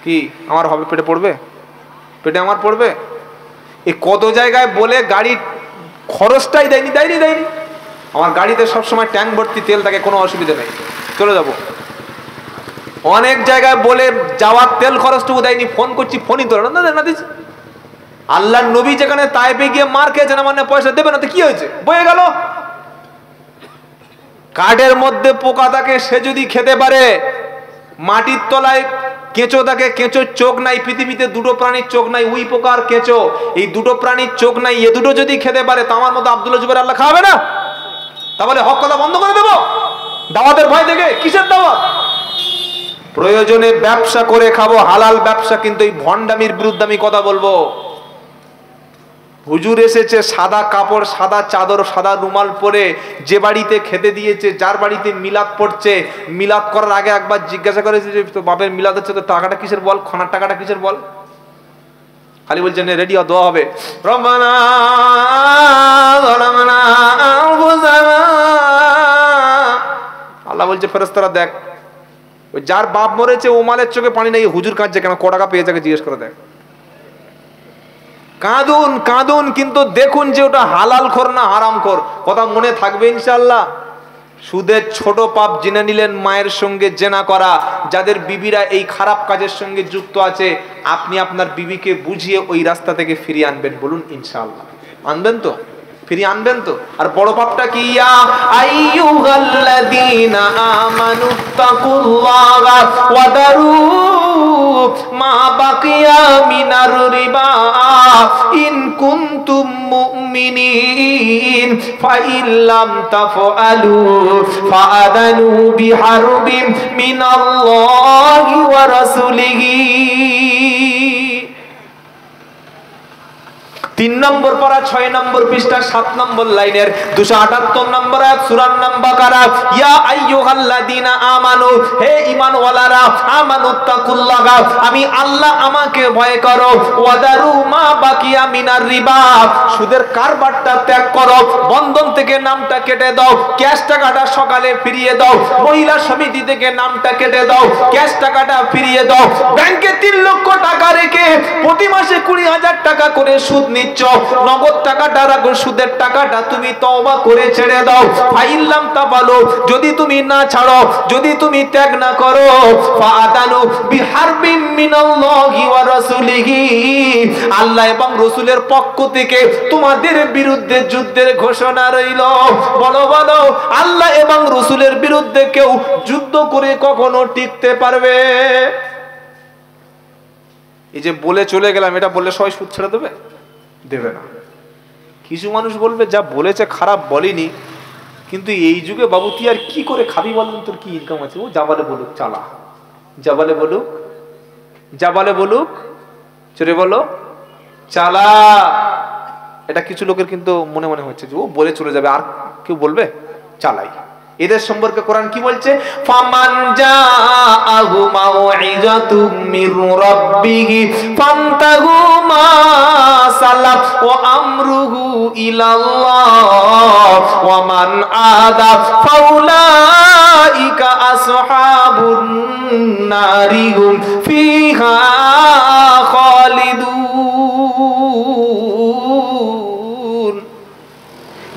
কি আমার হবে? পেটে পড়বে? পেটে আমার পড়বে? এই কত জায়গায় বলে গাড়ির খরচটাই দেয়নি। আমার গাড়িতে সবসময় ট্যাঙ্ক ভর্তি তেল থাকে, কোনো অসুবিধা নেই, চলে যাব। অনেক জায়গায় বলে যাওয়ার তেল খরচটুকু দেয়নি, ফোন করছি ফোনই তোলে না দিচ্ছে। আল্লাহর নবী যেখানে তাইফে গিয়ে মার খেয়েছে না, মানে পয়সা দেবে না, তো কি হয়েছে? বয়ে গেল। কার্ডের মধ্যে পোকা থাকে, সে যদি খেতে পারে মাটির তলায় কেঁচো থাকে, কেঁচোর চোখ নাই। পৃথিবীতে দুটো প্রাণীর চোখ নাই, উই পোকা আর কেঁচো। এই দুটো প্রাণীর চোখ নাই, এ দুটো যদি খেতে পারে তা আমার মতো আব্দুল্লাহ জুবাইর আল্লাহ খাওয়াবে না? তাহলে হক কথা বন্ধ করে দেবো দাওয়াতের ভয় থেকে? কিসের দাওয়াত? প্রয়োজনে ব্যবসা করে খাবো, হালাল ব্যবসা, কিন্তু এই ভণ্ডামির বিরুদ্ধে আমি কথা বলবো। হুজুর এসেছে সাদা কাপড়, সাদা চাদর, সাদা রুমাল পরে, যে বাড়িতে খেতে দিয়েছে, যার বাড়িতে মিলাদ পড়ছে, মিলাদ করার আগে একবার জিজ্ঞাসা করেছে যে তো বাপের মিলাদ হচ্ছে, তো টাকাটা কিসের বল, খানার টাকাটা কিসের বল? খালি বলছেন রেডি দোয়া হবে। রব্বানা যালামনা আনফুসানা, আল্লাহ বলছে ফেরেশতারা দেখ, ওই যার বাপ মরেছে ও মালের চোখে পানি নেই, হুজুর কাঁদছে কেন, ক টাকা পেয়েছে জিজ্ঞেস করে দেখ। কাঁদুন কাঁদুন, কিন্তু দেখুন যে ওটা হালাল খোর না হারাম খোর। কথা মনে থাকবে ইনশাআল্লাহ। সুদের ছোট পাপ জেনে নিলেন, মায়ের সঙ্গে জেনা করা। যাদের বিবিরা এই খারাপ কাজের সঙ্গে যুক্ত আছে, আপনি আপনার বিবিকে বুঝিয়ে ওই রাস্তা থেকে ফিরিয়ে আনবেন, বলুন ইনশাআল্লাহ। আনবেন তো? ফিরিয়ে আনবেন তো? আর বড় পাপটা কি? ইয়া আইয়ুহাল্লাযীনা আমানু তাকুল্লাহা ওয়া দারু মা বাকিয়া মিনার রিবা ইন কুনতুম মুমিনিন ফাইন লাম তাফআলু ফাআদানু বিহারবিম মিনাল্লাহি ওয়া রাসূলিহি। 3 নম্বর পারা 6 নম্বর পৃষ্ঠা 7 নম্বর লাইনের 278 নম্বর আয়াত সূরা আন-বাকারা। ইয়া আইয়ুহাল্লাযীনা আমানু, হে ঈমানওয়ালারা, আমানুত্তাকুল্লাহা, আমি আল্লাহ আমাকে ভয় করো, ওয়াদারু মা বাকিয়া মিনার রিবা, সুদের কারবারটা ত্যাগ করো, বন্ধন থেকে নামটা কেটে দাও, ক্যাশ টাকাটা সকালে ফিরিয়ে দাও, মহিলা সমিতি থেকে নামটা কেটে দাও, ক্যাশ টাকাটা ফিরিয়ে দাও, ব্যাংকে 3 লক্ষ টাকা রেখে প্রতি মাসে 20,000 টাকা করে সুদ নগদ টাকাটা রাখো, সুদের টাকাটা তুমি তওবা করে ছেড়ে দাও। ফাইল্লাম তাফালু, যদি তুমি না ছাড়ো, যদি তুমি ত্যাগ না করো, ফাআদানু বিহারবিম মিনাল্লাহি ওয়া রাসূলিহি, আল্লাহ এবং রাসূলের পক্ষ থেকে তোমাদের বিরুদ্ধে যুদ্ধের ঘোষণা রইল। বলো বলো, আল্লাহ এবং রাসূলের বিরুদ্ধে কেউ যুদ্ধ করে কখনো টিকতে পারবে? এই যে বলে চলে গেলাম, এটা বললে সবাই সুদ ছেড়ে দেবে? দেবে না। কিছু মানুষ বলবে যা বলেছে খারাপ বলেনি, কিন্তু এই যুগে বাবু তুই আর কি করে খাবি বলুন, তোর কি ইনকাম আছে? ও জাবালে বলুক চালা, জাবালে বলুক, জাবালে বলুক, চলে বলো চালা। এটা কিছু লোকের কিন্তু মনে মনে হচ্ছে যে ও বলে চলে যাবে, আর কেউ বলবে চালাই। এদের সম্পর্কে কোরআন কি বলছে? ফামান জাআহু মাউইযাতুম মির রাব্বিহি ফান্তাহু মা সালাফ ওয়া আমরুহু ইলাল্লাহ ওয়া মান আদা ফাউলাইকা আসহাবুন নারি হুম ফিহা খালিদুন।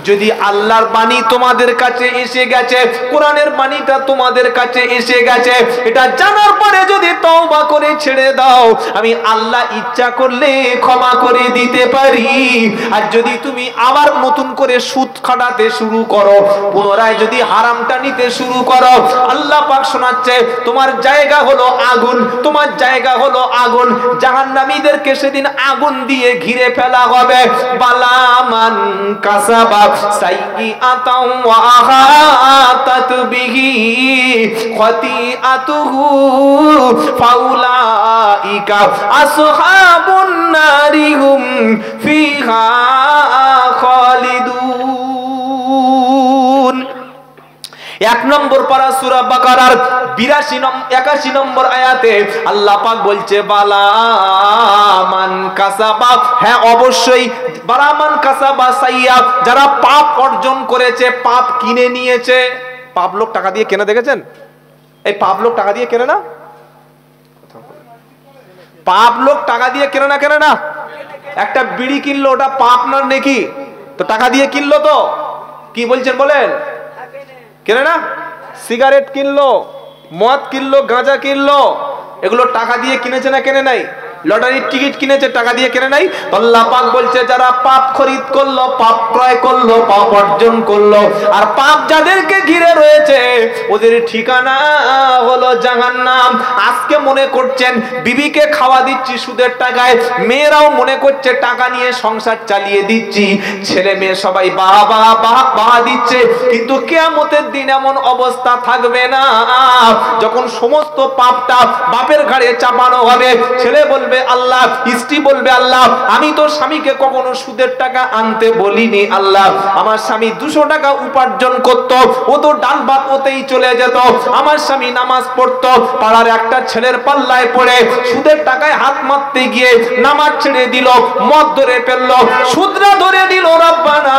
যদি আল্লাহর বাণী তোমাদের কাছে এসে গেছে, কোরআনের বাণীটা তোমাদের কাছে এসে গেছে, এটা জানার পরে যদি তওবা করে ছেড়ে দাও, আমি আল্লাহ ইচ্ছা করলে ক্ষমা করে দিতে পারি। আর যদি তুমি আবার নতুন করে সুদ খাটাতে শুরু করো, পুনরায় যদি হারামটা নিতে শুরু করো, আল্লাহ পাক শোনাচ্ছে তোমার জায়গা হলো আগুন, তোমার জায়গা হলো আগুন। জাহান্নামীদেরকে সেদিন আগুন দিয়ে ঘিরে ফেলা হবে। বালামান কাসাবা সাইয়্যাতাও ওয়া আহাতাত বিহি খাতিআতুহু ফাউলাইকা আসহাবুন নারি হুম ফিহা খালিদুন। 1 নম্বর পারা সূরা বাকারার 81 নম্বর আয়াতে আল্লাহ পাক বলছে বালামান কাসাবা, হ্যাঁ অবশ্যই বালামান কাসাবা সাইয়্যা, যারা পাপ অর্জন করেছে, পাপ কিনে নিয়েছে। পাপ লোক টাকা দিয়ে কেনে, দেখেছেন? এই পাপ লোক টাকা দিয়ে কেনে না? পাপ লোক টাকা দিয়ে কেনে না, কেনে না? একটা বিড়ি কিনলো, ওটা পাপ না নাকি? তো টাকা দিয়ে কিনলো, তো কি বলছেন বলেন? কেনে না? সিগারেট কিনলো, মদ কিনলো, গাঁজা কিনলো, এগুলো টাকা দিয়ে কিনেছে না কেনে নাই? লটারির টিকিট কিনেছে, টাকা দিয়ে কেনে নাই? আল্লাহ পাক বলছে যারা পাপ খরিদ করলো, পাপ ক্রয় করলো, পাপ অর্জন করলো, আর পাপ যাদেরকে ঘিরে রয়েছে ওদের ঠিকানা হলো জাহান্নাম। আজকে মনে করছেন বিবিকে খাওয়া দিচ্ছি সুদের টাকায়, মেয়েরাও মনে করছে টাকা নিয়ে সংসার চালিয়ে দিচ্ছি, ছেলে মেয়ে সবাই বাহ বাহ বাহ বাহ দিচ্ছে, কিন্তু কিয়ামতের দিন এমন অবস্থা থাকবে না যখন সমস্ত পাপটা বাপের ঘাড়ে চাপানো হবে। ছেলে বলবে আল্লাহ, স্ত্রী বলবে আল্লাহ আমি তো স্বামীকে কখনো সুদের টাকা আনতে বলিনি, আল্লাহ আমার স্বামী 200 টাকা উপার্জন করত, ও তো ডাল ভাত ওতেই চলে যেত, আমার স্বামী নামাজ পড়তো, পাড়ার একটা ছেলের পাল্লায় পড়ে সুদের টাকায় হাত মারতে গিয়ে নামাজ ছেড়ে দিল, মদ ধরে ফেললো, সুদরা ধরে দিল রব্বানা,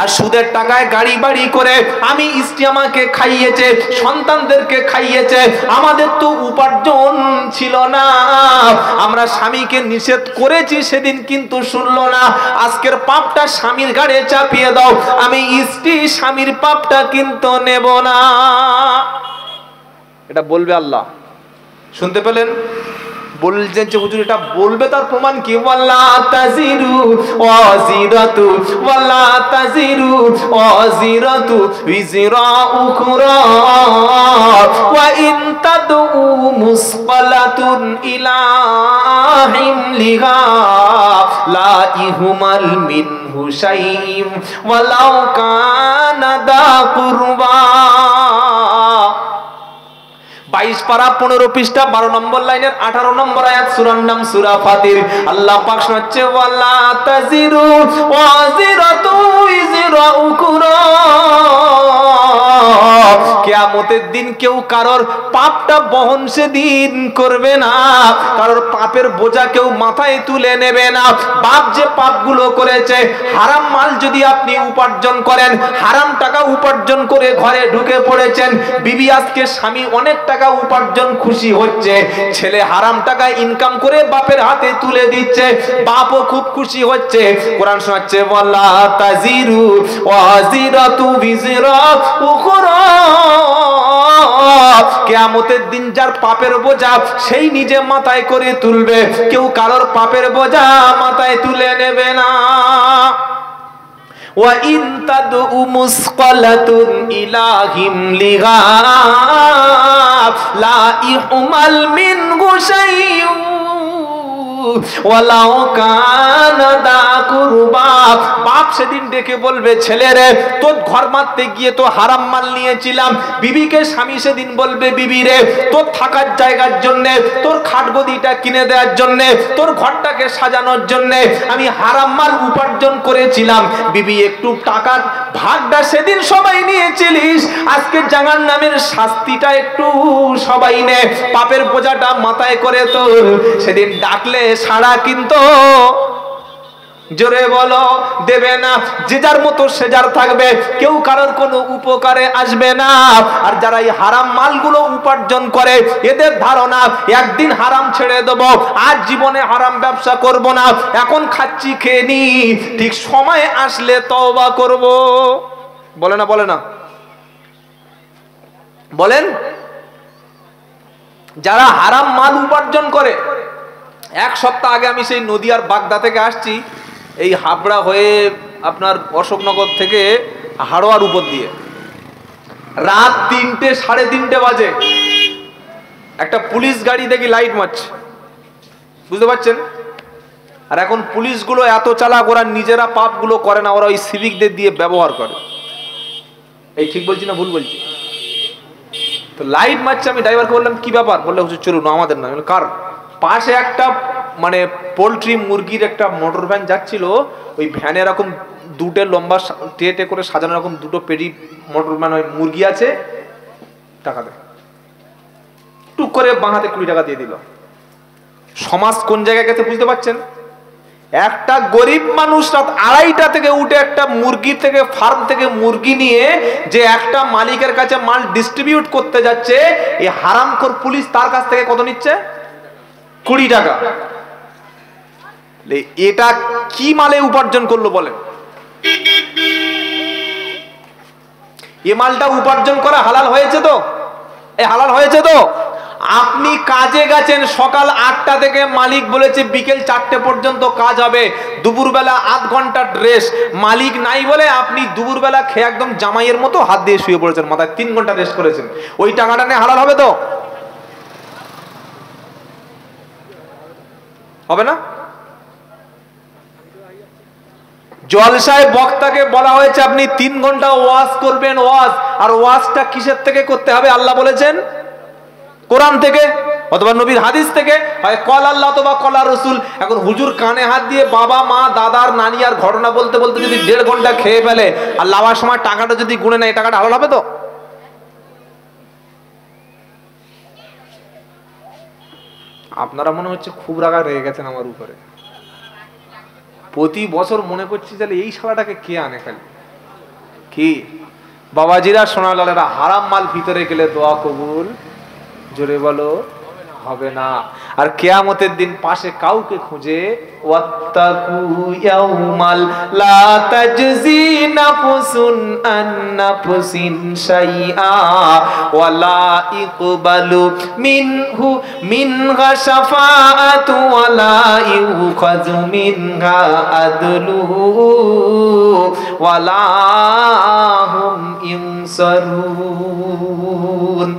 আর সুদের টাকায় গাড়ি বাড়ি করে আমি স্ত্রী আমাকে খাইয়েছে, সন্তানদেরকে খাইয়েছে, আমাদের তো উপার্জন ছিল না, আমরা স্বামীকে নিষেধ করেছি সেদিন কিন্তু শুনলো না, আজকের পাপটা স্বামীর ঘাড়ে চাপিয়ে দাও, আমি স্ত্রী স্বামীর পাপটা কিন্তু নেব না। এটা বলবে আল্লাহ। শুনতে পেলেন? বলছেন যে হুজুর এটা বলবে, তার প্রমাণ কি? ওয়ালা তাজিরু ওয়াজিরাতু ওয়ালা তাজিরু ওয়াজিরাতু বিজরা উখরা ওয়া ইন তাদউ মুসকালাতুন ইলা হিমলিহা লা ইহুমাল মিনহু শাইইন ওয়ালাউ কানা দা কুরবা। 22 পারা 15 পৃষ্ঠা 12 নম্বর লাইনের 18 নম্বর আয়াত, সূরার নাম সূরা ফাতির। আল্লাহ পাক শোনাচ্ছে ওয়ালা তাজিরু ওয়াজিরাতু ইজরা উখরা। কিয়ামতের দিন কেউ কারোর পাপটা বহন সেদিন করবে না, কারোর পাপের বোঝা কেউ মাথায় তুলে নেবে না। বাপ যে পাপগুলো করেছে, হারাম মাল যদি আপনি উপার্জন করেন, হারাম টাকা উপার্জন করে ঘরে ঢুকে পড়েছেন, বিবি আজকে স্বামী অনেক টাকা উপার্জন খুশি হচ্ছে, ছেলে হারাম টাকা ইনকাম করে বাপের হাতে তুলে দিচ্ছে, বাপও খুব খুশি হচ্ছে। কোরআন শোনাচ্ছে ওয়ালা তাজিরু ওয়াজিরাতু বিজরা উখরা। কিয়ামতের দিন যার পাপের বোঝা সেই নিজে মাথায় করে তুলবে, কেউ কারোর পাপের বোঝা মাথায় তুলে নেবে না। ওয়া ইন তাদউ মুসকালাতুন ইলা হিমলিহা লা ইহুমাল মিনহু শাইউন ওয়ালাউ কানা দা কুরবা। বাপ সেদিন ডেকে বলবে ছেলে রে, তোর ঘর মারতে গিয়ে তো হারাম মাল নিয়েছিলাম। বিবিকে স্বামী সেদিন বলবে বিবি রে, তোর থাকার জায়গার জন্য, তোর খাটগদিটা কিনে দেওয়ার জন্য, তোর ঘরটাকে সাজানোর জন্য আমি হারাম মাল উপার্জন করেছিলাম। বিবি একটু টাকার ভাগটা সেদিন সবাই নিয়েছিলিস, আজকে জাহান্নামের শাস্তিটা একটু সবাই নে, পাপের বোঝাটা মাথায় করে তোল। সেদিন ডাকলে সাড়া কিন্তু জোরে বলো দেবে না, যে যার মতো সে যার থাকবে, কেউ কারোর কোনো উপকারে আসবে না। আর যারা এই হারাম মালগুলো উপার্জন করে, এদের ধারণা একদিন হারাম ছেড়ে দেবো, আর জীবনে হারাম ব্যবসা করব না, এখন খাচ্ছি খেয়ে নি, ঠিক সময় আসলে তওবা করব। বলে না? বলে না? বলেন? যারা হারাম মাল উপার্জন করে, এক সপ্তাহ আগে আমি সেই নদিয়ার বাগদা থেকে আসছি, এই হাবড়া হয়ে আপনার অশোকনগর থেকে হাড়োয়ার উপর দিয়ে, রাত 3টে 3:30 বাজে একটা পুলিশ গাড়ি দেখি লাইট মারছে, বুঝতে পারছেন? আর এখন পুলিশগুলো এত চালাক, ওরা নিজেরা পাপগুলো করে না, ওরা ওই সিভিকদের দিয়ে ব্যবহার করে। এই ঠিক বলছি না ভুল বলছি? তো লাইট মারছে, আমি ড্রাইভারকে বললাম কি ব্যাপার? বললে চলুন, আমাদের না। কার? পাশে একটা মানে পোল্ট্রি মুরগির একটা মোটর ভ্যান যাচ্ছিল, ওই ভ্যানে এরকম 2টে লম্বা ট্রে করে সাজানো এরকম 2টো পেডি মোটর ভ্যান, ওই মুরগি আছে, টাকা দেয়, টুক করে বাঁ হাতে 20 টাকা দিয়ে দিল। সমাজ কোন জায়গায় গেছে বুঝতে পারছেন? একটা গরিব মানুষ রাত 2:30 থেকে উঠে একটা মুরগি থেকে ফার্ম থেকে মুরগি নিয়ে যে একটা মালিকের কাছে মাল ডিস্ট্রিবিউট করতে যাচ্ছে, এই হারামখোর পুলিশ তার কাছ থেকে কত নিচ্ছে? 20 টাকা। এটা কি মালে উপার্জন করলো বলেন? এ মালটা উপার্জন করা হালাল হয়েছে তো? হালাল হয়েছে তো? আপনি কাজে গেছেন সকাল 8টা থেকে, মালিক বলেছে বিকেল 4টে পর্যন্ত কাজ হবে, দুপুরবেলা আধ ঘন্টা রেস্ট, মালিক নাই বলে আপনি দুপুরবেলা খেয়ে একদম জামাইয়ের মতো হাত দিয়ে শুয়ে পড়েছেন, মাথায় 3 ঘন্টা রেস্ট করেছেন, ওই টাকাটা নিয়ে হালাল হবে তো? হবে না? জলসায় বক্তাকে বলা হয়েছে আপনি 3 ঘন্টা ওয়াজ করবেন, ওয়াজ, আর ওয়াজটা কিসের থেকে করতে হবে আল্লাহ বলেছেন? কোরআন থেকে অথবা নবীর হাদিস থেকে, হয় কল আল্লাহ অথবা কলা রসুল। এখন হুজুর কানে হাত দিয়ে বাবা মা দাদার নানি আর ঘটনা বলতে বলতে যদি 1.5 ঘন্টা খেয়ে ফেলে আর লাভার সময় টাকাটা যদি গুনে নেয়, টাকাটা হালাল হবে তো? আপনারা মনে হচ্ছে খুব রাগা রেগে গেছেন আমার উপরে। প্রতি বছর মনে করছি তাহলে এই শালাটাকে কে আনে খালি কি? বাবাজিরা, সোনালালেরা, হারাম মাল ভিতরে গেলে দোয়া কবুল, জোরে বলো, হবে না। আর কিয়ামতের দিন পাশে কাউকে খুঁজে, ওয়াত্তাকু ইয়াউমাল লা তাজজি নাফসুন আন নাফসিন শাইআ ওয়া লা ইকবালু মিনহু মিনহা শাফাআতু ওয়া লা ইউখাযু মিনহা আদলু ওয়া লা হুম ইনসারুন।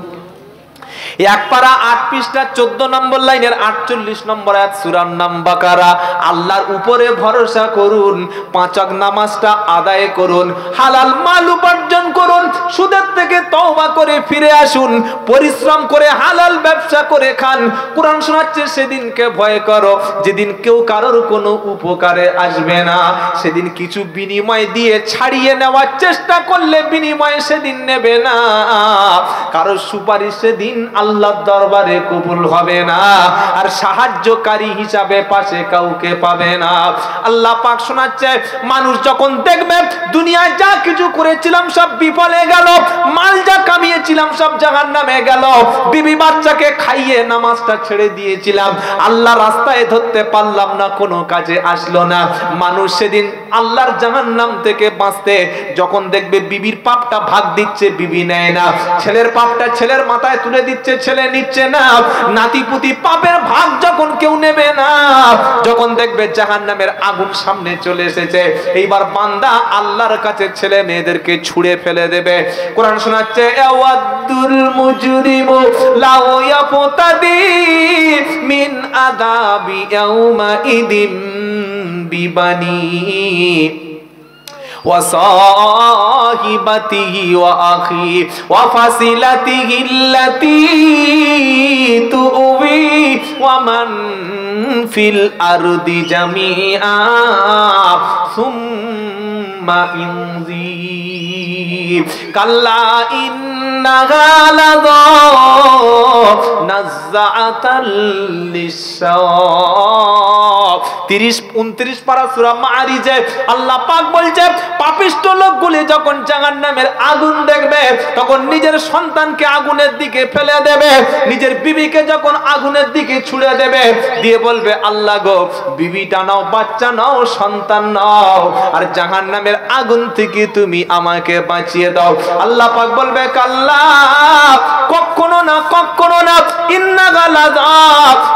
এক পারা 8 পৃষ্ঠা 14 নম্বর লাইনের 48 নম্বর আয়াত সূরা নাম বাকারা। আল্লাহর উপরে ভরসা করুন, 5 ওয়াক্ত নামাজটা আদায় করুন, হালাল মাল উপার্জন করুন, সুদের থেকে তওবা করে ফিরে আসুন, পরিশ্রম করে হালাল ব্যবসা করে খান। কোরআন শোনাচ্ছে সেদিনকে ভয় করো যেদিন কেউ কারোর কোনো উপকারে আসবে না, সেদিন কিছু বিনিময় দিয়ে ছাড়িয়ে নেওয়ার চেষ্টা করলে বিনিময় সেদিন নেবে না, কারোর সুপারিশ সেদিন আল্লাহর দরবারে কবুল হবে না, আর সাহায্যকারী হিসাবে পাশে কাউকে পাবে না। আল্লাহ পাক শোনাচ্ছে, মানুষ যখন দেখবে দুনিয়ায় যা কিছু করেছিলাম সব বিফলে গেল, মাল যা কামিয়েছিলাম সব জাহান্নামে গেল, বিবি বাচ্চাকে খাইয়ে নামাজটা ছেড়ে দিয়েছিলাম, আল্লাহ রাস্তায় ধরতে পারলাম না, কোনো কাজে আসলো না, মানুষ সেদিন আল্লাহর জাহান্নাম থেকে বাঁচতে যখন দেখবে বিবির পাপটা ভাগ দিচ্ছে, বিবি নেয় না, ছেলের পাপটা ছেলের মাথায় তুলে দিচ্ছে, ছেলে নিচ্ছে না, নাতিপুতি পাপের ভাগ যখন কেউ নেবে না, যখন দেখবে জাহান্নামের আগুন সামনে চলে এসেছে, এইবার বান্দা আল্লাহর কাছে ছেলে মেয়েদেরকে ছুঁড়ে ফেলে দেবে। কোরআন শোনাচ্ছে, ইয়াওয়াদুল মুজরিমু লাউ ইয়াফতাদি মিন আযাবি ইয়াউমা ইদিম বিবানি وصاحبته وأخيه وفصيلته التي تؤوي ومن في الأرض جميعا ثم ينذر كلا إنها لظى نزعة للشوى 30-29 পারা সূরা মাআরিজে আল্লাহ পাক বলছে, পাপিষ্ঠ লোকগুলি যখন জাহান্নামের আগুন দেখবে তখন নিজের সন্তানকে আগুনের দিকে ফেলে দেবে, নিজের বিবিকে যখন আগুনের দিকে ছুড়ে দেবে, দিয়ে বলবে, আল্লাহ গো, বিবিটা নাও, বাচ্চা নাও, সন্তান নাও, আর জাহান্নামের আগুন থেকে তুমি আমাকে বাঁচিয়ে দাও। আল্লাহ পাক বলবে, কাল্লা, কখনো না, কখনো না, ইন্নাহা লাযা,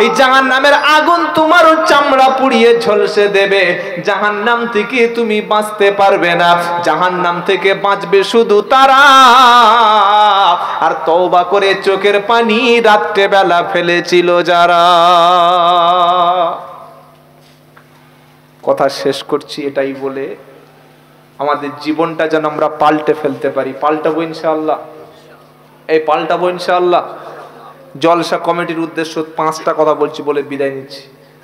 এই জাহান্নামের আগুন তোমারও চামড়া পুড়িয়ে ঝলসে দেবে, জাহান্নাম থেকে তুমি বাঁচতে পারবে না, জাহান্নাম থেকে বাঁচবে শুধু তারা আর তওবা করে চোখের পানি রাত্রে বেলা ফেলেছিল যারা। কথা শেষ করছি এটাই বলে, আমাদের জীবনটা যেন আমরা পাল্টে ফেলতে পারি। পাল্টাবো ইনশাআল্লাহ, এই পাল্টাবো ইনশাআল্লাহ। জলসা কমিটির উদ্দেশ্য 5টা কথা বলছি বলে বিদায় নিচ্ছি।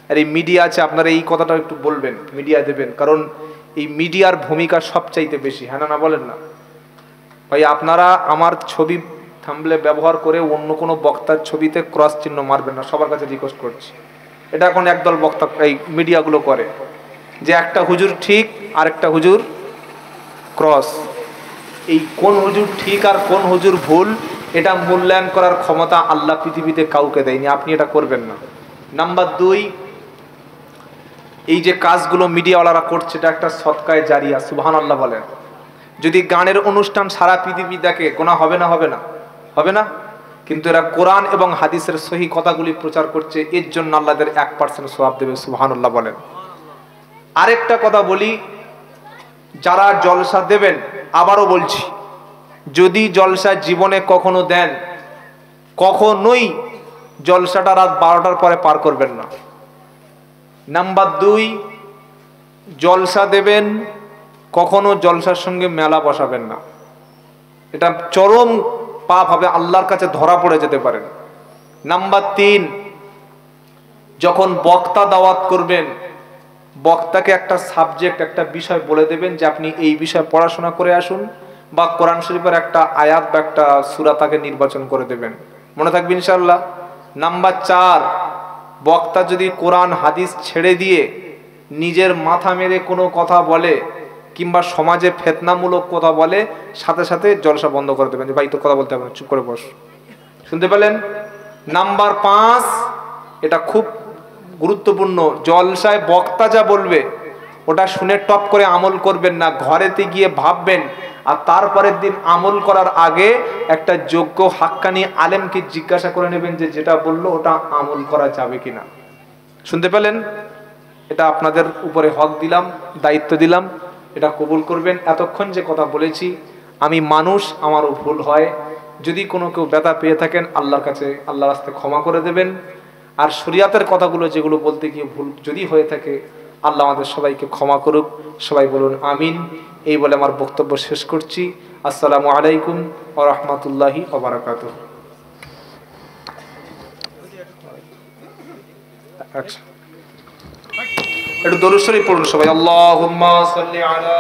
আর এই মিডিয়া আছে, আপনারা এই কথাটা একটু বলবেন, মিডিয়া দেবেন, কারণ এই মিডিয়ার ভূমিকা সবচাইতে বেশি, হ্যাঁ না বলেন না ভাই? আপনারা আমার ছবি থাম্বনেলে ব্যবহার করে অন্য কোনো বক্তার ছবিতে ক্রস চিহ্ন মারবেন না, সবার কাছে রিকোয়েস্ট করছি। এটা এখন একদল বক্তা এই মিডিয়াগুলো করে, যে একটা হুজুর ঠিক আর একটা হুজুর ক্রস। এই কোন হুজুর ঠিক আর কোন হুজুর ভুল এটা মূল্যায়ন করার ক্ষমতা আল্লাহ পৃথিবীতে কাউকে দেয়নি, আপনি এটা করবেন না। নাম্বার 2, এই যে কাজগুলো মিডিয়াওয়ালারা করছে এটা একটা সদকায়ে জারিয়া, সুবহানাল্লাহ বলেন। যদি গানের অনুষ্ঠান সারা পৃথিবী দেখে, গোনা হবে না? হবে না? হবে না? কিন্তু এরা কোরআন এবং হাদিসের সহি কথাগুলি প্রচার করছে, এর জন্য আল্লাহ এদের 1% সওয়াব দেবে। সুবহানাল্লাহ বলেন। আরেকটা কথা বলি, যারা জলসা দেবেন, আবারও বলছি, যদি জলসা জীবনে কখনো দেন, কখনোই জলসাটা রাত 12টার পরে পার করবেন না। নাম্বার 2, জলসা দেবেন, কখনো জলসার সঙ্গে মেলা বসাবেন না। এটা চরম পাপ হবে, আল্লাহর কাছে ধরা পড়ে যেতে পারেন। নাম্বার 3, যখন বক্তা দাওয়াত করবেন, বক্তাকে একটা সাবজেক্ট, একটা বিষয় বলে দেবেন যে আপনি এই বিষয়ে পড়াশোনা করে আসুন, বা কোরআন শরীফের একটা আয়াত বা একটা সূরা তাকে নির্বাচন করে দেবেন। মনে থাকবে ইনশাআল্লাহ। নাম্বার 4, বক্তা যদি কোরআন হাদিস ছেড়ে দিয়ে নিজের মাথা মেরে কোনো কথা বলে কিংবা সমাজে ফিতনামূলক কথা বলে, সাথে সাথে জলসা বন্ধ করে দেবেন, যে ভাই তোর কথা বলতে হবে না, চুপ করে বস। শুনতে পেলেন? নাম্বার 5, এটা খুব গুরুত্বপূর্ণ, জলসায় বক্তা যা বলবে ওটা শুনে টপ করে আমল করবেন না, ঘরেতে গিয়ে ভাববেন, আর তারপরের দিন আমল করার আগে একটা যোগ্য হাক্কানি আলেমকে জিজ্ঞাসা করে নেবেন যে যেটা বললো ওটা আমল করা যাবে কিনা। শুনতে পেলেন? এটা আপনাদের উপরে হক দিলাম, দায়িত্ব দিলাম, এটা কবুল করবেন। এতক্ষণ যে কথা বলেছি, আমি মানুষ, আমারও ভুল হয়, যদি কোনো কেউ ব্যথা পেয়ে থাকেন আল্লাহর কাছে, আল্লাহর রাস্তায় ক্ষমা করে দেবেন। আর শরিয়াতের কথাগুলো যেগুলো বলতে গিয়ে ভুল যদি হয়ে থাকে, আল্লাহ আমাদের সবাইকে ক্ষমা করুক। সবাই বলুন আমিন। এই বলে আমার বক্তব্য শেষ করছি। আসসালামু আলাইকুম ওয়া রাহমাতুল্লাহি ওয়া বারাকাতুহু। একটু দরুদ শরীফ পড়ুন সবাই। আল্লাহুম্মা সাল্লি আলা